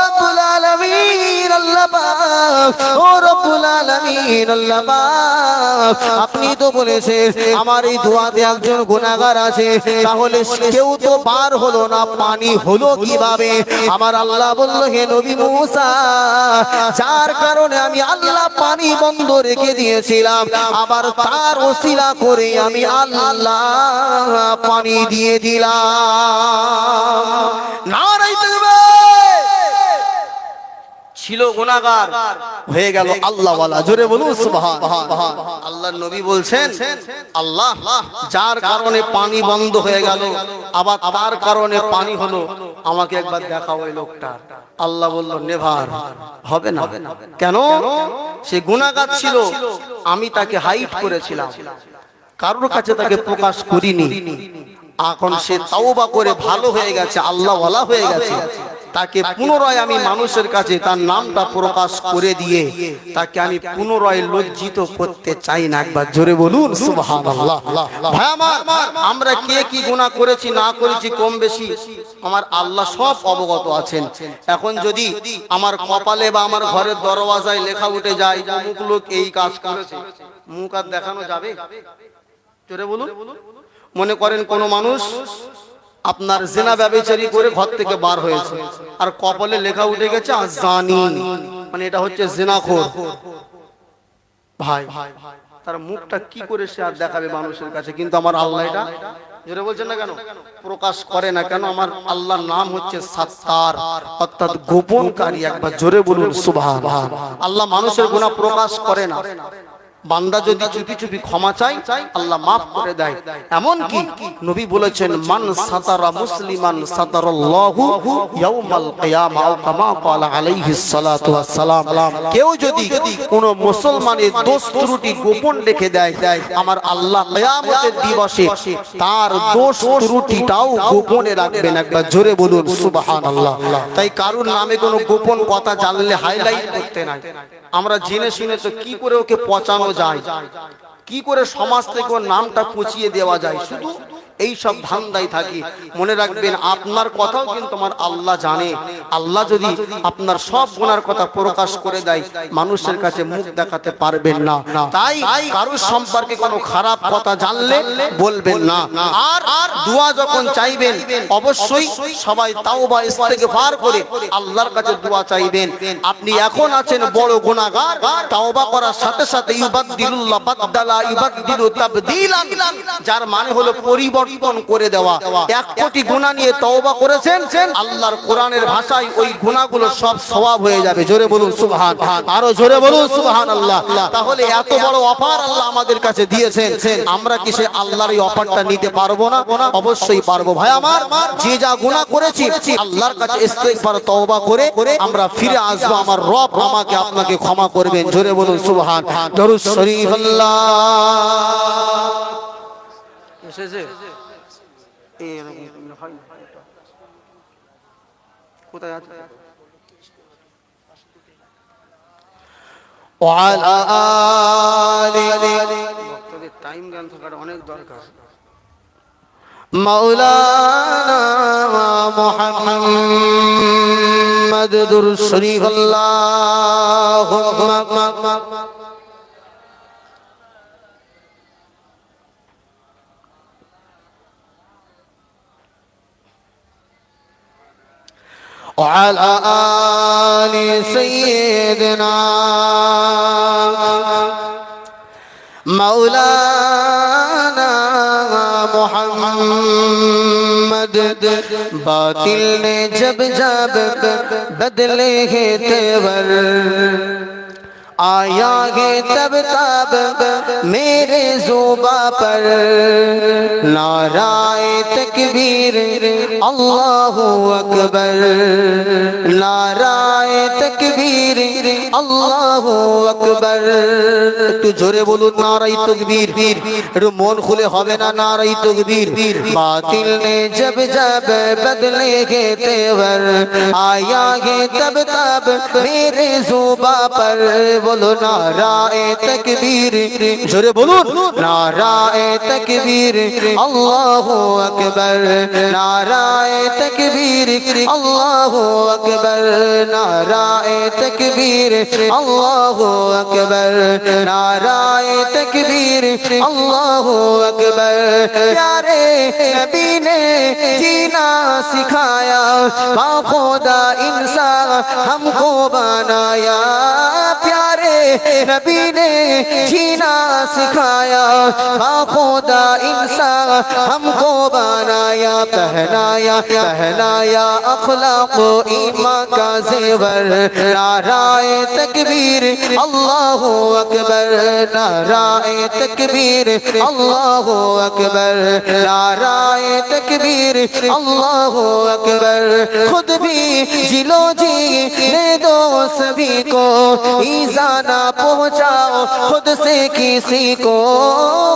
রব্বুল আলামিন আল্লাহ পাক, ও রব্বুল আলামিন আল্লাহ পাক, আপনি তো বলেছেন আমার এই দোয়াতে একজন গুনাহগার আছে, তাহলে কেউ তো বার হলো না, পানি হলো কিভাবে? আমার আল্লাহ বলল, হে নবী মুসা, যার কারণে আমি আল্লাহ পানি বন্ধ রেখে দিয়েছিলাম, আবার তার ওসিলা করে আমি আল্লাহ পানি দিয়ে দিলাম। নারায়ে তাকবীর। ছিল গুনাহগার, হয়ে গেল আল্লাহ ওয়ালা। জোরে বলুন সুবহানাল্লাহ। আল্লাহর নবী বলছেন, আল্লাহ যার কারণে পানি বন্ধ হয়ে গেল, আবার তার কারণে পানি হলো, আমাকে একবার দেখাও ওই লোকটা। আল্লাহ বলল, নেভার, হবে না। কেন? সে গুনাহগার ছিল, আমি তাকে হাইড করেছিলাম, কারোর কাছে তাকে প্রকাশ করিনি। এখন সে তওবা করে ভালো হয়ে গেছে, আল্লাহ ওয়ালা হয়ে গেছে, তাকে পুনরায় আমি মানুষের কাছে তার নামটা প্রকাশ করে দিয়ে তাকে আমি পুনরায় লজ্জিত করতে চাই না। একবার জোরে বলুন সুবহানাল্লাহ। ভাই আমার, আমরা কে কি গুনাহ করেছি না করেছি কম বেশি আমার আল্লাহ সব অবগত আছেন। এখন যদি আমার কপালে বা আমার ঘরের দরওয়াজায় লেখা উঠে যায় অমুক লোক এই কাজ করেছে, মুখ আর দেখানো যাবে? জোরে বলুন। মনে করেন কোন মানুষ আপনার জিনা ব্যভিচারী করে ঘর থেকে বার হয়েছে, আর কপালে লেখা উঠে গেছে জানি, মানে এটা হচ্ছে জিনাখোর। ভাই তার মুখটা কি করে সে আর দেখাবে মানুষের কাছে? কিন্তু আমার আল্লাহ এটা জোরে বলছেন না কেন প্রকাশ করে না কেন? আমার আল্লাহর নাম হচ্ছে সাত্তার, অর্থাৎ গোপনকারী। একবার জোরে বলুন সুবহানাল্লাহ। আল্লাহ মানুষের গুনাহ প্রকাশ করে না, বান্দা যদি চুপি চুপি ক্ষমা চাই আল্লাহ মাফ করে দেয়। এমন কি নবী বলেছেন, মান সাতারা মুসলিমান সাতারাল্লাহু ইয়াউমাল কিয়ামা, ও কামা ক্বালা আলাইহিস সালাতু ওয়াস সালাম। কেউ যদি কোন মুসলমানের দোষ ত্রুটি গোপন রেখে দেয়, আমার আল্লাহ কিয়ামতের দিবসে তার দোষ ত্রুটিটাও গোপনে রাখবেন। একবার জোরে বলুন সুবহানাল্লাহ। তাই কারুর নামে কোনো গোপন কথা জানলে হাইলাইট করতে নাই। আমরা জেনে শুনে তো কি করে ওকে পচানো যায়, কি করে সমাজ থেকে ওর নামটা পুছিয়ে দেওয়া যায়, শুধু এই সব ধান্দাই থাকি। মনে রাখবেন আপনার কথাও কিন্তু আমার আল্লাহ জানে। আল্লাহ যদি আপনার সব গুনার কথা প্রকাশ করে দেয়, মানুষের কাছে মুখ দেখাতে পারবেন না। তাই কারোর সম্পর্কে কোনো খারাপ কথা জানলে বলবেন না। আর দোয়া যখন চাইবেন অবশ্যই সবাই তাওবা ইস্তেগফার করে আল্লাহর কাছে দোয়া চাইবেন। আপনি এখন আছেন বড় গুনাহগার, তাওবা করার সাথে সাথে ইউবাদদিলুল্লাহ বাদদালা ইউবাদদিলু তাবদীলান, যার মানে হলো পরিবর্তন করে দেওয়া। 1 কোটি গুনাহ নিয়ে তওবা করেছেন, আল্লাহর কোরআনের ভাষায় ওই গুনাহগুলো সব সওয়াব হয়ে যাবে। জোরে বলুন সুবহান, আরো জোরে বলুন সুবহানাল্লাহ। তাহলে এত বড় অফার আল্লাহ আমাদের কাছে দিয়েছেন, আমরা কি সে আল্লাহর এই অফারটা নিতে পারবো না? অবশ্যই পারবো। ভাই আমার, যে যা গুনাহ করেছি আল্লাহর কাছে ইস্তেগফার তওবা করে আমরা ফিরে আসবো, আমার রব আমাকে আপনাকে ক্ষমা করবেন। জোরে বলুন সুবহান। দরুদ শরীফ আল্লাহ এসেছে কোথায় আছে? ওয়ালা আলি, ভক্তদের টাইম জ্ঞান থাকার অনেক দরকার। মাওলানা মুহাম্মদ দুরূদ শরীফ আল্লাহুম্মা وعلى آل سيدنا مولانا محمد باطل نے جب جب بدلے ہیں تیور آیا ہے تب تب میرے زباں پر نعرہ تکبیر اللہ اکبر نعرہ تکبیر اللہ اکبر একটু জোরে বলুন নারায়ে তাকবীর একটু মন খুলে হবে না নারায়ে তাকবীর বাতিল ने जब जब बदले के तेवर आया है तब तब मेरे जुबां पर बोलो नाराए तकबीर जोरे बोलून नाराए तकबीर अल्लाहु अकबर नाराए तकबीर अल्लाहु अकबर नाराए तकबीर अल्लाहु अकबर नाराए तकबीर अल्लाहु अकबर प्यारे नबी ने जीना सिखाया बाखुदा इंसान हमको बनाया प्यारे नबी ने जीना सिखाया बाखुदा इंसान हमको बनाया पहनाया पहनाया अखलाक ईमान का जेवर नाराए तकबीर अल्लाहु अकबर नाराए तकबीर अल्लाहु अकबर नाराए तकबीर अल्लाहु अकबर खुद भी जिलो जी ने दो सभी को ईज़ा ना पहुँचाओ खुद से किसी को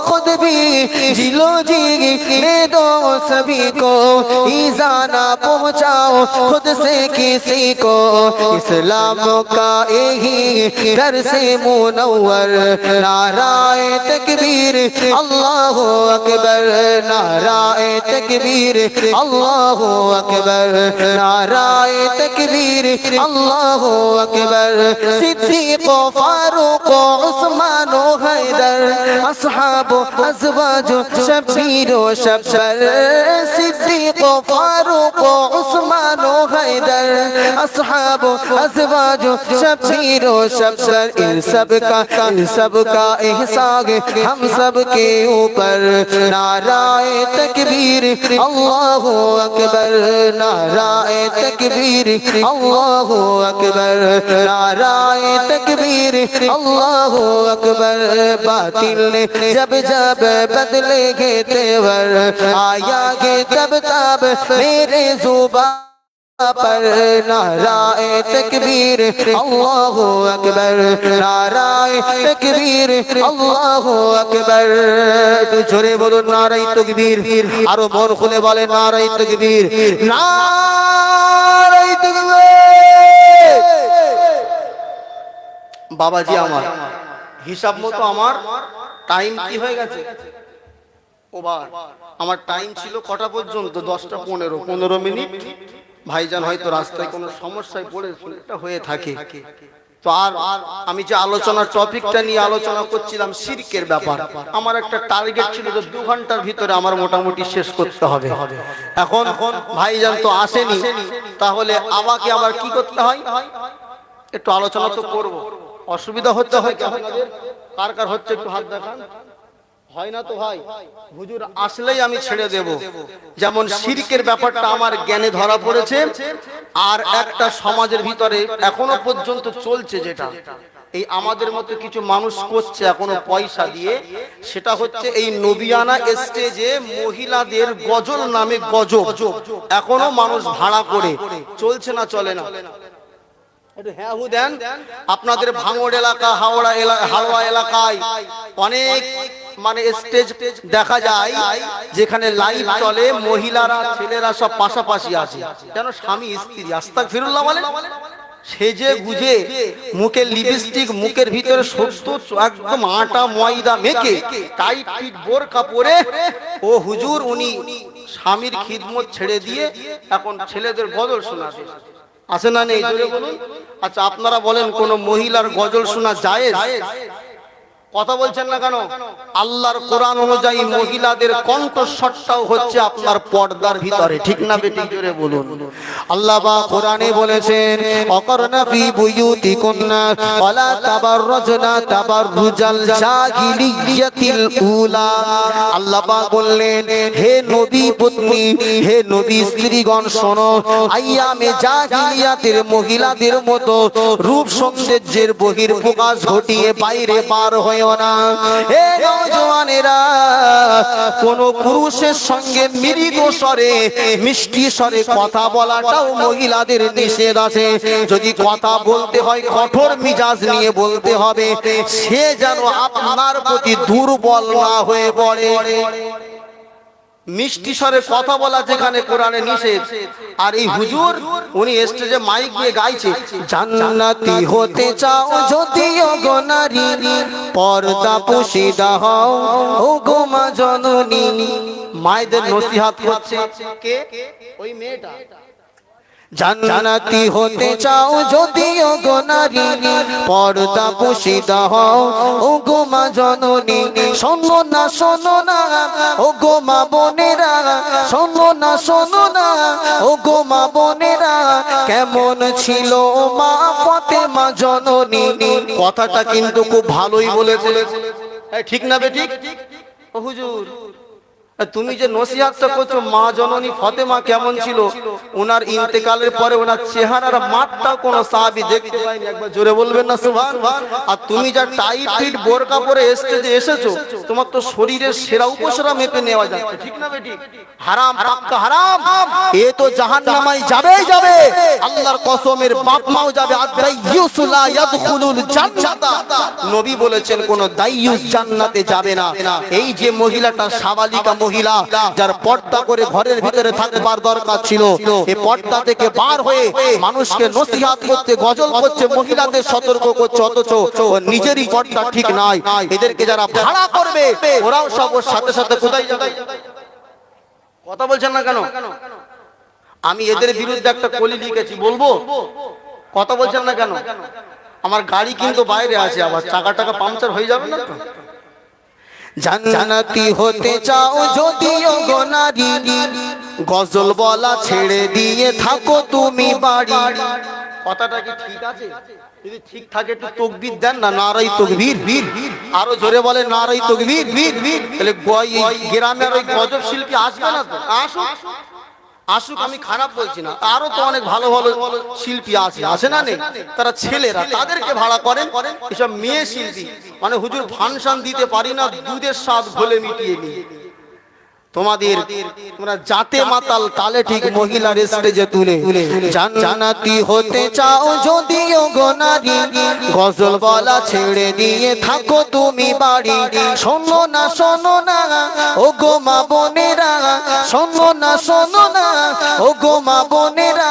खुद भी जिलो जी ने दो सभी को ईज़ा ना पहुँचाओ खुद से किसी को इस्लाम का यही घर से मुनव्वर नाराए तकबीर अल्लाहु अकबर नाराए तकबीर अल्लाहु अकबर नाराए तकबीर अल्लाहु अकबर सिद्दीक़ फारूक उस्मान हैदर अस्हाब अज़वाज शब्बीर शब्बर सिद्दीक़ फारूक उस्मान हैदर अस्हाब अज़वाज शब्बीर शब्बर इन सब का एहसान हम सब के ऊपर नाराए तकबीर अल्लाहु अकबर नाराए तकबीर अल्लाहु अकबर नाराए तकबीर अल्लाहु अकबर बातिल ने जब जब बदले के तेवर आया के तब तब मेरे जुबां पर नाराए तकबीर अल्लाहु अकबर नाराए तकबीर अल्लाहु अकबर तो जोरे बोलो नाराए तकबीर आरो मन खुले बोले नाराए तकबीर नाराए तकबीर बाबाजी আমার হিসাব মতো আমার টাইম কি হয়ে গেছে ওভার আমার টাইম ছিল কটা পর্যন্ত 10টা 15 মিনিট ভাইজান হয়তো রাস্তায় কোনো সমস্যায় পড়েছে এটা হয়ে থাকে তো আর আমি যে আলোচনার টপিকটা নিয়ে আলোচনা করছিলাম শিরকের ব্যাপার আমার একটা টার্গেট ছিল যে 2 ঘন্টার ভিতরে আমার মোটামুটি শেষ করতে হবে এখন ভাইজান তো আসেনি তাহলে আমাকে আবার কি করতে হয় একটু আলোচনা তো করব অসুবিধা হচ্ছে হয়তো আপনাদের কার কার হচ্ছে একটু হাত দেখান হয় না তো ভাই হুজুর আসলেই আমি ছেড়ে দেব যেমন শিরকের ব্যাপারটা আমার জ্ঞানে ধরা পড়েছে আর একটা সমাজের ভিতরে এখনো পর্যন্ত চলছে যেটা এই আমাদের মতো কিছু মানুষ করছে এখনো পয়সা দিয়ে সেটা হচ্ছে এই নবিয়ানা স্টেজে মহিলাদের গজল নামে গজল এখনো মানুষ ভাড়া করে চলছে না চলে না হ্যাঁ হু দেন আপনাদের ভাঙড় এলাকা হাওড়া এলাকায় অনেক মানে স্টেজ দেখা যায় যেখানে লাইভ চলে মহিলারা ছেলেরা সব পাশাপাশি আছে যেন স্বামী স্ত্রী আস্তাগফিরুল্লাহ বলেন সেজে গুজে মুখে লিপস্টিক মুখের ভিতরে সত্য একদম আটা ময়দা মেখে টাইট ফিট বোরকা পরে ও হুজুর উনি স্বামীর খিদমত ছেড়ে দিয়ে এখন ছেলেদের গজল শোনাতে আছে না নেই জোরে বলুন আচ্ছা আপনারা বলেন কোন মহিলার গজল শোনা জায়েজ কথা বলছেন না কেন? আল্লাহর কোরআন অনুযায়ী মহিলাদের কণ্ঠস্বরটাও হচ্ছে আপনার পর্দার ভিতরে, ঠিক না বেঠিক? জোরে বলুন। আল্লাহ পাক কোরআনে বলেছেন অকরনা ফি বুয়ুতিকুন্না ওয়ালা তাবাররাজনা তাবাররুজাল জাহিলিয়াতিল উলা। আল্লাহ পাক বললেন হে নবী পত্নী, হে নবী স্ত্রীগণ শোনো, আইয়ামে জাহিলিয়াতের মহিলাদের মতো রূপ সৌন্দর্যের বহির্প্রকাশ ঘটিয়ে বাইরে বার হয় না। হে নওজওয়ানেরা, কোন পুরুষের সঙ্গে মৃদু স্বরে মিষ্টি স্বরে কথা বলাটাও মহিলাদের নিষেধ আছে। যদি কথা বলতে হয় কঠোর মিজাজ নিয়ে বলতে হবে, সে যেন আপনার প্রতি দুর্বল না হয়ে পড়ে। মিষ্টি স্বরে কথা বলা যেখানে কোরআনে নিষেধ, আর এই হুজুর উনি স্টেজে মাইক নিয়ে গাইছে জান্নাতি হতে চাও যদি ওগো নারী, পর্দা পুশিদা হও ওগো মা জননী। মায়েদের নসিহত করছে কে? ওই মেয়েটা। জান্নাতি হতে চাও যদি ওগো নারী, পর্দা পুশিদা হও ওগো মা জননী। শোনো না শোনো না ওগো মা বোনেরা, শোনো না শোনো না ওগো মা বোনেরা, কেমন ছিল মা ফাতেমা জননী। কথাটা কিন্তু খুব ভালোই বলেছে, ঠিক না বেঠিক? ও হুজুর, তুমি যে নসিহতটা করছো মা জননী ফাতেমা কেমন ছিল, ওনার ইন্তেকালের পরে ওনার চেহারার মাপটা কোন সাহাবী দেখতে পায়নি, একবার জোরে বলবেন না সুবহান। আর তুমি যা টাইট ফিট বোরকা পরে স্টেজে এসেছো, তোমার তো শরীরের সেরা উপসেরা মেপে নেওয়া যাচ্ছে, ঠিক না বেঠিক? হারাম, পাক্কা হারাম। এ তো জাহান্নামায় যাবেই যাবে, আল্লাহর কসমের বাপ মাও যাবে। আদাইয়ুস লা ইয়াদখুলুল জান্নাতা, নবী বলেছেন কোন দাইয়ুস জান্নাতে যাবে না। এই যে মহিলাটা সাবালিকা মহিলা, যার পর্দা করে ঘরের ভিতরে থাকবার দরকার ছিল, এই পর্দা থেকে বার হয়ে মানুষকে নসিহত করতে, গজল করছে, মহিলাদের সতর্ক করছে, অথচ নিজেরই পর্দা ঠিক নাই। এদেরকে যারা ভাড়া করবে ওরাও সব ওর সাথে সাথে কোথায় যাবে? কথা বলছেন না কেন? আমি এদের বিরুদ্ধে একটা কলি লিখেছি, বলবো? কথা বলছেন না কেন? আমার গাড়ি কিন্তু বাইরে আছে, আবার চাকা টাকা পাংচার হয়ে যাবে না তো? জান্নাতি হতে চাও যদি ওগো নারী, গজল বলা ছেড়ে দিয়ে থাকো তুমি বাড়ি। কথাটা কি ঠিক আছে? যদি ঠিক থাকে একটু তাকবীর দেন না, নারায়ে তাকবীর। আরো জোরে বলে নারায়ে তাকবীর। তাহলে গ্রামের ওই গজব শিল্পী আসবে না তো? আসুক, আসুক, আমি খারাপ বলছি না, আরো তো অনেক ভালো ভালো শিল্পী আছে, আছে না নেই? তারা ছেলেরা, তাদেরকে ভাড়া করেন। এসব মেয়ে শিল্পী মানে হুজুর ফাংশন দিতে পারি না, দুধের স্বাদ ঘোলে মিটিয়ে নি। তোমাদের তোমরা জাতে মাতাল তালে ঠিক মহিলার স্টেজে তুলে জান্নাতি হতে চাও যদি ওগো নারী, গজল বলা ছেড়ে দিয়ে থাকো তুমি বাড়ি। শোনো না শোনো না ওগো মা বোনেরা, শোনো না শোনো না ওগো মা বোনেরা,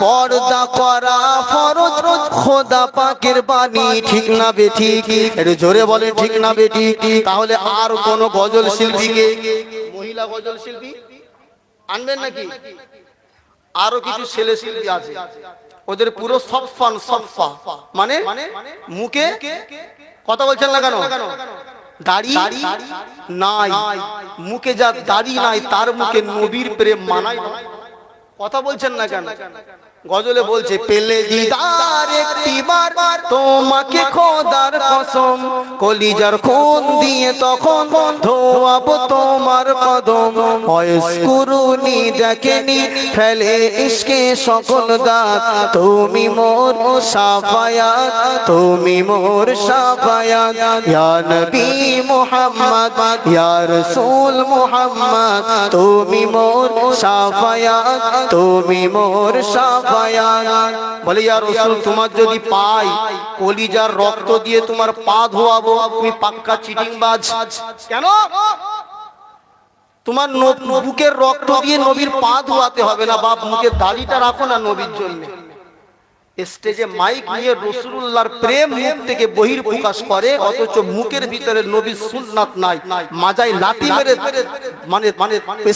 পর্দা করা ফরজ খোদা পাকের বাণী, ঠিক না বেঠিক? একটু জোরে বলেন ঠিক না বেঠিক? তাহলে আর কোন গজল শিল্পীকে, মহিলা গজল শিল্পী আনবেন নাকি? আরো কিছু ছেলে শিল্পী আছে, ওদের পুরো সফান সফা, মানে মুখে, কথা বলছেন না কেন? দাড়ি নাই, মুখে যা দাড়ি নাই তার মুখে নবীর প্রেম মানায় না। কথা বলছেন না কেন? গজলে বলছে পেলে দিদার একটিবার তোমাকে খোদার কসম, কলিজার খুন দিয়ে তখন ধোয়াবো তোমার কদম। ওয়াসকুরুনি দেখেনি ফেলে ইশকে সকল দাঁত, তুমি মোর শাফায়াত, তুমি মোর শাফায়াত। ইয়া নবী মুহাম্মদ, ইয়া রাসূল মুহাম্মদ, তুমি মোর শাফায়াত, তুমি মোর শাফায়াত। বলে ইয়া রাসূল, তোমার যদি পাই কলিজার রক্ত দিয়ে তোমার পা ধোয়াবো, তুমি পাক্কা চিটিংবাজ। কেন? তোমার বুকের রক্ত দিয়ে নবীর পা ধোয়াতে হবে না, বাপ মুখের দাড়িটা রাখো না নবীর জন্য। স্টেজে মাইক নিয়ে রাসূলুল্লাহর প্রেম মুখ থেকে বহির প্রকাশ করে, অথচ মুখের ভিতরে নবীর সুন্নাত নাই। মাজায় লাঠি মেরে মানে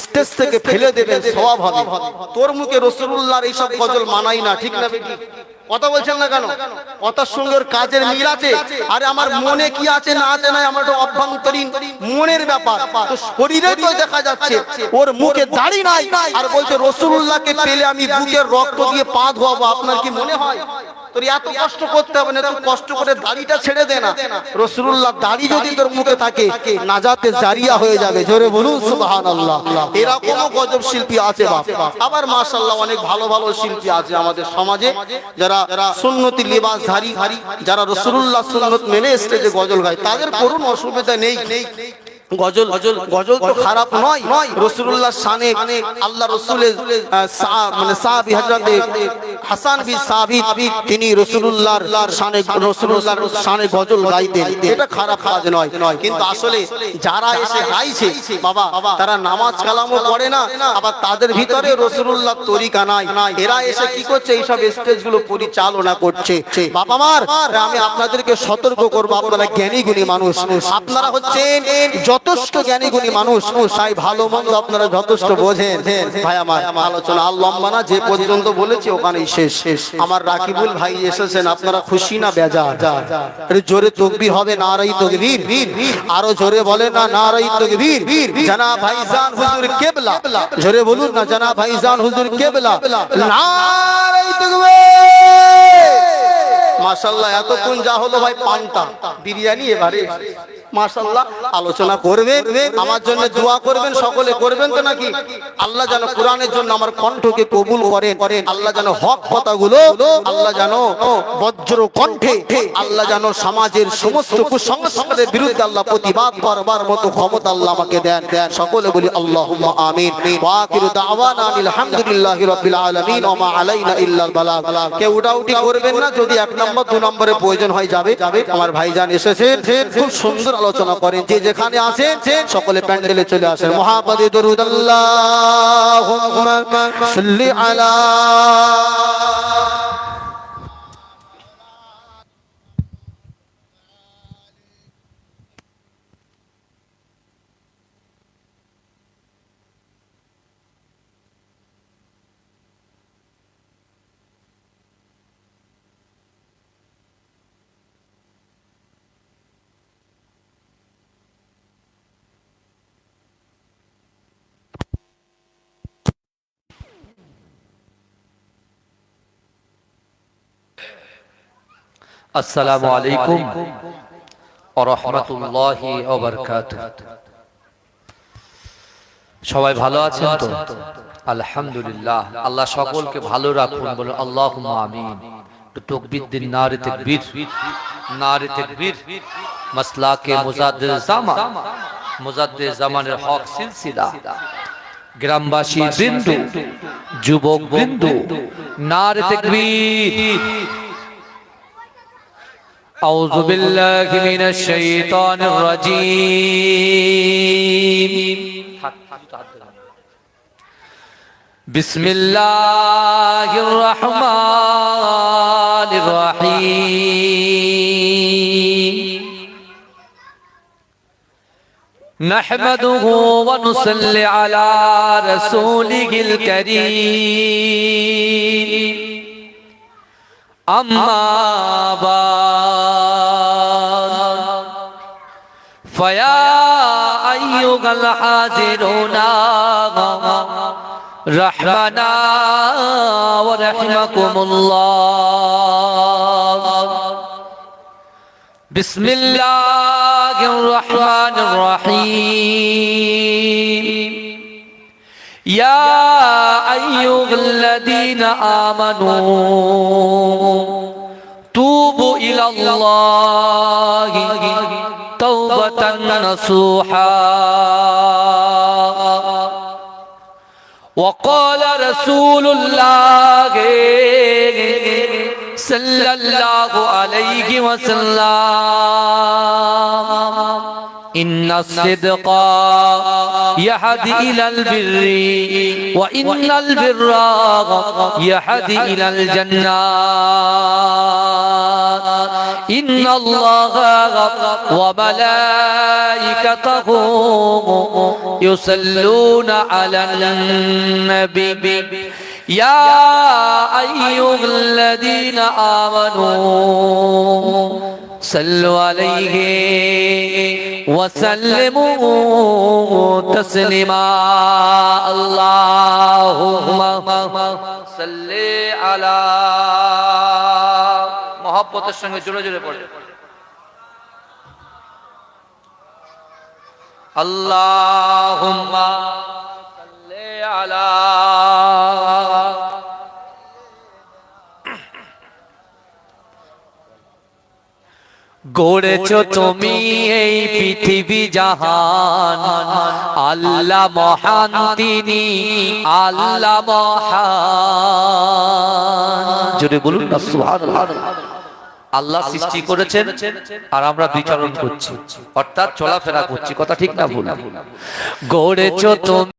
স্টেজ থেকে ফেলে দেবেন, সওয়াব হবে। তোর মুখে রাসূলুল্লাহর এইসব গজল মানাই না, ঠিক না বেটি? কথা বলছেন না কেন? কথার সঙ্গে ওর কাজের মিল আছে। আরে আমার মনে কি আছে না আছে না, আমার একটা অভ্যন্তরীণ মনের ব্যাপার। তো শরীরে তো দেখা যাচ্ছে ওর মুখে দাড়ি নাই, আর বলছে রাসূলুল্লাহকে পেলে আমি বুকের রক্ত দিয়ে পা ধোয়াবো। আপনার কি মনে হয় তোর এত কষ্ট করতে হবে না? তুই কষ্ট করে দাড়িটা ছেড়ে দে না। রাসূলুল্লাহ দাড়ি যদি তোর মুখে থাকে নাজাতে জারিয়া হয়ে যাবে। জোরে বলুন সুবহানাল্লাহ। এরকমও গজব শিল্পী আছে বাপ। আবার মাশাআল্লাহ অনেক ভালো ভালো শিল্পী আছে আমাদের সমাজে, যারা সুন্নতি লিবাসধারী, যারা রাসূলুল্লাহ সুন্নত মেনে স্টেজে গজল গায়। তাদের করুন, অসুবিধা নেই। গজল গজল তো খারাপ নয়। রাসূলুল্লাহর শানে আল্লাহ রাসূলের মানে সাহাবী হযরত হাসান বিন সাবিত তিনি রাসূলুল্লাহর শানে গজল গাইতেন। এটা খারাপ কাজ নয়, কিন্তু আসলে যারা এসে গাইছে বাবা তারা নামাজ কালামও পড়ে না, আবার তাদের ভিতরে রাসূলুল্লাহর তরিকা নাই। এরা এসে কি করছে? এইসব স্টেজগুলো পরিচালনা করছে। বাবা মার, আমি আপনাদেরকে সতর্ক করব, আপনারা জ্ঞানী গুণী মানুষ, আপনারা হচ্ছেন যথেষ্ট জ্ঞানী গুণী মানুষ, তাই ভালো মন্দ আপনারা যথেষ্ট বোঝেন। ভাই আমার আলোচনা আর লম্বা না, যে পর্যন্ত বলেছি ওখানেই শেষ। আমার রাকিবুল ভাই এসেছেন, আপনারা খুশি না বেজার? জোরে তাকবীর হবে, নারাই তাকবীর। আরো জোরে বলেন না, নারাই তাকবীর। জানাব ভাইজান হুজুর কেবলা, জোরে বলুন না, জানাব ভাইজান হুজুর কেবলা, নারাই তাকবীর। মাশাআল্লাহ এতক্ষণ যা হলো ভাই পান্তা বিরিয়ানি, এবারে মাশাআল্লাহ আলোচনা করবেন, আমার জন্য দোয়া করবেন, সকলে করবেন তো নাকি? আল্লাহ যেন কোরআনের জন্য আমার কণ্ঠকে কবুল করেন, আল্লাহ যেন হক কথাগুলো আল্লাহ যেন বজ্র কণ্ঠে আল্লাহ যেন সমাজের সমস্ত কুসংস্কারের বিরুদ্ধে আল্লাহ প্রতিবাদ করবার মতো ক্ষমতা আল্লাহ আমাকে দেন। সকলে বলি আল্লাহুম্মা আমিন। ওয়া আখিরু দাওয়ানা আলহামদুলিল্লাহি রাব্বিল আলামিন ওয়া মা আলাইনা ইল্লাল বালাগ। কেউ উঠাউঠি করবেন না, যদি 1 নম্বর 2 নম্বরে প্রয়োজন হয় যাবে। আমার ভাইজান এসেছেন, খুব সুন্দর আলোচনা করেন। যে যেখানে আছেন সকলে প্যান্ডেলে চলে আসেন। মুহাব্বতে দরুদ আল্লাহুম্মা সাল্লি আলা আসসালামু আলাইকুম ওয়া রাহমাতুল্লাহি ওয়া বারাকাতুহু। সবাই ভালো আছেন তো? আলহামদুলিল্লাহ। আল্লাহ সকলকে ভালো রাখুন, বলুন আল্লাহুম্মা আমিন। তাকবীর দিন, নারে তাকবীর, নারে তাকবীর। মাসলাকে মুজাদ্দিদ জামানের হক সিলসিলা, গ্রামবাসী বৃন্দ, যুবক বৃন্দ, নারে তাকবীর। أعوذ بالله من الشيطان الرجيم. بسم الله الرحمن الرحيم. نحمده ونصلي على رسوله الكريم. أما بعد فيا أيها الحاضرون رحمنا ورحمكم الله. بسم الله الرحمن الرحيم. يا أيها الذين آمنوا توبوا إلى الله توبة نصوحا. وقال رسول الله صلى الله عليه وسلم إن الصدق يهدي إلى البر وإن البر يهدي إلى الجنة. إن الله وملائكته يصلون على النبي ইয়া আইয়ুহাল্লাযীনা আমানু সাল্লু আলাইহি ওয়া সাল্লিমু তাসলিমা আল্লাহুম্মা সাল্লি আলা মহব্বতের সঙ্গে জোরে জোরে পড়ে আল্লাহুম্মা সাল্লি আলা গড়েছো তুমি এই পৃথিবী জাহান আল্লাহ মহান তিনি আল্লাহ মহান জোরে বলুন না সুবহানাল্লাহ আল্লাহ সৃষ্টি করেছেন আর আমরা বিচরণ করছি অর্থাৎ চলাফেরা করছি কথা ঠিক না ভুল গড়েছো তুমি